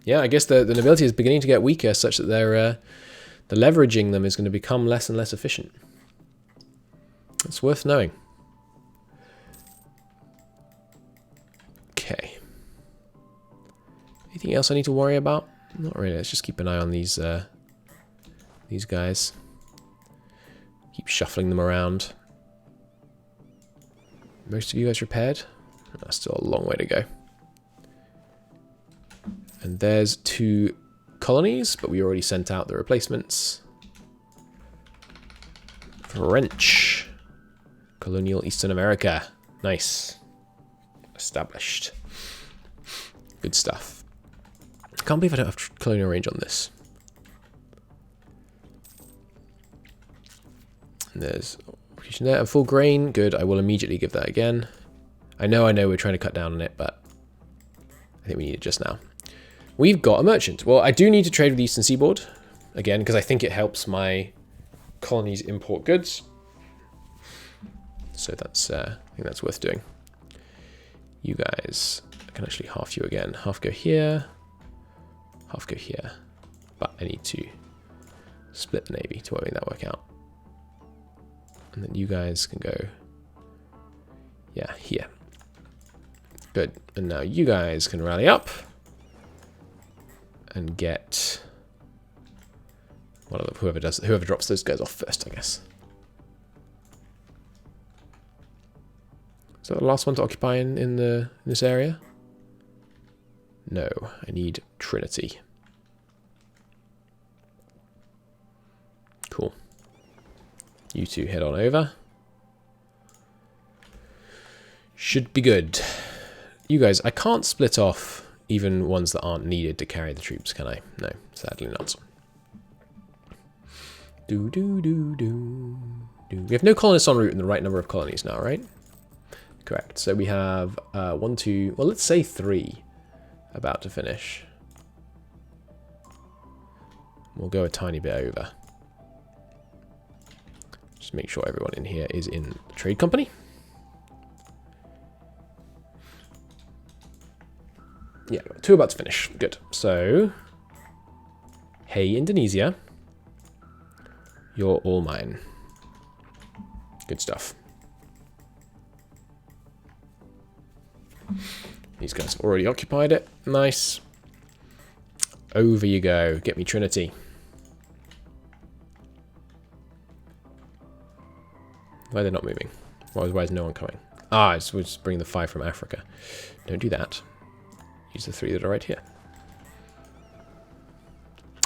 Speaker 1: Yeah, I guess the nobility is beginning to get weaker such that they're the leveraging them is going to become less and less efficient. It's worth knowing. Okay. Anything else I need to worry about? Not really. Let's just keep an eye on these guys. Keep shuffling them around. Most of you guys repaired? That's still a long way to go. And there's 2 colonies, but we already sent out the replacements. French. Colonial Eastern America. Nice. Established. Good stuff. I can't believe I don't have colonial range on this. And there's there, a full grain. Good. I will immediately give that again. I know we're trying to cut down on it, but I think we need it just now. we've got a merchant. Well, I do need to trade with the Eastern Seaboard, again, because I think it helps my colonies import goods. So that's, I think that's worth doing. You guys, I can actually half you again. Half go here, half go here. But I need to split the navy to make that work out. And then you guys can go, yeah, here. Good. And now you guys can rally up and get one of them, whoever drops those guys off first, I guess. Is that the last one to occupy in this area? No, I need Trinity. Cool. You two head on over. Should be good. You guys, I can't split off even ones that aren't needed to carry the troops, can I? No, sadly not. We have no colonists en route in the right number of colonies now, right? Correct. So we have 1, 2, well, let's say 3 about to finish. We'll go a tiny bit over. Just make sure everyone in here is in the trade company. Yeah, 2 about to finish. Good. So, hey, Indonesia. You're all mine. Good stuff. These guys have already occupied it. Nice. Over you go. Get me Trinity. Why are they not moving? Why is no one coming? Ah, we'll just bring the 5 from Africa. Don't do that. Use the 3 that are right here.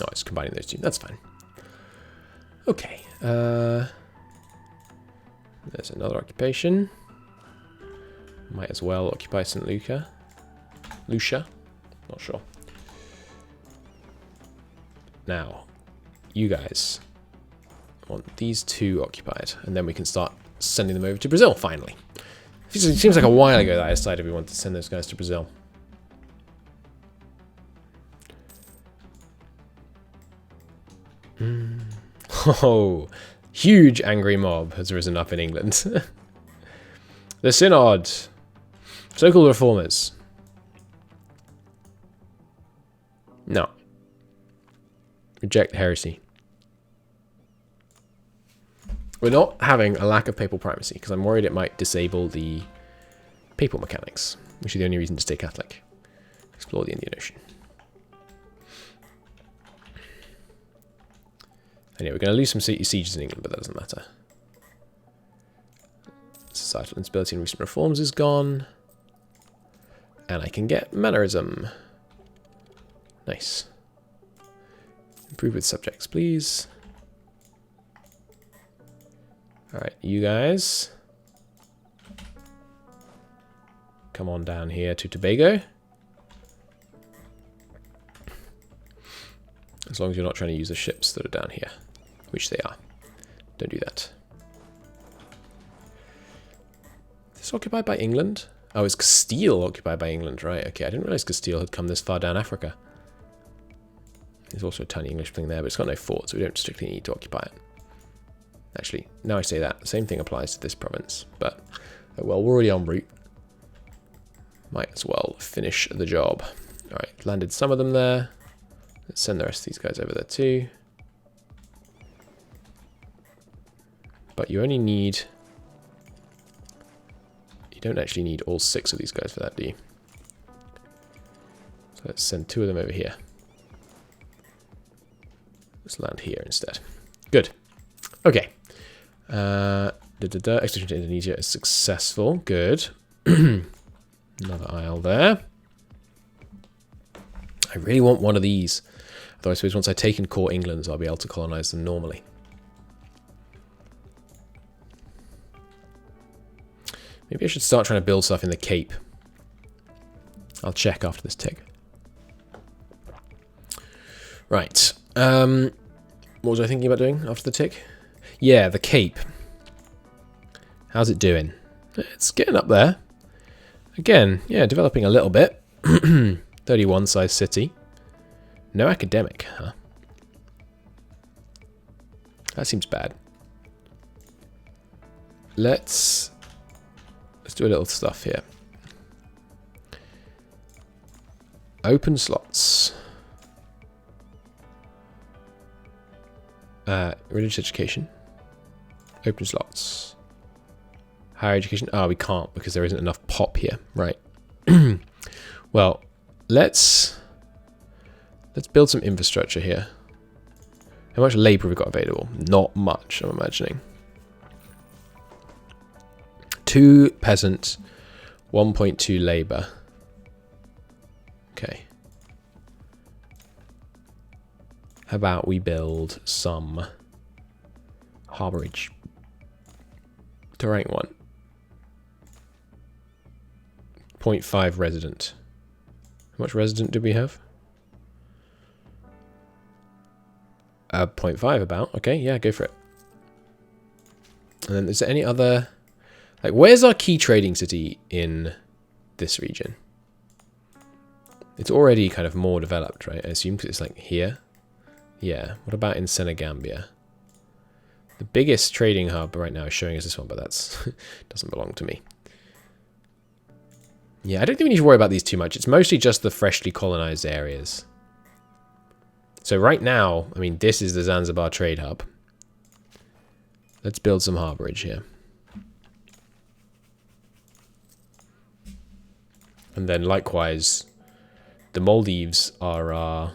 Speaker 1: Oh, it's combining those 2. That's fine. Okay. There's another occupation. Might as well occupy St. Lucia. Not sure. Now, you guys want these 2 occupied, and then we can start sending them over to Brazil, finally. It seems like a while ago that I decided we wanted to send those guys to Brazil. Oh, huge angry mob has risen up in England. The Synod. So-called reformers. No. Reject heresy. We're not having a lack of papal primacy, because I'm worried it might disable the papal mechanics, which are the only reason to stay Catholic. Explore the Indian Ocean. Anyway, we're going to lose some sieges in England, but that doesn't matter. Societal instability and recent reforms is gone. And I can get mannerism. Nice. Improve with subjects, please. Alright, you guys. Come on down here to Tobago. As long as you're not trying to use the ships that are down here. Which they are. Don't do that. Is this occupied by England? Oh, it's Castile occupied by England, right. Okay, I didn't realize Castile had come this far down Africa. There's also a tiny English thing there, but it's got no fort, so we don't strictly need to occupy it. Actually, now I say that, the same thing applies to this province. But, well, we're already en route. Might as well finish the job. Alright, landed some of them there. Let's send the rest of these guys over there too. But you only need... You don't actually need all 6 of these guys for that, do you? So let's send 2 of them over here. Let's land here instead. Good. Okay. Expedition to Indonesia is successful. Good. Another isle there. I really want one of these. Although I suppose once I've taken core Englands, I'll be able to colonize them normally. Maybe I should start trying to build stuff in the Cape. I'll check after this tick. Right. What was I thinking about doing after the tick? Yeah, the Cape. How's it doing? It's getting up there. Again, yeah, developing a little bit. 31 size city. No academic, huh? That seems bad. Let's do a little stuff here. Open slots. Religious education. Open slots. Higher education. Oh, we can't because there isn't enough pop here. Right. Well, let's build some infrastructure here. How much labor have we got available? Not much, I'm imagining. 2 peasant, 1.2 labor. Okay. How about we build some harborage? Terrain 1. 0.5 resident. How much resident do we have? 0.5 about. Okay, yeah, go for it. And then is there any other... Like, where's our key trading city in this region? It's already kind of more developed, right? I assume because it's like here. Yeah. What about in Senegambia? The biggest trading hub right now is showing us this one, but that's doesn't belong to me. Yeah, I don't think we need to worry about these too much. It's mostly just the freshly colonized areas. So right now, I mean, this is the Zanzibar trade hub. Let's build some harborage here. And then likewise, the Maldives are our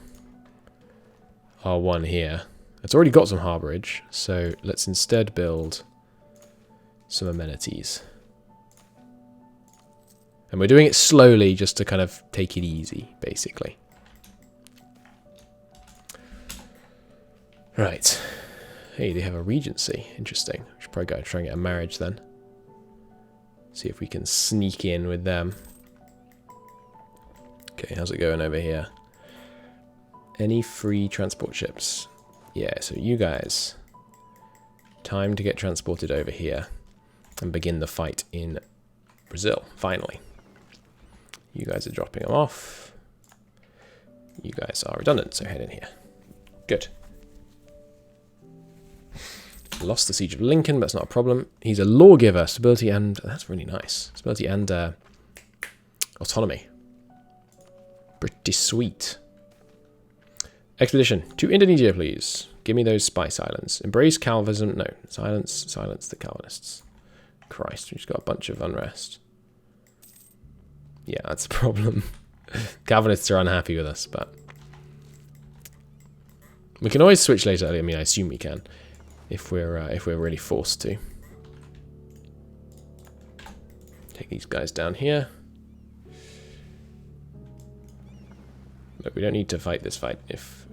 Speaker 1: one here. It's already got some harborage, so let's instead build some amenities. And we're doing it slowly just to kind of take it easy, basically. Right. Hey, they have a regency. Interesting. We should probably go try and get a marriage then. See if we can sneak in with them. Okay, how's it going over here? Any free transport ships? Yeah, so you guys. Time to get transported over here and begin the fight in Brazil, finally. You guys are dropping them off. You guys are redundant, so head in here. Good. Lost the Siege of Lincoln, but that's not a problem. He's a lawgiver, stability and... That's really nice. Stability and autonomy. Pretty sweet. Expedition to Indonesia, please. Give me those spice islands. Embrace Calvinism. No, silence the Calvinists. Christ, we've just got a bunch of unrest. Yeah, that's a problem. Calvinists are unhappy with us, but... We can always switch later. I mean, I assume we can. If we're really forced to. Take these guys down here. Look, we don't need to fight this fight if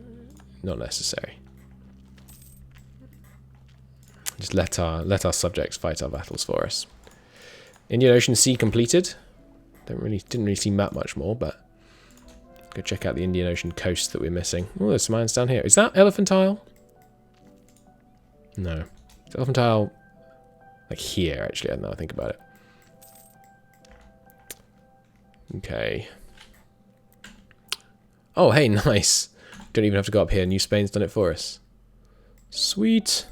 Speaker 1: not necessary. Just let our subjects fight our battles for us. Indian Ocean Sea completed. Didn't really see that much more, but go check out the Indian Ocean coast that we're missing. Oh, there's some mines down here. Is that Elephantile? No. It's Elephantile like here, actually, now I think about it. Okay. Oh, hey, nice. Don't even have to go up here. New Spain's done it for us. Sweet.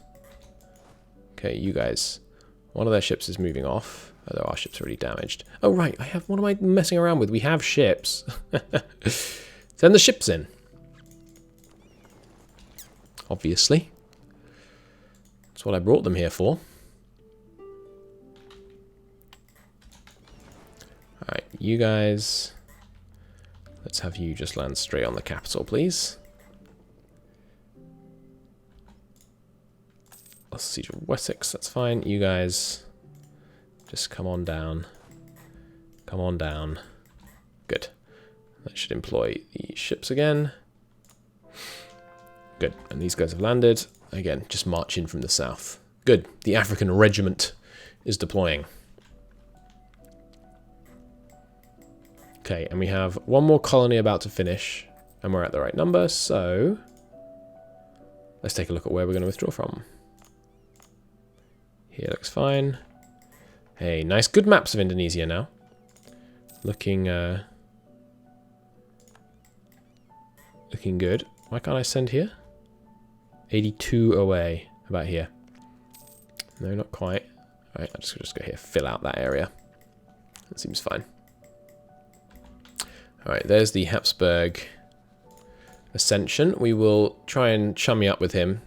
Speaker 1: Okay, you guys. One of their ships is moving off. Although our ship's already damaged. Oh, right. What am I messing around with? We have ships. Send the ships in. Obviously. That's what I brought them here for. Alright, you guys... Let's have you just land straight on the capital, please. Siege of Wessex, that's fine. You guys... Just come on down. Come on down. Good. That should employ the ships again. Good. And these guys have landed. Again, just march in from the south. Good. The African regiment is deploying. Okay, and we have one more colony about to finish. And we're at the right number, so... Let's take a look at where we're going to withdraw from. Here looks fine. Hey, nice, good maps of Indonesia now. Looking good. Why can't I send here? 82 away. About here. No, not quite. Alright, I'll just go here. Fill out that area. That seems fine. Alright, there's the Habsburg Ascension. We will try and chummy up with him.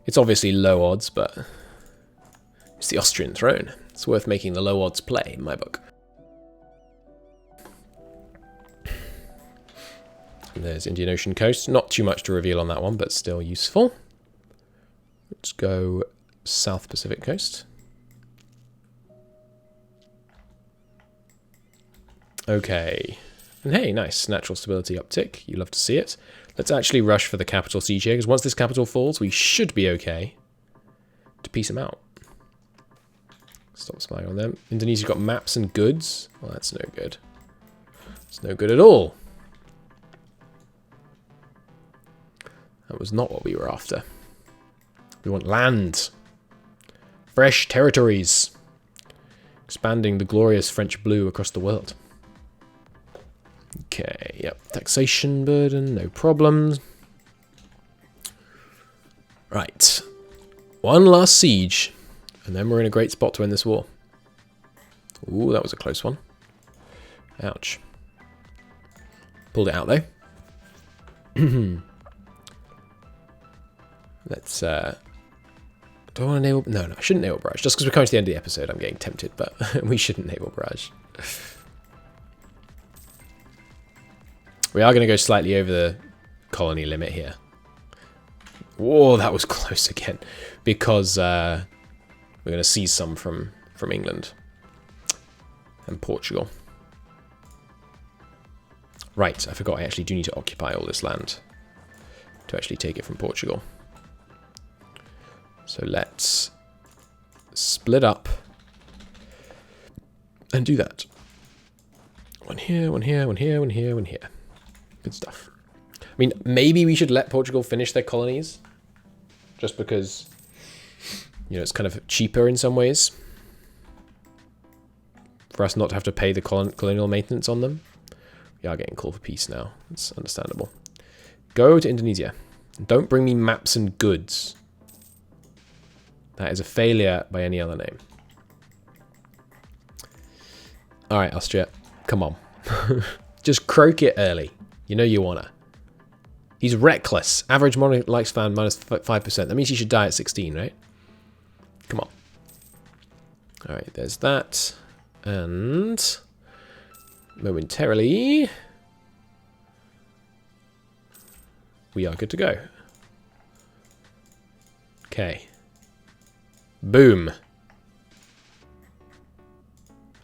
Speaker 1: It's obviously low odds, but it's the Austrian throne. It's worth making the low odds play, in my book. And there's Indian Ocean coast. Not too much to reveal on that one, but still useful. Let's go South Pacific coast. Okay. And hey, nice. Natural stability uptick. You love to see it. Let's actually rush for the capital siege here, because once this capital falls, we should be okay to piece them out. Stop spying on them. Indonesia's got maps and goods. Well, that's no good. It's no good at all. That was not what we were after. We want land. Fresh territories. Expanding the glorious French blue across the world. Okay, yep. Taxation burden, no problems. Right. One last siege. And then we're in a great spot to end this war. Ooh, that was a close one. Ouch. Pulled it out, though. Let's, do I want to naval... No, I shouldn't naval barrage. Just because we're coming to the end of the episode, I'm getting tempted, but we shouldn't naval barrage. We are going to go slightly over the colony limit here. Whoa, that was close again. Because we're going to seize some from England and Portugal. Right, I forgot I actually do need to occupy all this land to actually take it from Portugal. So let's split up and do that. One here, one here, one here, one here, one here. Good stuff. I mean, maybe we should let Portugal finish their colonies. Just because, you know, it's kind of cheaper in some ways. For us not to have to pay the colonial maintenance on them. We are getting call for peace now. It's understandable. Go to Indonesia. Don't bring me maps and goods. That is a failure by any other name. Alright, Austria. Come on. Just croak it early. You know you wanna. He's reckless. Average modern lifespan minus 5%. That means he should die at 16, right? Come on. Alright, there's that. And momentarily we are good to go. Okay. Boom.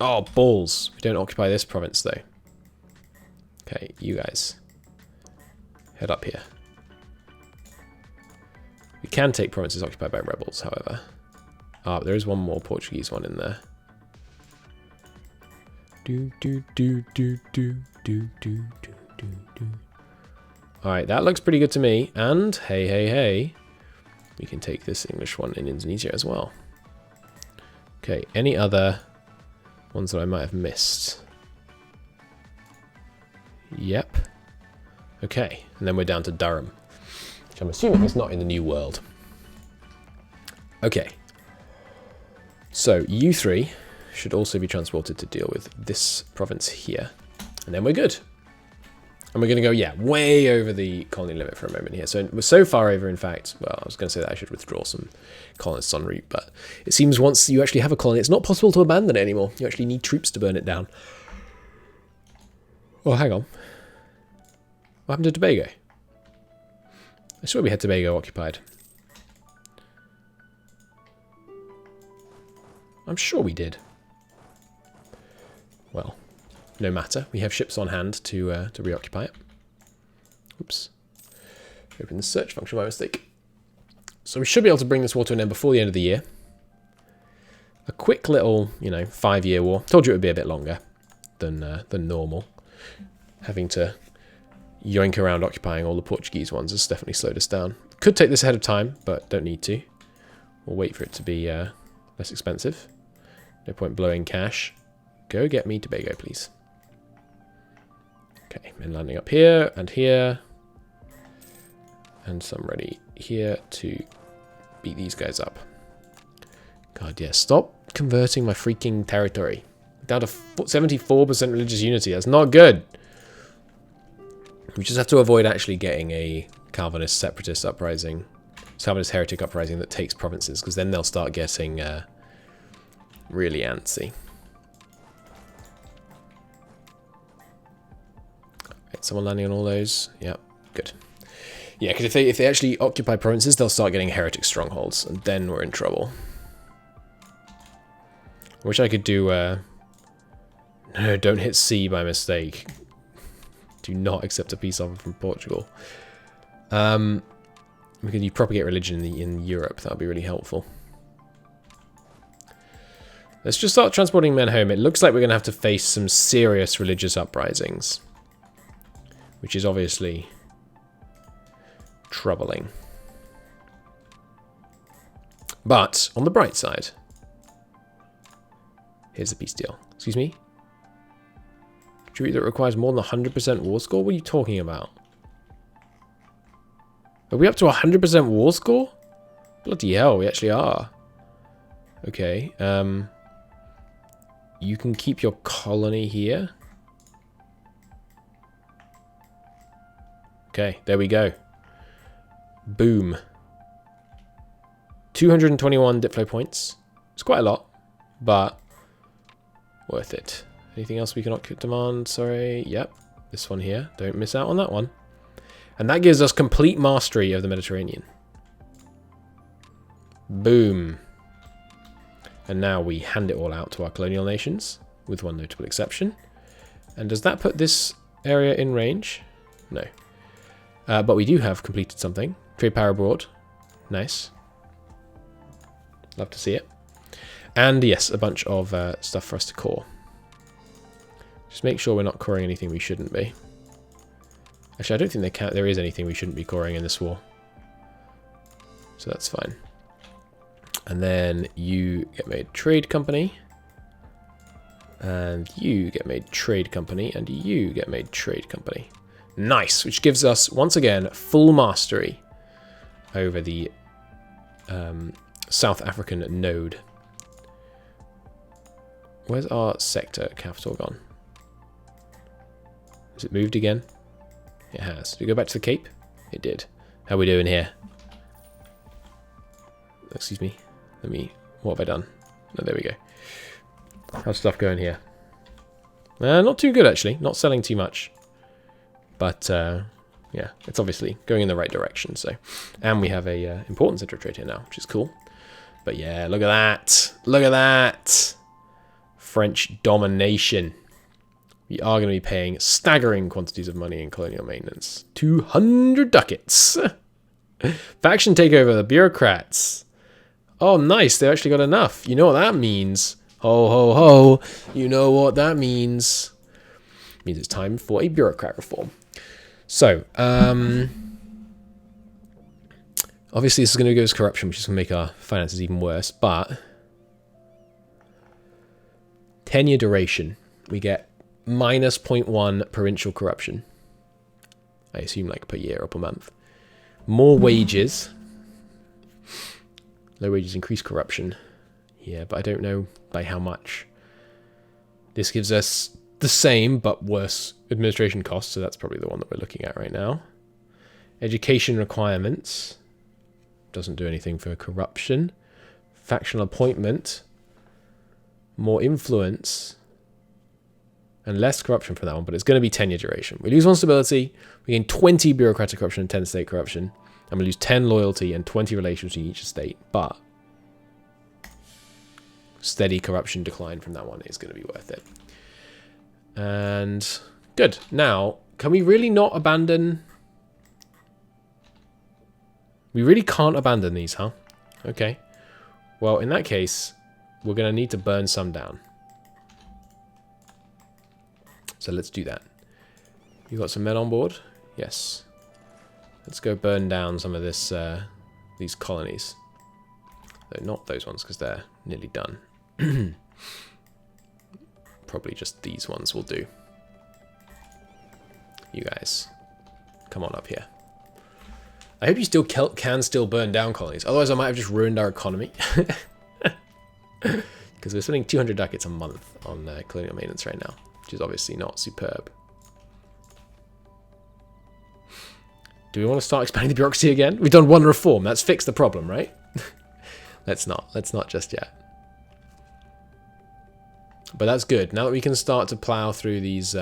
Speaker 1: Oh, balls. We don't occupy this province, though. Okay, you guys. Head up here. We can take provinces occupied by rebels, however. Ah, but there is one more Portuguese one in there. Alright, that looks pretty good to me. And, hey, hey, hey. We can take this English one in Indonesia as well. Okay, any other ones that I might have missed? Yep. Okay, and then we're down to Durham, which I'm assuming is not in the New World. Okay. So, you three should also be transported to deal with this province here. And then we're good. And we're going to go, yeah, way over the colony limit for a moment here. So we're so far over, in fact, well, I was going to say that I should withdraw some colonists en route, but it seems once you actually have a colony, it's not possible to abandon it anymore. You actually need troops to burn it down. Oh, hang on. What happened to Tobago? I swear we had Tobago occupied. I'm sure we did. Well, no matter. We have ships on hand to reoccupy it. Oops. Open the search function by mistake. So we should be able to bring this war to an end before the end of the year. A quick little, 5-year war. Told you it would be a bit longer than normal. Having to yoink around occupying all the Portuguese ones has definitely slowed us down. Could take this ahead of time, but don't need to. We'll wait for it to be less expensive. No point blowing cash. Go get me Tobago, please. Okay, men landing up here and here. And some ready here to beat these guys up. God, yeah, stop converting my freaking territory. Down to 74% religious unity. That's not good. We just have to avoid actually getting a Calvinist separatist uprising, Calvinist heretic uprising that takes provinces, because then they'll start getting really antsy. Right, someone landing on all those. Yep, good. Yeah, because if they actually occupy provinces, they'll start getting heretic strongholds, and then we're in trouble. I wish I could do... No, don't hit C by mistake. Do not accept a peace offer from Portugal. Because you propagate religion in Europe, that would be really helpful. Let's just start transporting men home. It looks like we're going to have to face some serious religious uprisings, which is obviously troubling. But on the bright side, here's a peace deal. Excuse me? Treaty that requires more than 100% war score? What are you talking about? Are we up to 100% war score? Bloody hell, we actually are. Okay, you can keep your colony here. Okay, there we go. Boom. 221 diplo points. It's quite a lot, but worth it. Anything else we can demand? Sorry. Yep. This one here. Don't miss out on that one. And that gives us complete mastery of the Mediterranean. Boom. And now we hand it all out to our colonial nations, with one notable exception. And does that put this area in range? No. But we do have completed something. Trade power abroad. Nice. Love to see it. And yes, a bunch of stuff for us to core. Just make sure we're not coring anything we shouldn't be. Actually, I don't think there is anything we shouldn't be coring in this war. So that's fine. And then you get made trade company. And you get made trade company. And you get made trade company. Nice, which gives us, once again, full mastery over the South African node. Where's our sector capital gone? Has it moved again? It has. Did we go back to the Cape? It did. How are we doing here? Excuse me. What have I done? Oh, there we go. How's stuff going here? Not too good, actually. Not selling too much. But, yeah, it's obviously going in the right direction. So, and we have a important center of trade here now, which is cool. But yeah, look at that. Look at that. French domination. We are going to be paying staggering quantities of money in colonial maintenance. 200 ducats. Faction takeover, the bureaucrats. Oh, nice. They actually got enough. You know what that means. Ho, ho, ho. You know what that means. It means it's time for a bureaucrat reform. So, obviously this is going to go as corruption, which is going to make our finances even worse, but 10-year duration, we get minus 0.1 provincial corruption. I assume like per year or per month. More wages. Low wages increase corruption. Yeah, but I don't know by how much. This gives us the same but worse administration costs, so that's probably the one that we're looking at right now. Education requirements. Doesn't do anything for corruption. Factional appointment. More influence. And less corruption for that one, but it's going to be 10-year duration. We lose 1 stability, we gain 20 bureaucratic corruption and 10 state corruption, and we lose 10 loyalty and 20 relations between each state, but steady corruption decline from that one is going to be worth it. And good. Now, can we really not abandon... We really can't abandon these, huh? Okay. Well, in that case, we're going to need to burn some down. So let's do that. You got some men on board? Yes. Let's go burn down some of this, these colonies. Though not those ones, because they're nearly done. Probably just these ones will do. You guys, come on up here. I hope you still can still burn down colonies. Otherwise, I might have just ruined our economy. Because we're spending 200 ducats a month on colonial maintenance right now, which is obviously not superb. Do we want to start expanding the bureaucracy again? We've done one reform. That's fixed the problem, right? Let's not. Let's not just yet. But that's good. Now that we can start to plow through these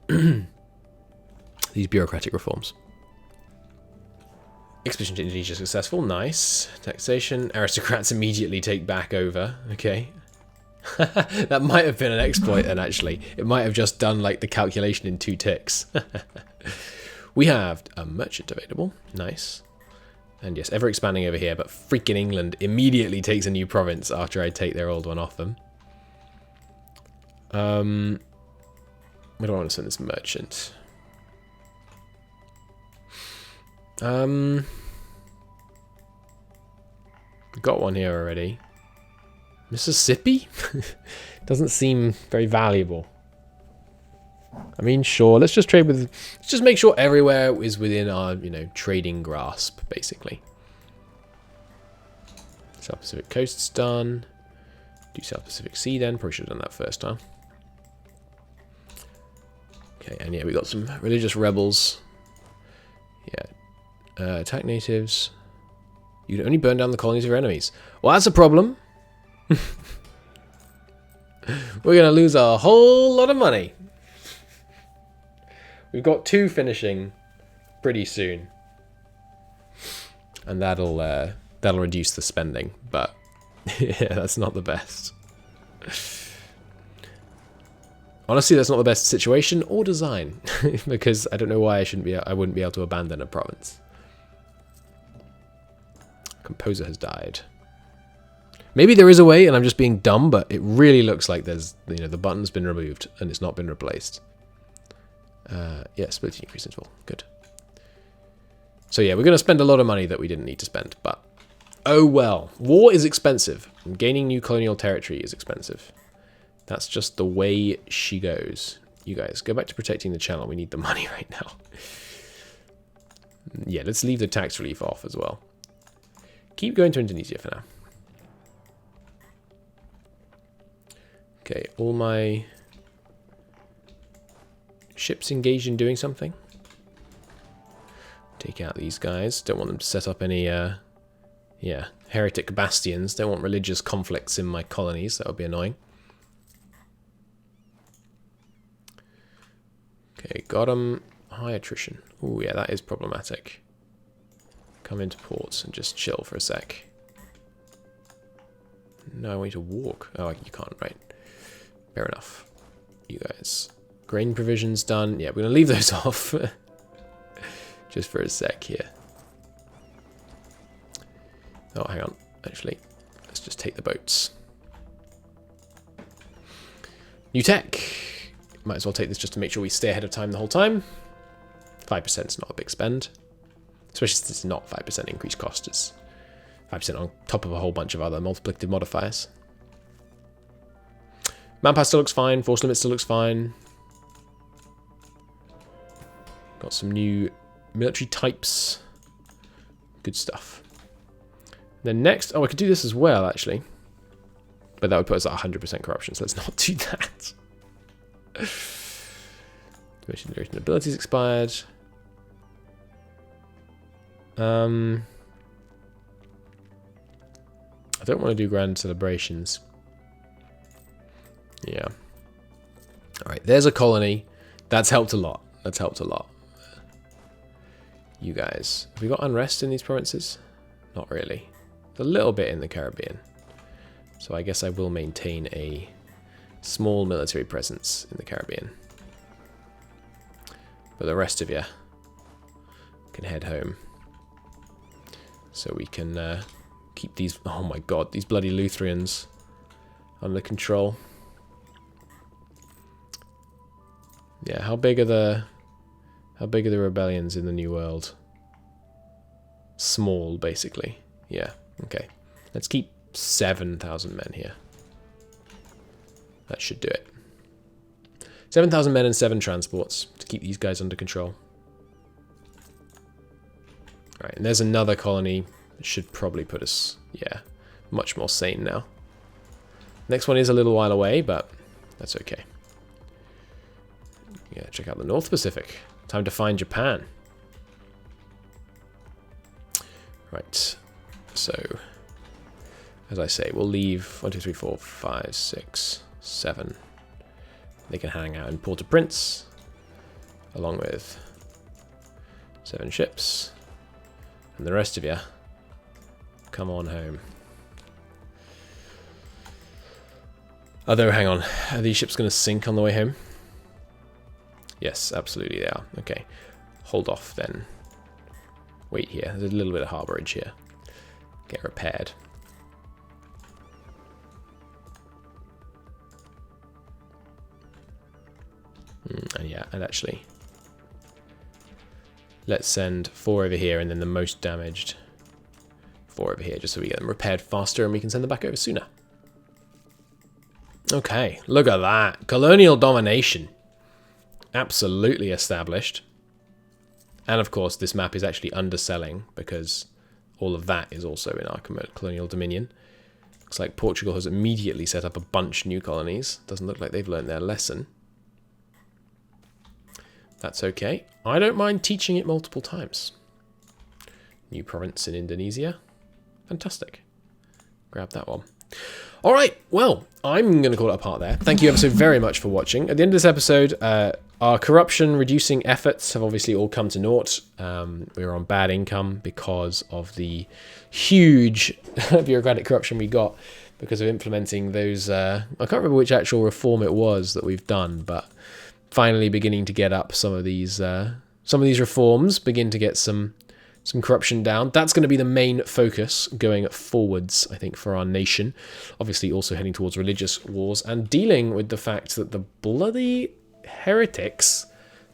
Speaker 1: these bureaucratic reforms. Expedition to Indonesia successful. Nice. Taxation. Aristocrats immediately take back over. Okay. That might have been an exploit then, actually. It might have just done like the calculation in 2 ticks. We have a merchant available. Nice. And yes, ever expanding over here, but freaking England immediately takes a new province after I take their old one off them. Where do I want to send this merchant? We've got one here already. Mississippi? Doesn't seem very valuable. I mean, sure, let's just trade with... Let's just make sure everywhere is within our, you know, trading grasp, basically. South Pacific coast's done. Do South Pacific Sea then. Probably should have done that first, huh? Okay, and yeah, we got some religious rebels. Yeah. Attack natives. You can only burn down the colonies of your enemies. Well, that's a problem. We're going to lose a whole lot of money. We've got 2 finishing pretty soon. And that'll reduce the spending, but yeah, that's not the best. Honestly, that's not the best situation or design, because I don't know why I wouldn't be able to abandon a province. Composer has died. Maybe there is a way and I'm just being dumb, but it really looks like there's, you know, the button's been removed and it's not been replaced. Yeah, split increase interval. Good. So yeah, we're going to spend a lot of money that we didn't need to spend, but oh well. War is expensive, and gaining new colonial territory is expensive. That's just the way she goes. You guys, go back to protecting the channel. We need the money right now. Yeah, let's leave the tax relief off as well. Keep going to Indonesia for now. Okay, all my ships engaged in doing something. Take out these guys. Don't want them to set up any, yeah, heretic bastions. Don't want religious conflicts in my colonies. That would be annoying. Okay, got them. High attrition. Oh yeah, that is problematic. Come into port and just chill for a sec. No, I want you to walk. Oh, you can't, right. Fair enough. You guys. Grain provisions done. Yeah, we're going to leave those off. Just for a sec here. Oh, hang on. Actually, let's just take the boats. New tech. Might as well take this just to make sure we stay ahead of time the whole time. 5% is not a big spend. Especially since it's not 5% increased cost. It's 5% on top of a whole bunch of other multiplicative modifiers. Manpower still looks fine. Force limit still looks fine. Got some new military types. Good stuff. Then next, oh, I could do this as well, actually. But that would put us at 100% corruption, so let's not do that. Duration abilities expired. I don't want to do grand celebrations. Yeah. Alright, there's a colony. That's helped a lot. That's helped a lot. You guys. Have we got unrest in these provinces? Not really. A little bit in the Caribbean. So I guess I will maintain a small military presence in the Caribbean. But the rest of you can head home. So we can keep these... Oh my god, these bloody Lutherans under control. Yeah, how big are the rebellions in the New World? Small, basically. Yeah, okay. Let's keep 7,000 men here. That should do it. 7,000 men and 7 transports to keep these guys under control. Right, and there's another colony that should probably put us, yeah, much more sane now. Next one is a little while away, but that's okay. Yeah, check out the North Pacific. Time to find Japan. Right, so, as I say, we'll leave 1, 2, 3, 4, 5, 6, 7. They can hang out in Port-au-Prince, along with 7 ships. And the rest of you, come on home. Although, hang on, are these ships going to sink on the way home? Yes, absolutely they are. Okay, hold off then. Wait here, there's a little bit of harbourage here. Get repaired. And yeah, and actually, let's send 4 over here and then the most damaged 4 over here, just so we get them repaired faster and we can send them back over sooner. Okay, look at that. Colonial domination. Absolutely established. And of course, this map is actually underselling because all of that is also in our colonial dominion. Looks like Portugal has immediately set up a bunch of new colonies. Doesn't look like they've learned their lesson. That's okay. I don't mind teaching it multiple times. New province in Indonesia. Fantastic. Grab that one. All right, well, I'm going to call it a part there. Thank you ever so very much for watching. At the end of this episode, our corruption reducing efforts have obviously all come to naught. We were on bad income because of the huge bureaucratic corruption we got because of implementing those, I can't remember which actual reform it was that we've done, but finally beginning to get up some of these reforms, begin to get some corruption down. That's going to be the main focus going forwards, I think, for our nation. Obviously also heading towards religious wars and dealing with the fact that the bloody heretics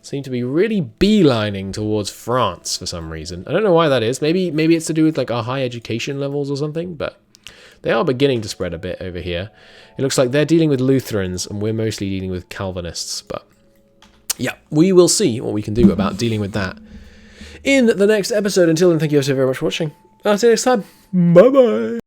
Speaker 1: seem to be really beelining towards France for some reason. I don't know why that is. Maybe it's to do with like our high education levels or something, but they are beginning to spread a bit over here. It looks like they're dealing with Lutherans and we're mostly dealing with Calvinists, but yeah, we will see what we can do about dealing with that in the next episode. Until then, thank you so very much for watching. I'll see you next time. Bye-bye.